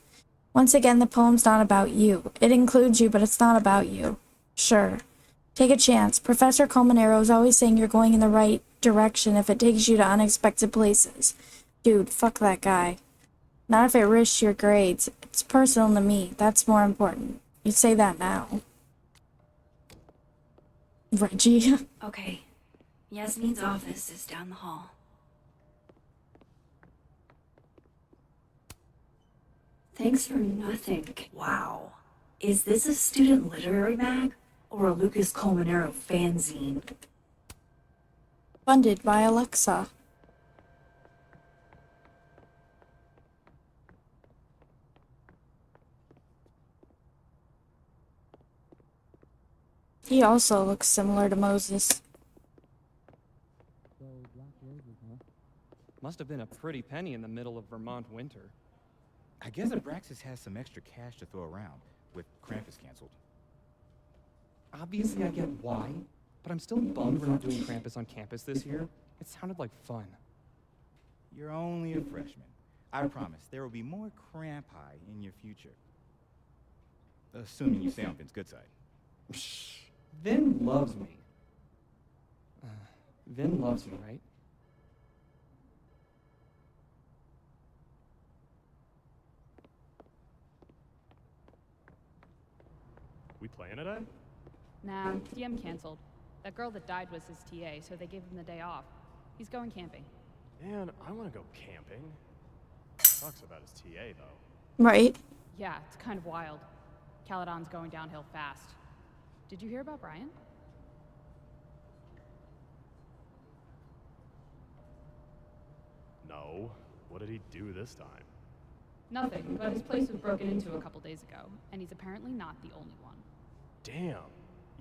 Once again, the poem's not about you. It includes you, but it's not about you. Sure. Take a chance. Professor Colmenero is always saying you're going in the right direction if it takes you to unexpected places. Dude, fuck that guy. Not if it risks your grades. It's personal to me. That's more important. You say that now. Reggie. Okay. Yasmin's office is down the hall. Thanks for nothing. Wow. Is this a student literary mag? Or a Lucas Colmenero fanzine? Funded by Alexa. He also looks similar to Moses. Must have been a pretty penny in the middle of Vermont winter. I guess Abraxas has some extra cash to throw around, with Krampus canceled. Obviously I get why, but I'm still bummed we're not doing Krampus on campus this year. It sounded like fun. You're only a freshman. I promise there will be more Crampi in your future. Assuming you stay on Vin's good side. Vin loves me. Vin loves me, right? We playing today? Nah, DM canceled. That girl that died was his TA, so they gave him the day off. He's going camping. Man, I want to go camping. Sucks about his TA, though. Right. Yeah, it's kind of wild. Caledon's going downhill fast. Did you hear about Brian? No. What did he do this time? Nothing, but his place was broken into a couple days ago, and he's apparently not the only one. Damn.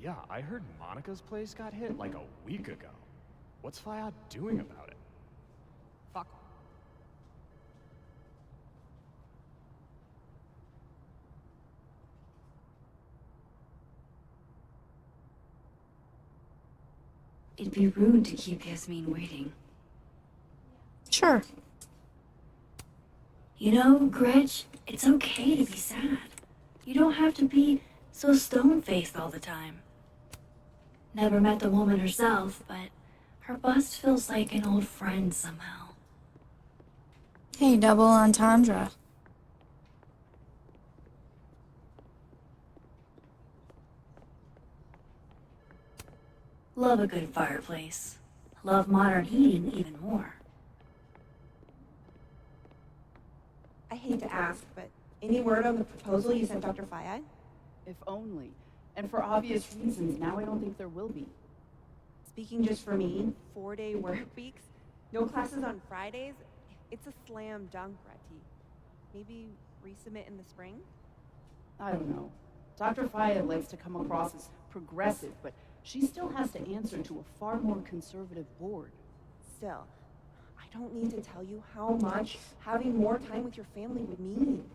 Yeah, I heard Monica's place got hit like a week ago. What's Fayad doing about it? Fuck. It'd be rude to keep Yasmin waiting. Sure. You know, Gretch, it's okay to be sad. You don't have to be so stone-faced all the time. Never met the woman herself, but her bust feels like an old friend somehow. Hey, double entendre. Love a good fireplace. Love modern heating even more. I hate to ask, but any word on the proposal you sent Dr. Fayad? If only. And for obvious reasons, now I don't think there will be. Speaking just for me, 4-day work weeks, no classes on Fridays, it's a slam dunk, Rati. Maybe resubmit in the spring? I don't know. Dr. Fayad likes to come across as progressive, but she still has to answer to a far more conservative board. Still, I don't need to tell you how much having more time with your family would mean.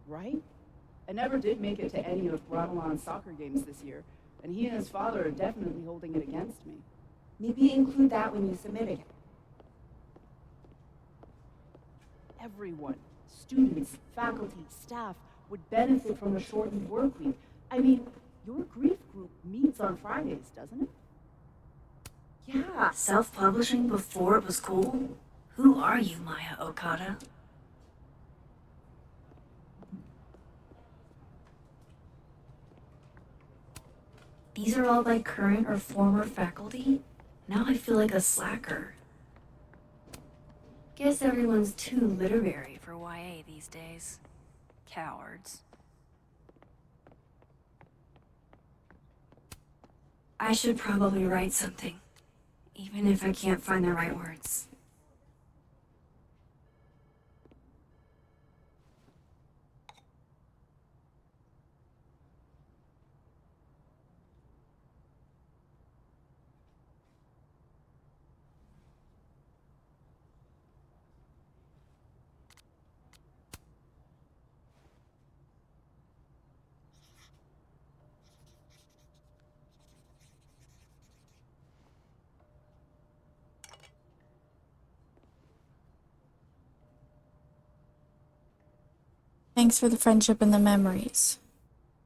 Right? I never did make it to any of Radalon's soccer games this year, and he and his father are definitely holding it against me. Maybe include that when you submit again. everyone, students, faculty, staff, would benefit from a shortened work week. I mean, your grief group meets on Fridays, doesn't it? Yeah, self-publishing before it was cool? Who are you, Maya Okada? These are all by current or former faculty? Now I feel like a slacker. Guess everyone's too literary for YA these days. Cowards. I should probably write something, even if I can't find the right words. Thanks for the friendship and the memories.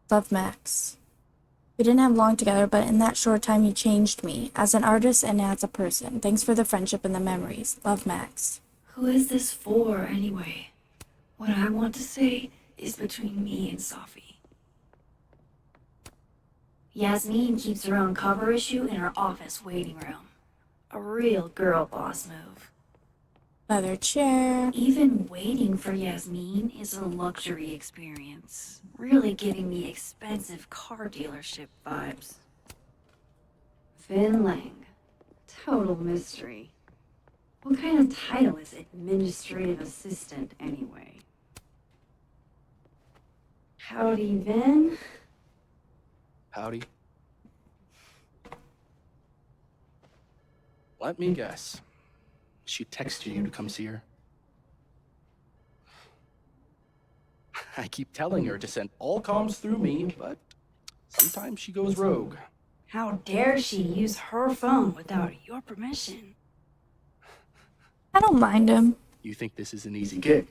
Love, Max. We didn't have long together, but in that short time you changed me, as an artist and as a person. Thanks for the friendship and the memories. Love, Max. Who is this for, anyway? What I want to say is between me and Safi. Yasmin keeps her own cover issue in her office waiting room. A real girl boss move. Leather chair. Even waiting for Yasmin is a luxury experience. Really giving me expensive car dealership vibes. Vin Lang. Total mystery. What kind of title is administrative assistant, anyway? Howdy, Vin. Howdy. Let me guess. She texted you to come see her? I keep telling her to send all comms through me, but sometimes she goes rogue. How dare she use her phone without your permission? I don't mind him. You think this is an easy gig?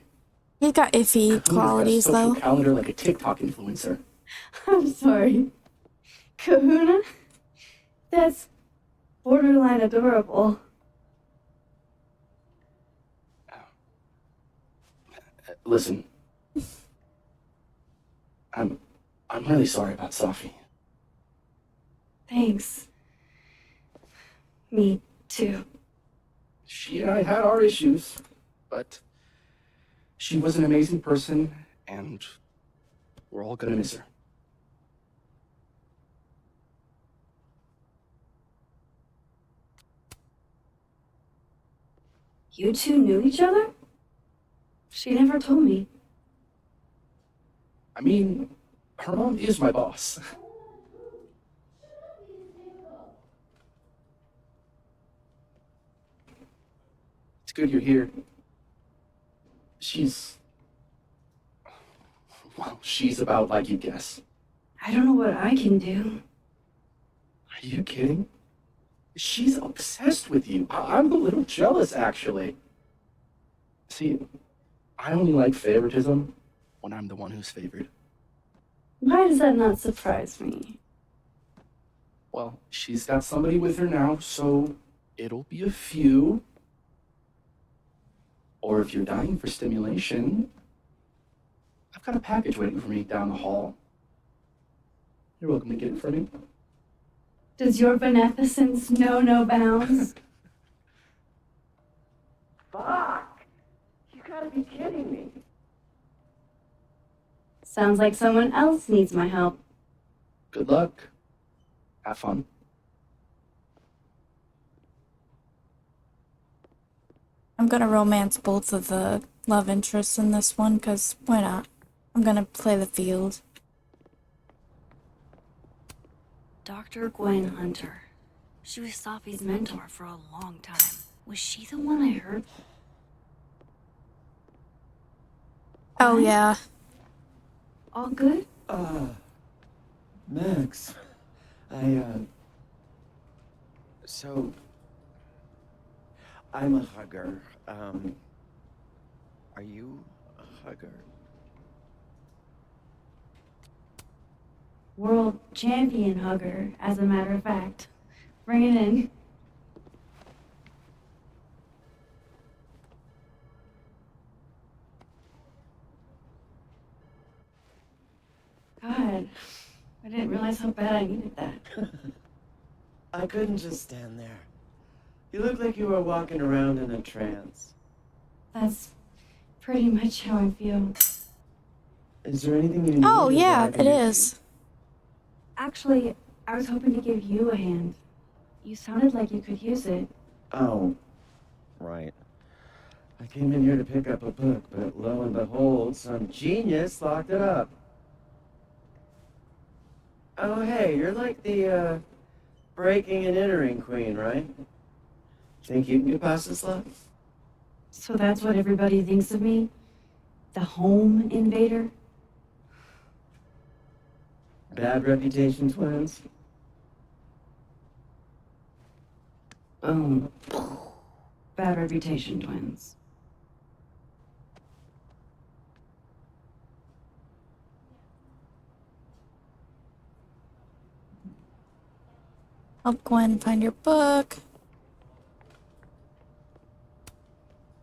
He's got iffy qualities, though. Calendar like a TikTok influencer. I'm sorry. Kahuna? That's borderline adorable. Listen. I'm really sorry about Safi. Thanks. Me too. She and I had our issues, but she was an amazing person, and we're all gonna miss her. You two knew each other? She never told me. I mean, her mom is my boss. It's good you're here. Well, she's about like you guess. I don't know what I can do. Are you kidding? She's obsessed with you. I'm a little jealous, actually. See, I only like favoritism when I'm the one who's favored. Why does that not surprise me? Well, she's got somebody with her now, so it'll be a few. Or if you're dying for stimulation, I've got a package waiting for me down the hall. You're welcome to get it for me. Does your beneficence know no bounds? Fuck! You gotta be kidding me. Sounds like someone else needs my help. Good luck. Have fun. I'm gonna romance both of the love interests in this one, because why not? I'm gonna play the field. Dr. Gwen Hunter. She was Safi's mentor for a long time. Was she the one I heard? Oh, yeah. All good? Max. So, I'm a hugger. Are you a hugger? World champion hugger, as a matter of fact. Bring it in. God, I didn't realize how bad I needed that. I couldn't just stand there. You look like you were walking around in a trance. That's pretty much how I feel. Is there anything you need? Oh, or yeah, that I it can do? is. Actually, I was hoping to give you a hand. You sounded like you could use it. Oh, right. I came in here to pick up a book, but lo and behold, some genius locked it up. Oh, hey, you're like the, breaking and entering queen, right? Think you can get past this lock? So that's what everybody thinks of me? The home invader? Bad reputation twins? Boom. Bad reputation twins. Help Gwen find your book.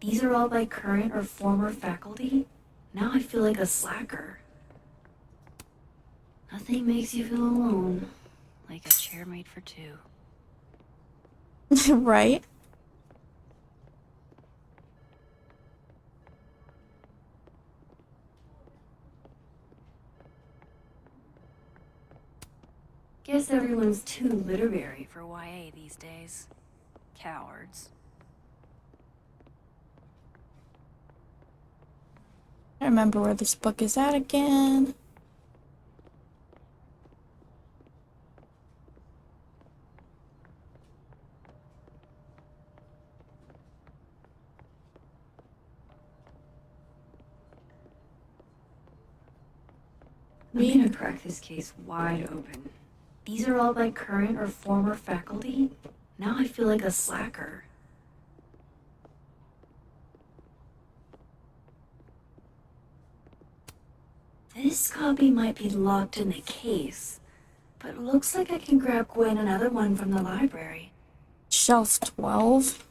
These are all by current or former faculty? Now I feel like a slacker. Nothing makes you feel alone like a chair made for two. Right? Guess everyone's too literary for YA these days. Cowards. I remember where this book is at again. I'm gonna crack this case wide open. These are all by current or former faculty? Now I feel like a slacker. This copy might be locked in the case, but it looks like I can grab Gwen another one from the library. Shelf 12.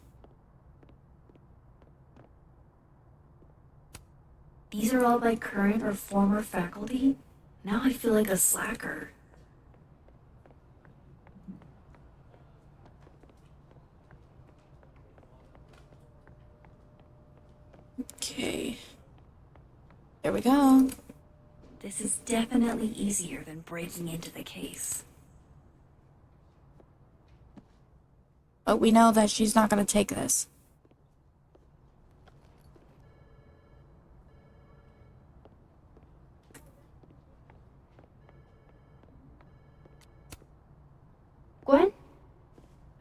These are all by current or former faculty? Now I feel like a slacker. Okay. There we go. This is definitely easier than breaking into the case. But we know that she's not gonna take this. Gwen?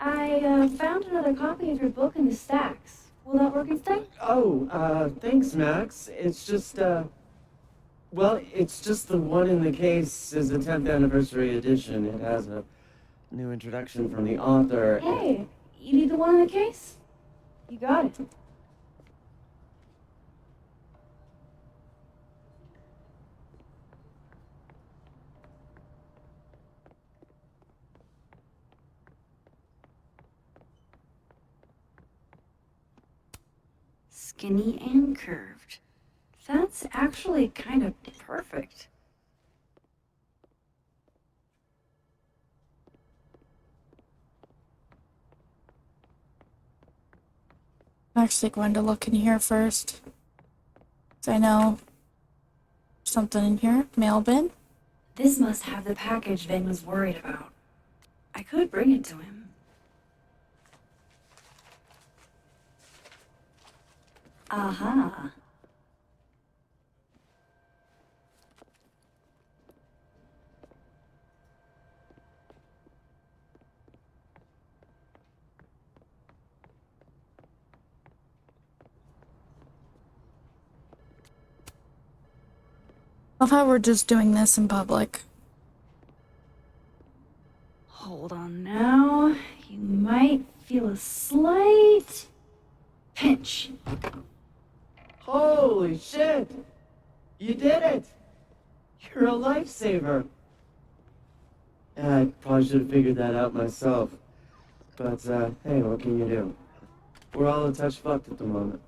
I found another copy of your book in the stacks. Will that work instead? Oh, thanks, Max. It's just, well, it's just the one in the case is the 10th anniversary edition. It has a new introduction from the author. Hey, you need the one in the case? You got it. Skinny and curved. That's actually kind of perfect. I'm actually going to look in here first. 'Cause I know something in here. Mail bin. This must have the package Vin was worried about. I could bring it to him. Aha. Love how we're just doing this in public. Hold on now. You might feel a slight pinch. Holy shit! You did it! You're a lifesaver! I probably should have figured that out myself. But, hey, what can you do? We're all a touch fucked at the moment.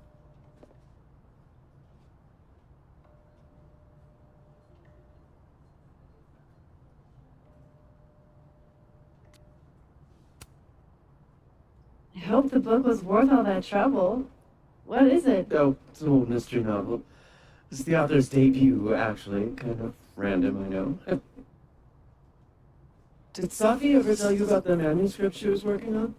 I hope the book was worth all that trouble. What is it? Oh, it's an old mystery novel. It's the author's debut, actually. Kind of random, I know. Did Safi ever tell you about the manuscript she was working on?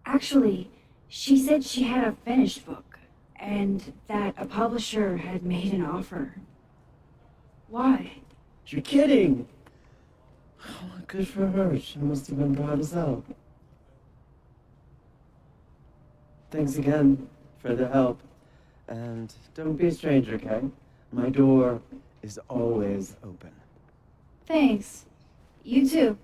Actually, she said she had a finished book, and that a publisher had made an offer. Why? You're kidding! Oh, good for her. She must have been proud as hell. Thanks again for the help. And don't be a stranger, okay? My door is always open. Thanks. You too.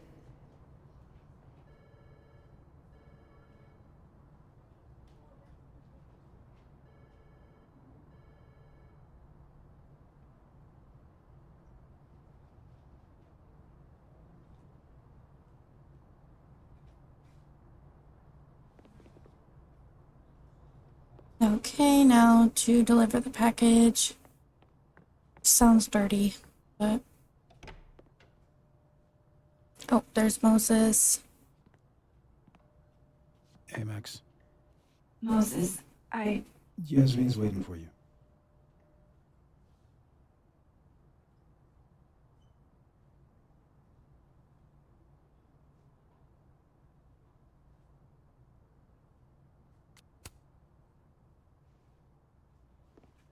Okay, now to deliver the package. Sounds dirty, but... Oh, there's Moses. Hey, Max. Moses, Yasmin's waiting for you.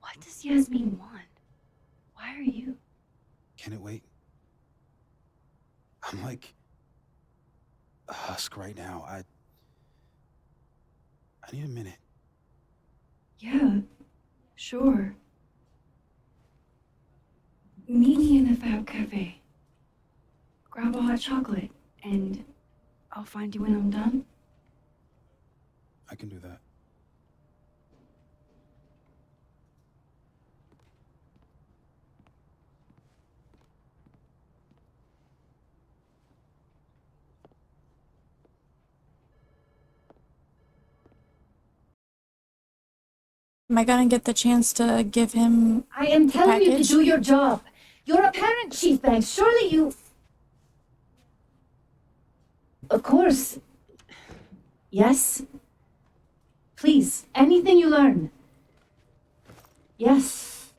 What does Yasmin want? Why are you? Can it wait? I'm like a husk right now. I need a minute. Yeah, sure. Meet me in the Fab Cafe. Grab a hot chocolate, and I'll find you when I'm done. I can do that. Am I gonna get the chance to give him I am the telling you to package? do your job. You're a parent, Chief Banks. Surely you... Of course. Yes? Please, anything you learn. Yes.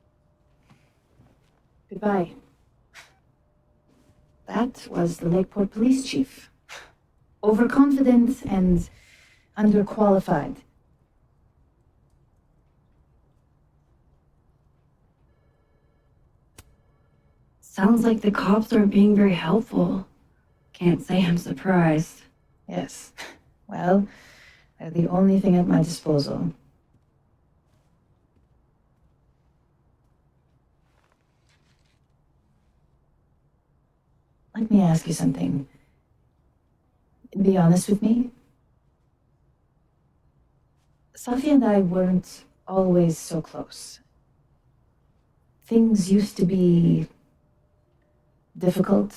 Goodbye. That was the Lakeport Police Chief. Overconfident and underqualified. Sounds like the cops aren't being very helpful. Can't say I'm surprised. Yes. Well, they're the only thing at my disposal. Let me ask you something. Be honest with me. Safi and I weren't always so close. Things used to be difficult.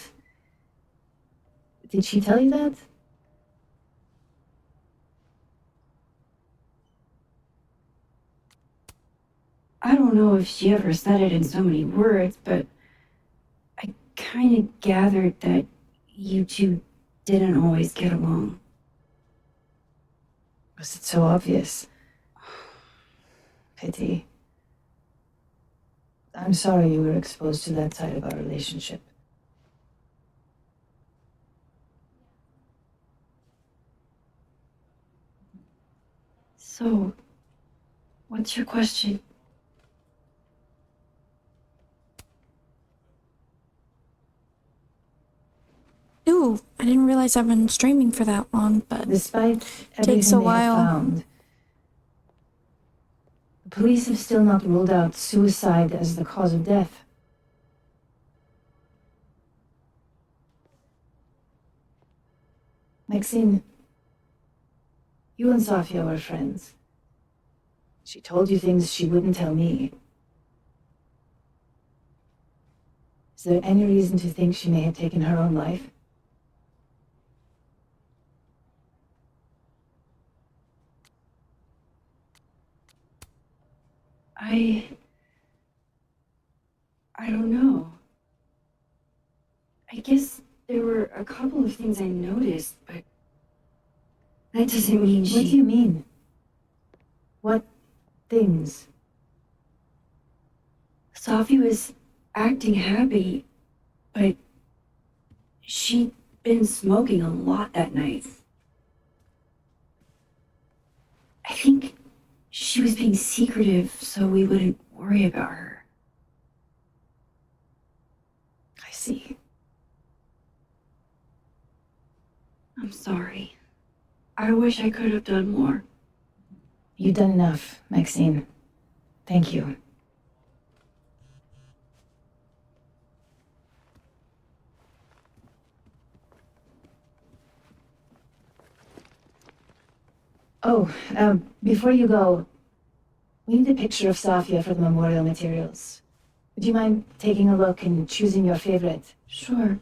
Did she tell you that? I don't know if she ever said it in so many words, but I kind of gathered that you two didn't always get along. Was it so obvious? Pity. I'm sorry you were exposed to that side of our relationship. So, what's your question? Ooh, I didn't realize I've been streaming for that long, but despite takes everything a they have while. found, the police have still not ruled out suicide as the cause of death. Maxine, you and Sofia were friends. She told you things she wouldn't tell me. Is there any reason to think she may have taken her own life? I don't know. I guess there were a couple of things I noticed, but that doesn't mean she... What do you mean? What things? Sophie was acting happy, but she'd been smoking a lot that night. I think she was being secretive so we wouldn't worry about her. I see. I'm sorry. I wish I could have done more. You've done enough, Maxine. Thank you. Oh, before you go, we need a picture of Sofia for the memorial materials. Would you mind taking a look and choosing your favorite? Sure.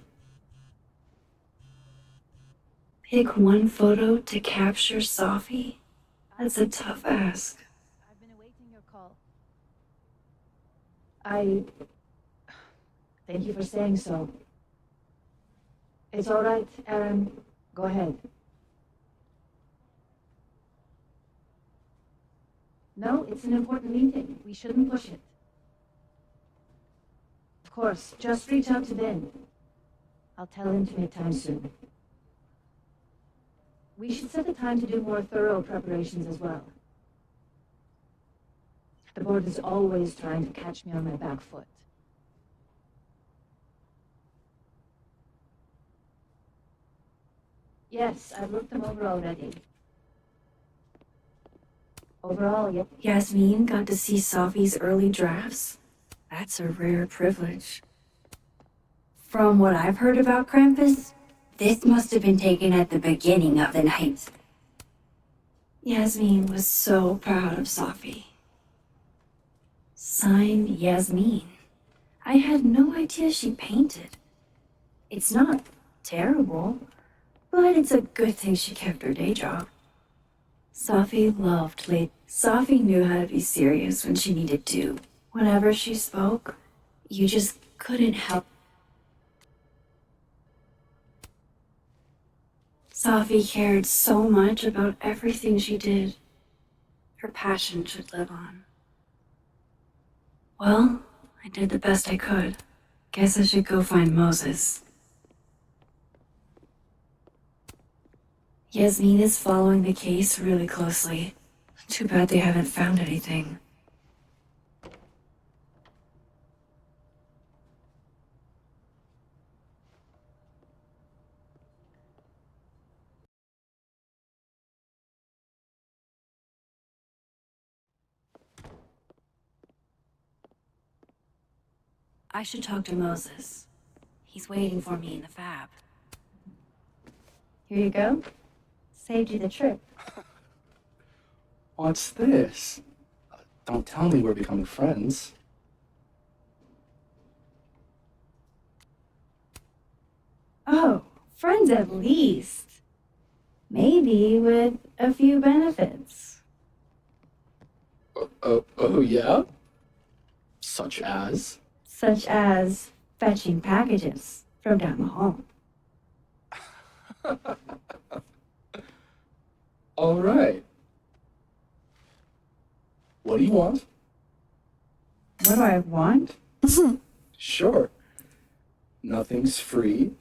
Pick one photo to capture Sophie? That's a tough ask. I've been awaiting your call. Thank you for saying so. It's all right, Aaron. Go ahead. No, it's an important meeting. We shouldn't push it. Of course, just reach out to Ben. I'll tell him to make time soon. We should set a time to do more thorough preparations as well. The board is always trying to catch me on my back foot. Yes, I've looked them over already. Overall, yep. Yasmin got to see Sophie's early drafts? That's a rare privilege. From what I've heard about Krampus, this must have been taken at the beginning of the night. Yasmin was so proud of Sophie. Signed, Yasmin. I had no idea she painted. It's not terrible, but it's a good thing she kept her day job. Sophie loved late. Sophie knew how to be serious when she needed to. Whenever she spoke, you just couldn't help. Sophie cared so much about everything she did. Her passion should live on. Well, I did the best I could. Guess I should go find Moses. Yasmin is following the case really closely. Too bad they haven't found anything. I should talk to Moses. He's waiting for me in the fab. Here you go. Saved you the trip. What's this? Don't tell me we're becoming friends. Oh, friends at least. Maybe with a few benefits. Oh yeah? Such as? Such as fetching packages from down the hall. All right. What do you want? What do I want? Sure. Nothing's free.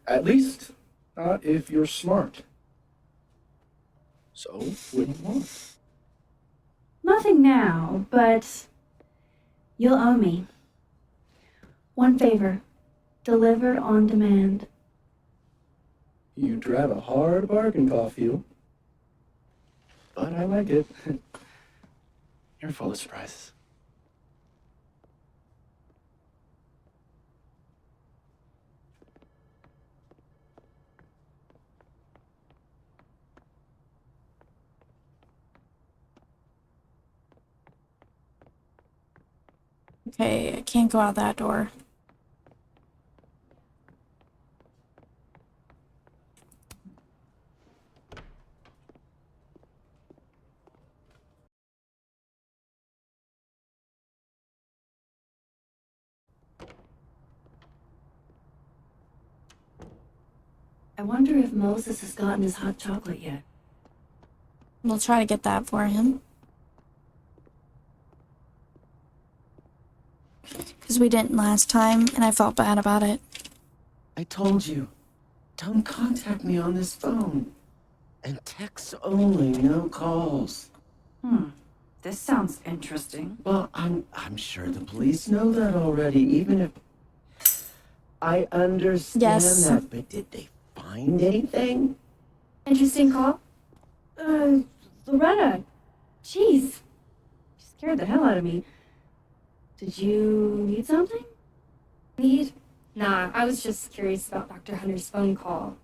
At least, not if you're smart. So, what do you want? Nothing now, but you'll owe me. One favor, delivered on demand. You drive a hard bargain, Caulfield. But I like it. You're full of surprises. Okay, I can't go out that door. I wonder if Moses has gotten his hot chocolate yet. We'll try to get that for him. Because we didn't last time, and I felt bad about it. I told you, don't contact me on this phone. And texts only, no calls. This sounds interesting. Well, I'm sure the police know that already, even if I understand Yes. that, but did they find anything? Interesting call. Loretta. Jeez. You scared the hell out of me. Did you need something? Need? Nah, I was just curious about Dr. Hunter's phone call.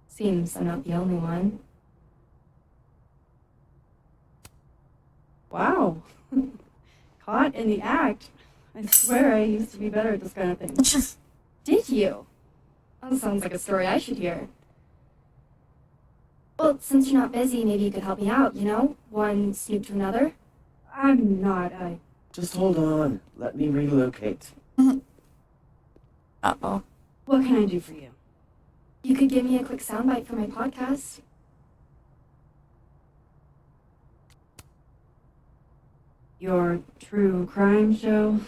Seems I'm not the only one. Wow. Caught in the act. I swear I used to be better at this kind of thing. Did you? That sounds like a story I should hear. Well, since you're not busy, maybe you could help me out, you know? One snoop to another. I'm not, Just hold on. Let me relocate. Uh-oh. What can I do for you? You could give me a quick soundbite for my podcast. Your true crime show?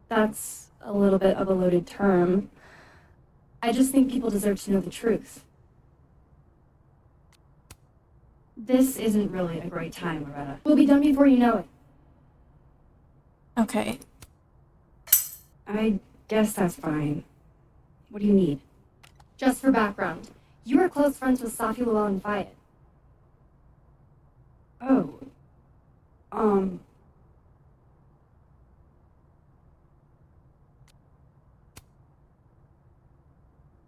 That's a little bit of a loaded term. I just think people deserve to know the truth. This isn't really a great time, Loretta. We'll be done before you know it. Okay. I guess that's fine. What do you need? Just for background, you were close friends with Safi, Llewellyn, and Fayed. Oh.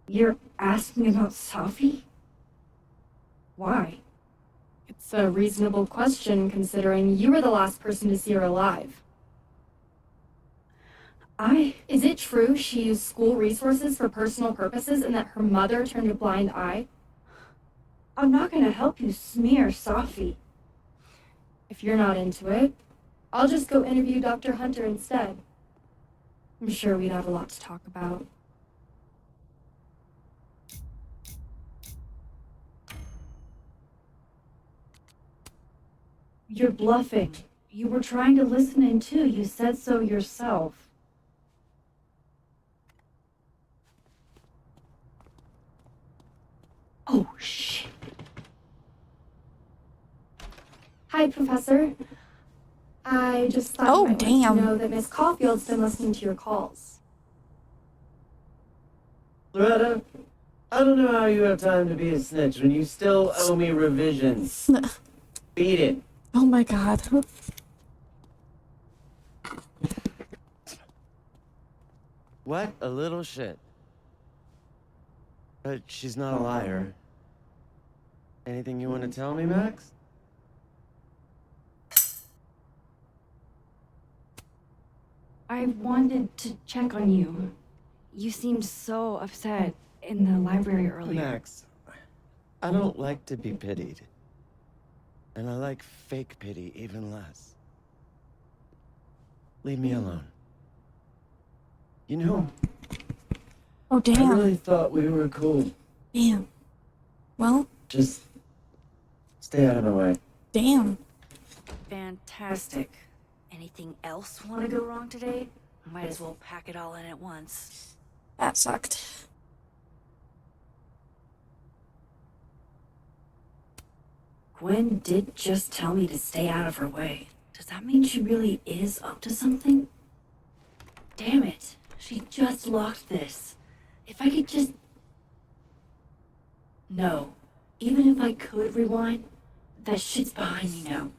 You're asking about Safi? Why? It's a reasonable question considering you were the last person to see her alive. Is it true she used school resources for personal purposes and that her mother turned a blind eye? I'm not gonna help you smear Safi. If you're not into it, I'll just go interview Dr. Hunter instead. I'm sure we'd have a lot to talk about. You're bluffing. You were trying to listen in too. You said so yourself. Oh, shit. Hi, Professor. I just thought you might like to know that Miss Caulfield's been listening to your calls. Loretta, I don't know how you have time to be a snitch when you still owe me revisions. Beat it. Oh my god. What a little shit. But she's not a liar. Anything you want to tell me, Max? I wanted to check on you. You seemed so upset in the library earlier. Max, I don't like to be pitied. And I like fake pity even less. Leave me alone. You know, Oh, damn. I really thought we were cool. Damn. Well, Just stay out of my way. damn. Fantastic. Anything else want to go wrong today? Might as well pack it all in at once. That sucked. Gwen did just tell me to stay out of her way. Does that mean she really is up to something? Damn it. She just locked this. If I could just... No. Even if I could rewind, that shit's behind me now.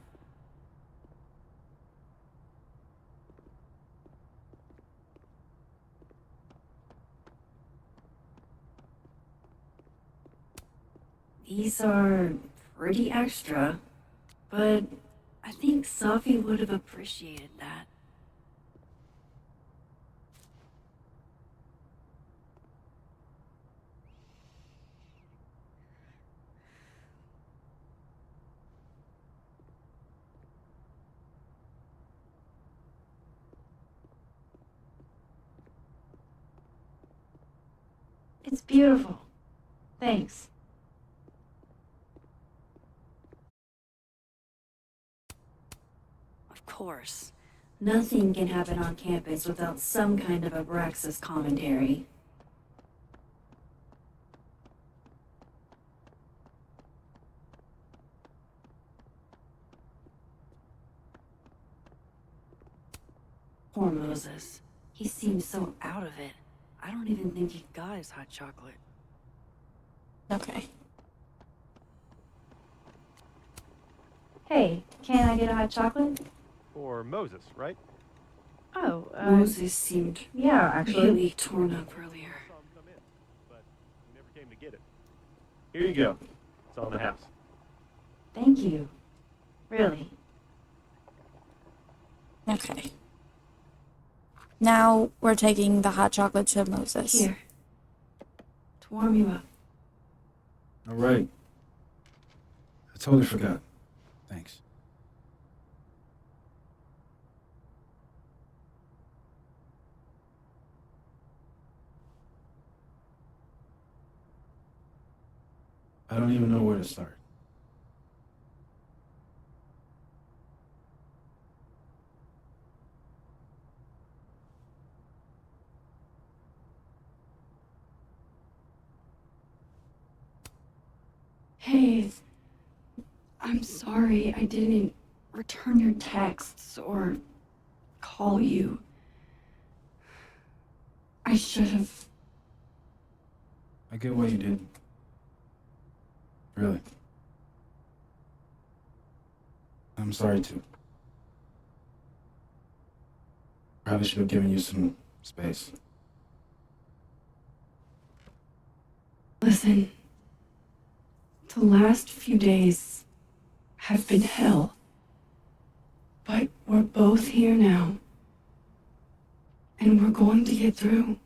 These are pretty extra, but I think Safi would have appreciated that. It's beautiful. Thanks. Of course. Nothing can happen on campus without some kind of Abraxas commentary. Poor Moses. He seems so out of it. I don't even think he got his hot chocolate. Okay. Hey, can I get a hot chocolate? Or Moses, right? Oh, Moses seemed really torn up earlier. But we never came to get it. Here you go. It's on the house. Thank you. Really. Okay. Now we're taking the hot chocolate to Moses. Here. To warm you up. All right. I totally forgot. Thanks. I don't even know where to start. Hey, I'm sorry I didn't return your texts or call you. I should have. I get why you didn't. Really. I'm sorry too. Probably should have given you some space. Listen, the last few days have been hell. But we're both here now. And we're going to get through.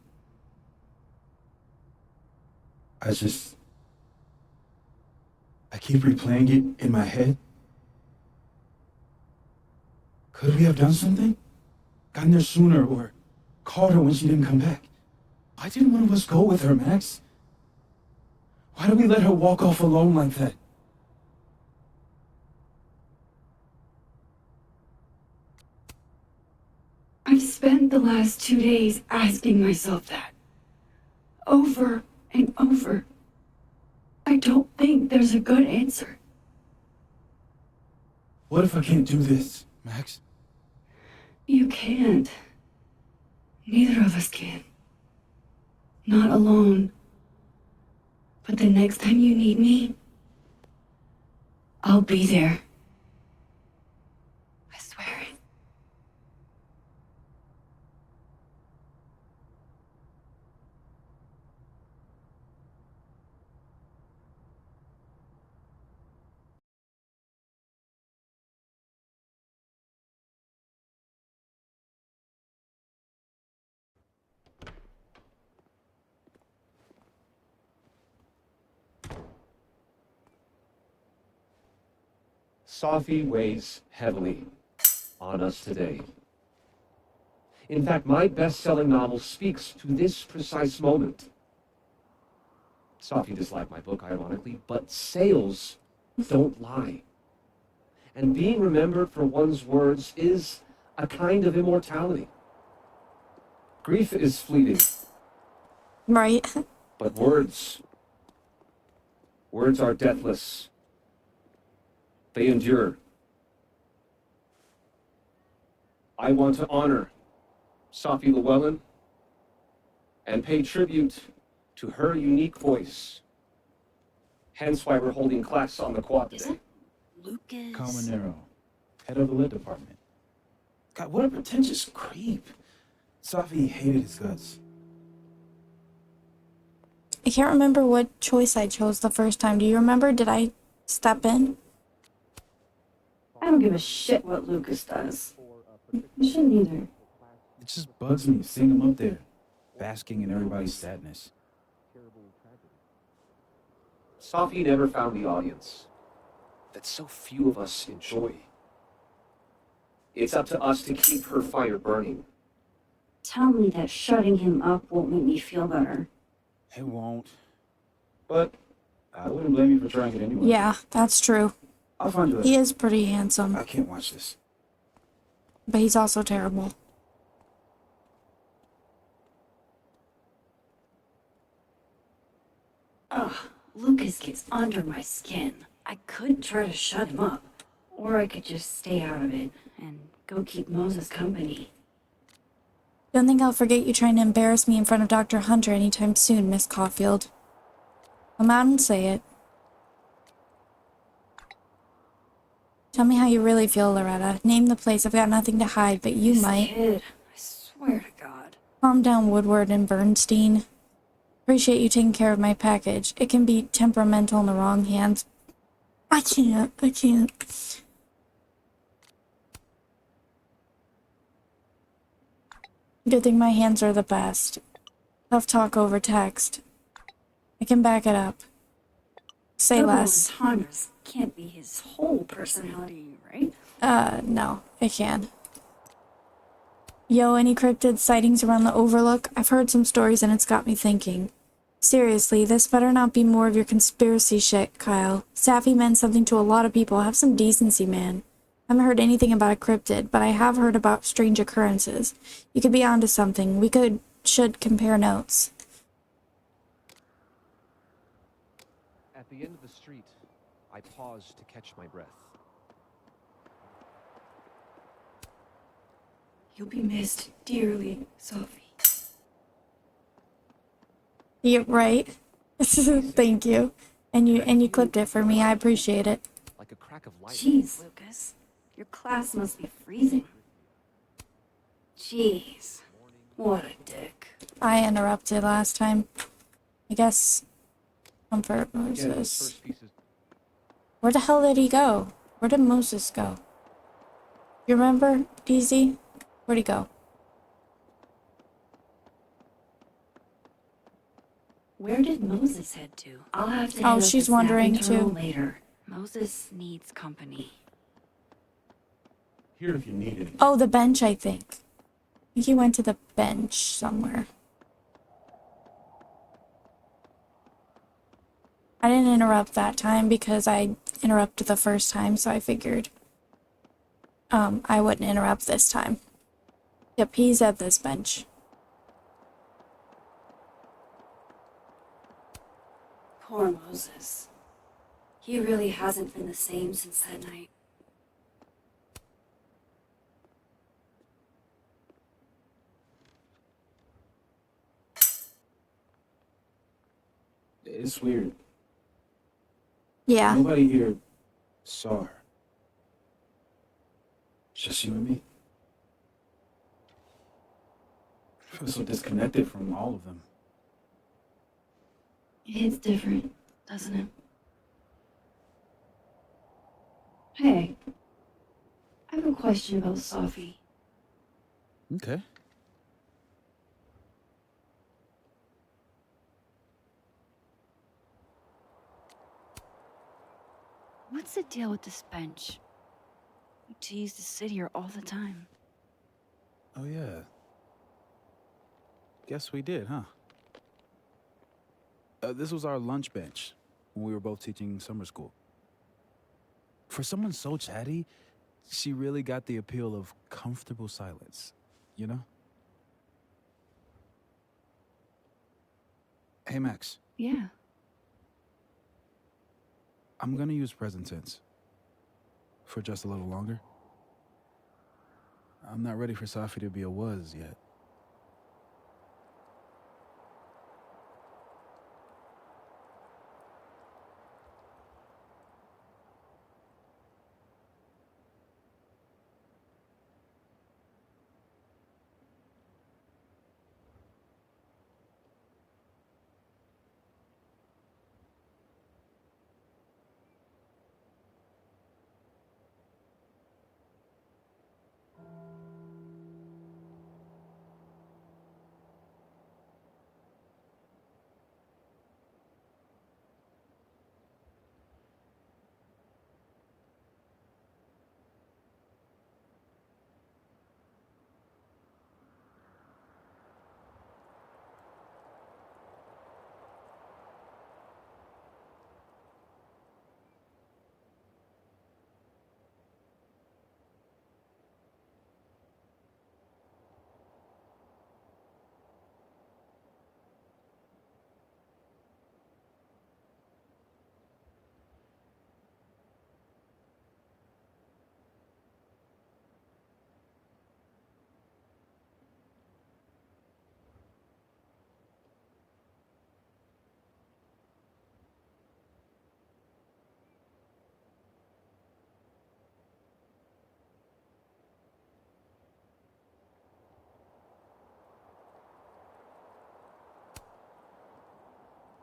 I keep replaying it in my head. Could we have done something? Gotten there sooner or called her when she didn't come back? Why didn't one of us go with her, Max? Why did we let her walk off alone like that? I've spent the last 2 days asking myself that. Over and over. I don't think there's a good answer. What if I can't do this, Max? You can't. Neither of us can. Not alone. But the next time you need me, I'll be there. I swear it. Safi weighs heavily on us today. In fact, my best-selling novel speaks to this precise moment. Safi disliked my book, ironically, but sales don't lie. And being remembered for one's words is a kind of immortality. Grief is fleeting. Right. But words are deathless. They endure. I want to honor Safi Llewellyn and pay tribute to her unique voice. Hence why we're holding class on the quad today. Lucas. Caminero, head of the lit department. God, what a pretentious creep. Safi hated his guts. I can't remember what choice I chose the first time. Do you remember? Did I step in? I don't give a shit what Lucas does. You shouldn't either. It just bugs me seeing him up there, basking in everybody's sadness. Safi never found the audience that so few of us enjoy. It's up to us to keep her fire burning. Tell me that shutting him up won't make me feel better. It won't. But I wouldn't blame you for trying it anyway. Yeah, that's true. I'll find you later. He is pretty handsome. I can't watch this. But he's also terrible. Ugh, Lucas gets under my skin. I could try to shut him up, or I could just stay out of it and go keep Moses company. Don't think I'll forget you trying to embarrass me in front of Dr. Hunter anytime soon, Miss Caulfield. Come out and say it. Tell me how you really feel, Loretta. Name the place. I've got nothing to hide, but you This might. kid, I swear to God. Calm down, Woodward and Bernstein. Appreciate you taking care of my package. It can be temperamental in the wrong hands. I can't. Good thing my hands are the best. Tough talk over text. I can back it up. Say Double less. entendres can't be his whole personality, right? No, it can. Yo, any cryptid sightings around the Overlook? I've heard some stories and it's got me thinking. Seriously, this better not be more of your conspiracy shit, Kyle. Safi meant something to a lot of people. Have some decency, man. I haven't heard anything about a cryptid, but I have heard about strange occurrences. You could be onto something. We should compare notes. At the end of the street, I paused to catch my breath. You'll be missed dearly, Sophie. You're right. Thank you. And you clipped it for me. I appreciate it. Like a crack of light. Jeez, Lucas. Your class must be freezing. Jeez. What a dick. I interrupted last time. I guess comfort Moses. Where the hell did he go? Where did Moses go? You remember, DZ? Where'd he go? Where did Moses head to? I'll have to Oh, hit up she's the wondering snapping turtle too. later. Moses needs company. Here if you need it. Oh, the bench, I think. I think he went to the bench somewhere. I didn't interrupt that time because I interrupted the first time, so I figured I wouldn't interrupt this time. Yep, he's at this bench. Poor Moses. He really hasn't been the same since that night. It's weird. Yeah. Nobody here saw her. Just you and me. I feel so disconnected from all of them. It's different, doesn't it? Hey, I have a question about Sophie. Okay. What's the deal with this bench? We tease to sit here all the time. Oh, yeah. Guess we did, huh? This was our lunch bench when we were both teaching summer school. For someone so chatty, she really got the appeal of comfortable silence, you know? Hey, Max. Yeah. I'm gonna use present tense. For just a little longer. I'm not ready for Safi to be a was yet.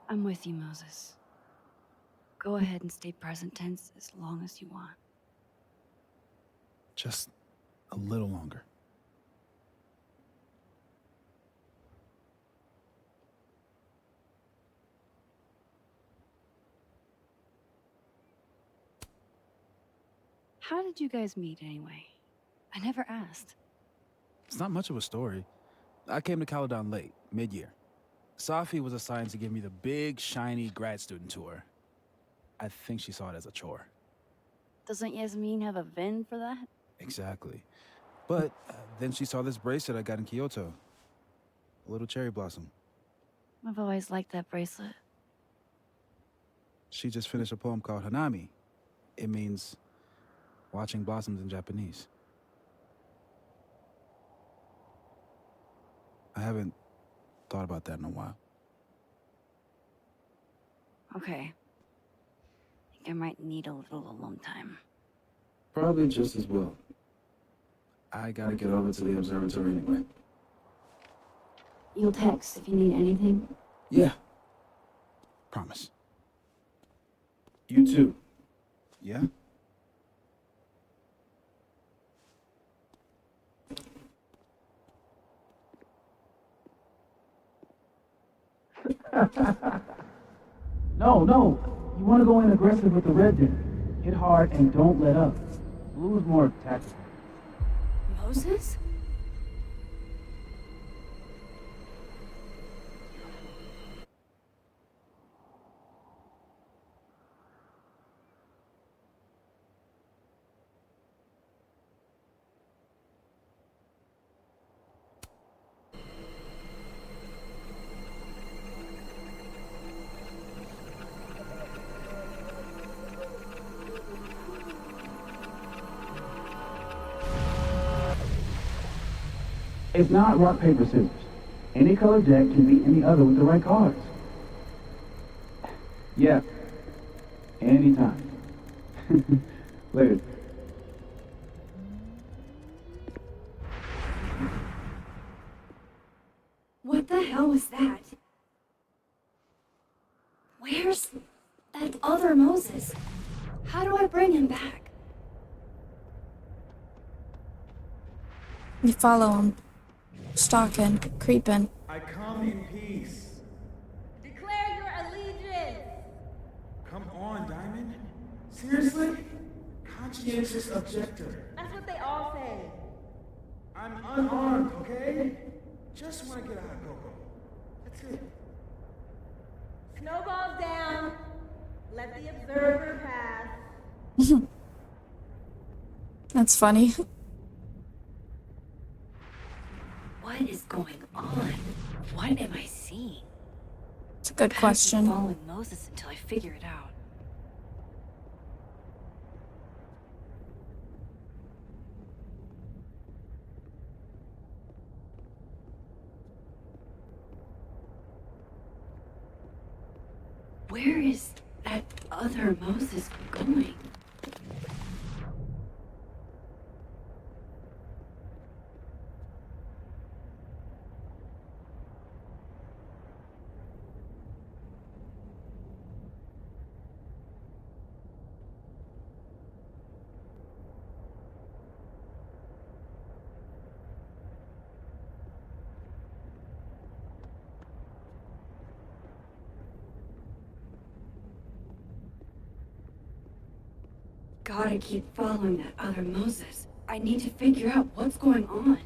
I'm with you, Moses. Go ahead and stay present tense as long as you want. Just a little longer. How did you guys meet anyway? I never asked. It's not much of a story. I came to Caledon late, mid-year. Safi was assigned to give me the big, shiny grad student tour. I think she saw it as a chore. Doesn't Yasmin have a VIN for that? Exactly. But then she saw this bracelet I got in Kyoto. A little cherry blossom. I've always liked that bracelet. She just finished a poem called Hanami. It means watching blossoms in Japanese. I haven't thought about that in a while. Okay. I think I might need a little alone time. Probably just as well. I gotta get over to the observatory anyway. You'll text if you need anything. Yeah. Promise. You too. Yeah? No. You want to go in aggressive with the red dinner. Hit hard and don't let up. Blue's more tactical. Moses? It's not rock, paper, scissors. Any color deck can beat any other with the right cards. Yeah. Anytime. Later. What the hell was that? Where's that other Moses? How do I bring him back? You follow him. Stalking, creeping. I come in peace. Declare your allegiance. Come on, Diamond. Seriously? Conscientious objector. That's what they all say. I'm unarmed, okay? Just want to get out of Go-Go. That's it. Snowballs down. Let the observer pass. That's funny. What is going on? What am I seeing? It's a good question. I've been following Moses until I figure it out. Where is that other Moses going? Gotta keep following that other Moses. I need to figure out what's going on.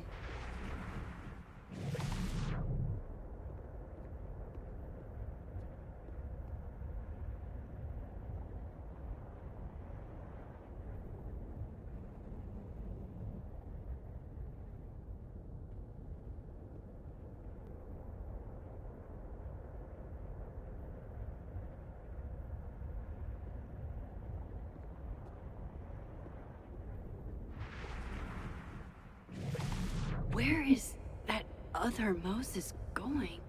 Where is that other Moses going?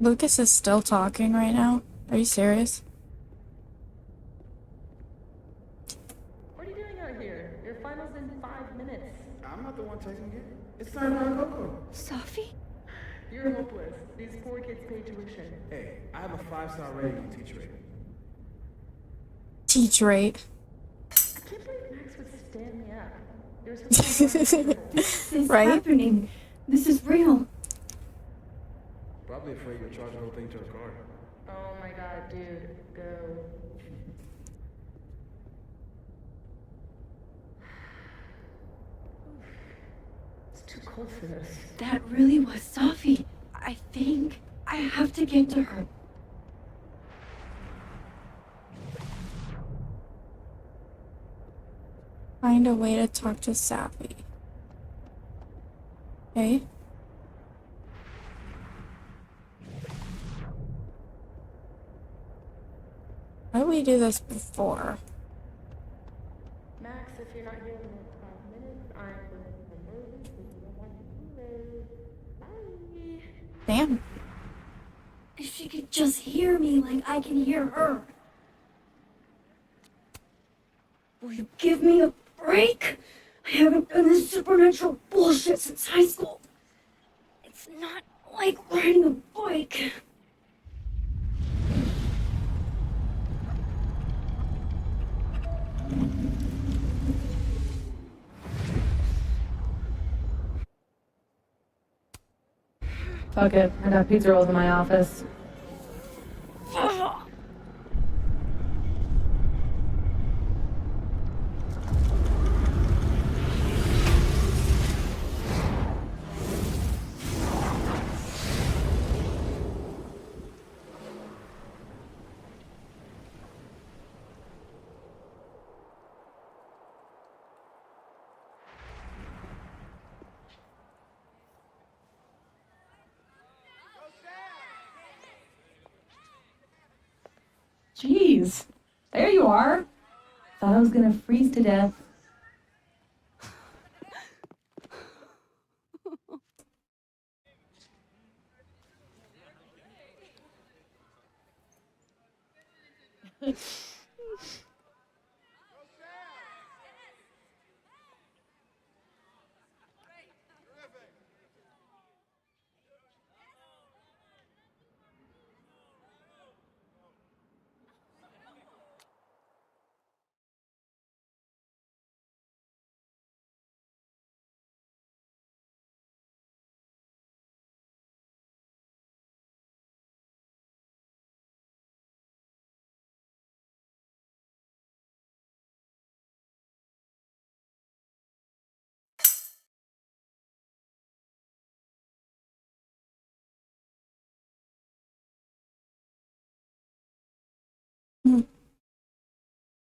Lucas is still talking right now? Are you serious? What are you doing out here? Your final's in 5 minutes. I'm not the one taking it. It's time for a Coco. Safi? You're hopeless. These poor kids pay tuition. Hey, I have a 5-star rating on teacher rating. Teach rate. I can't believe Max would stand me up. You're supposed to This is Right? happening. This is real. Probably afraid you'll charge the whole thing to her car. Oh my god, dude. Go. It's too cold for this. That really was Safi. I think I have to get to her. Find a way to talk to Safi. Okay. How did we do this before? Max, if you're not here in the next 5 minutes, I'm going to move because you don't want to do it. Bye. Damn. If she could just hear me like I can hear her. Will you give me a break? I haven't done this supernatural bullshit since high school. It's not like riding a bike. Fuck it. I got pizza rolls in my office. Jeez, there you are. Thought I was gonna freeze to death.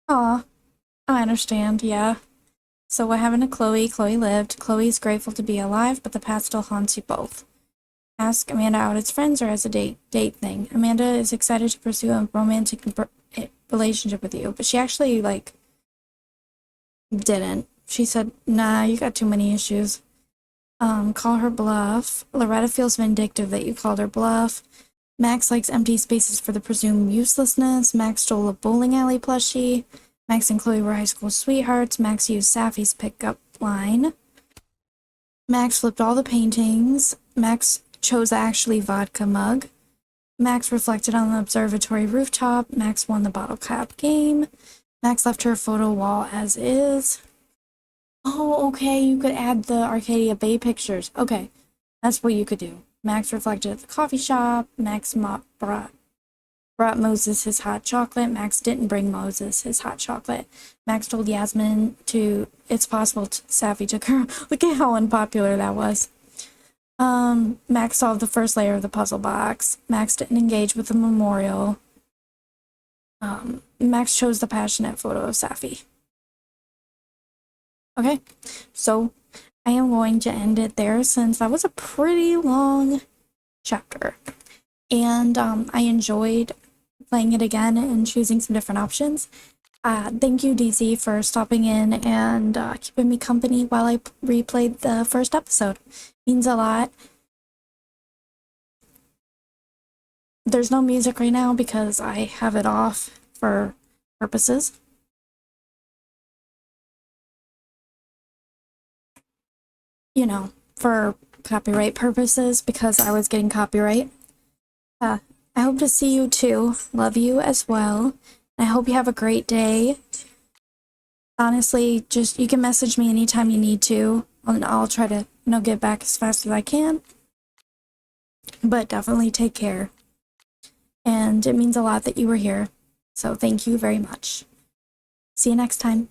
Aw, I understand, yeah. So what happened to Chloe? Chloe lived. Chloe's grateful to be alive, but the past still haunts you both. Ask Amanda out as friends or as a date thing. Amanda is excited to pursue a romantic relationship with you, but she actually, like, didn't. She said, nah, you got too many issues. Call her bluff. Loretta feels vindictive that you called her bluff. Max likes empty spaces for the presumed uselessness. Max stole a bowling alley plushie. Max and Chloe were high school sweethearts. Max used Safi's pickup line. Max flipped all the paintings. Max chose the actually vodka mug. Max reflected on the observatory rooftop. Max won the bottle cap game. Max left her photo wall as is. Oh, okay, you could add the Arcadia Bay pictures. Okay, that's what you could do. Max reflected at the coffee shop. Max brought Moses his hot chocolate. Max didn't bring Moses his hot chocolate. Max told Yasmin it's possible Safi took her. Look at how unpopular that was. Max solved the first layer of the puzzle box. Max didn't engage with the memorial. Max chose the passionate photo of Safi. Okay, so I am going to end it there since that was a pretty long chapter. And I enjoyed playing it again and choosing some different options. Thank you, DZ, for stopping in and keeping me company while I replayed the first episode. Means a lot. There's no music right now because I have it off for purposes. you know, for copyright purposes because I was getting copyright. I hope to see you too. Love you as well. I hope you have a great day. Honestly, just you can message me anytime you need to, and I'll try to, get back as fast as I can. But definitely take care. And it means a lot that you were here. So thank you very much. See you next time.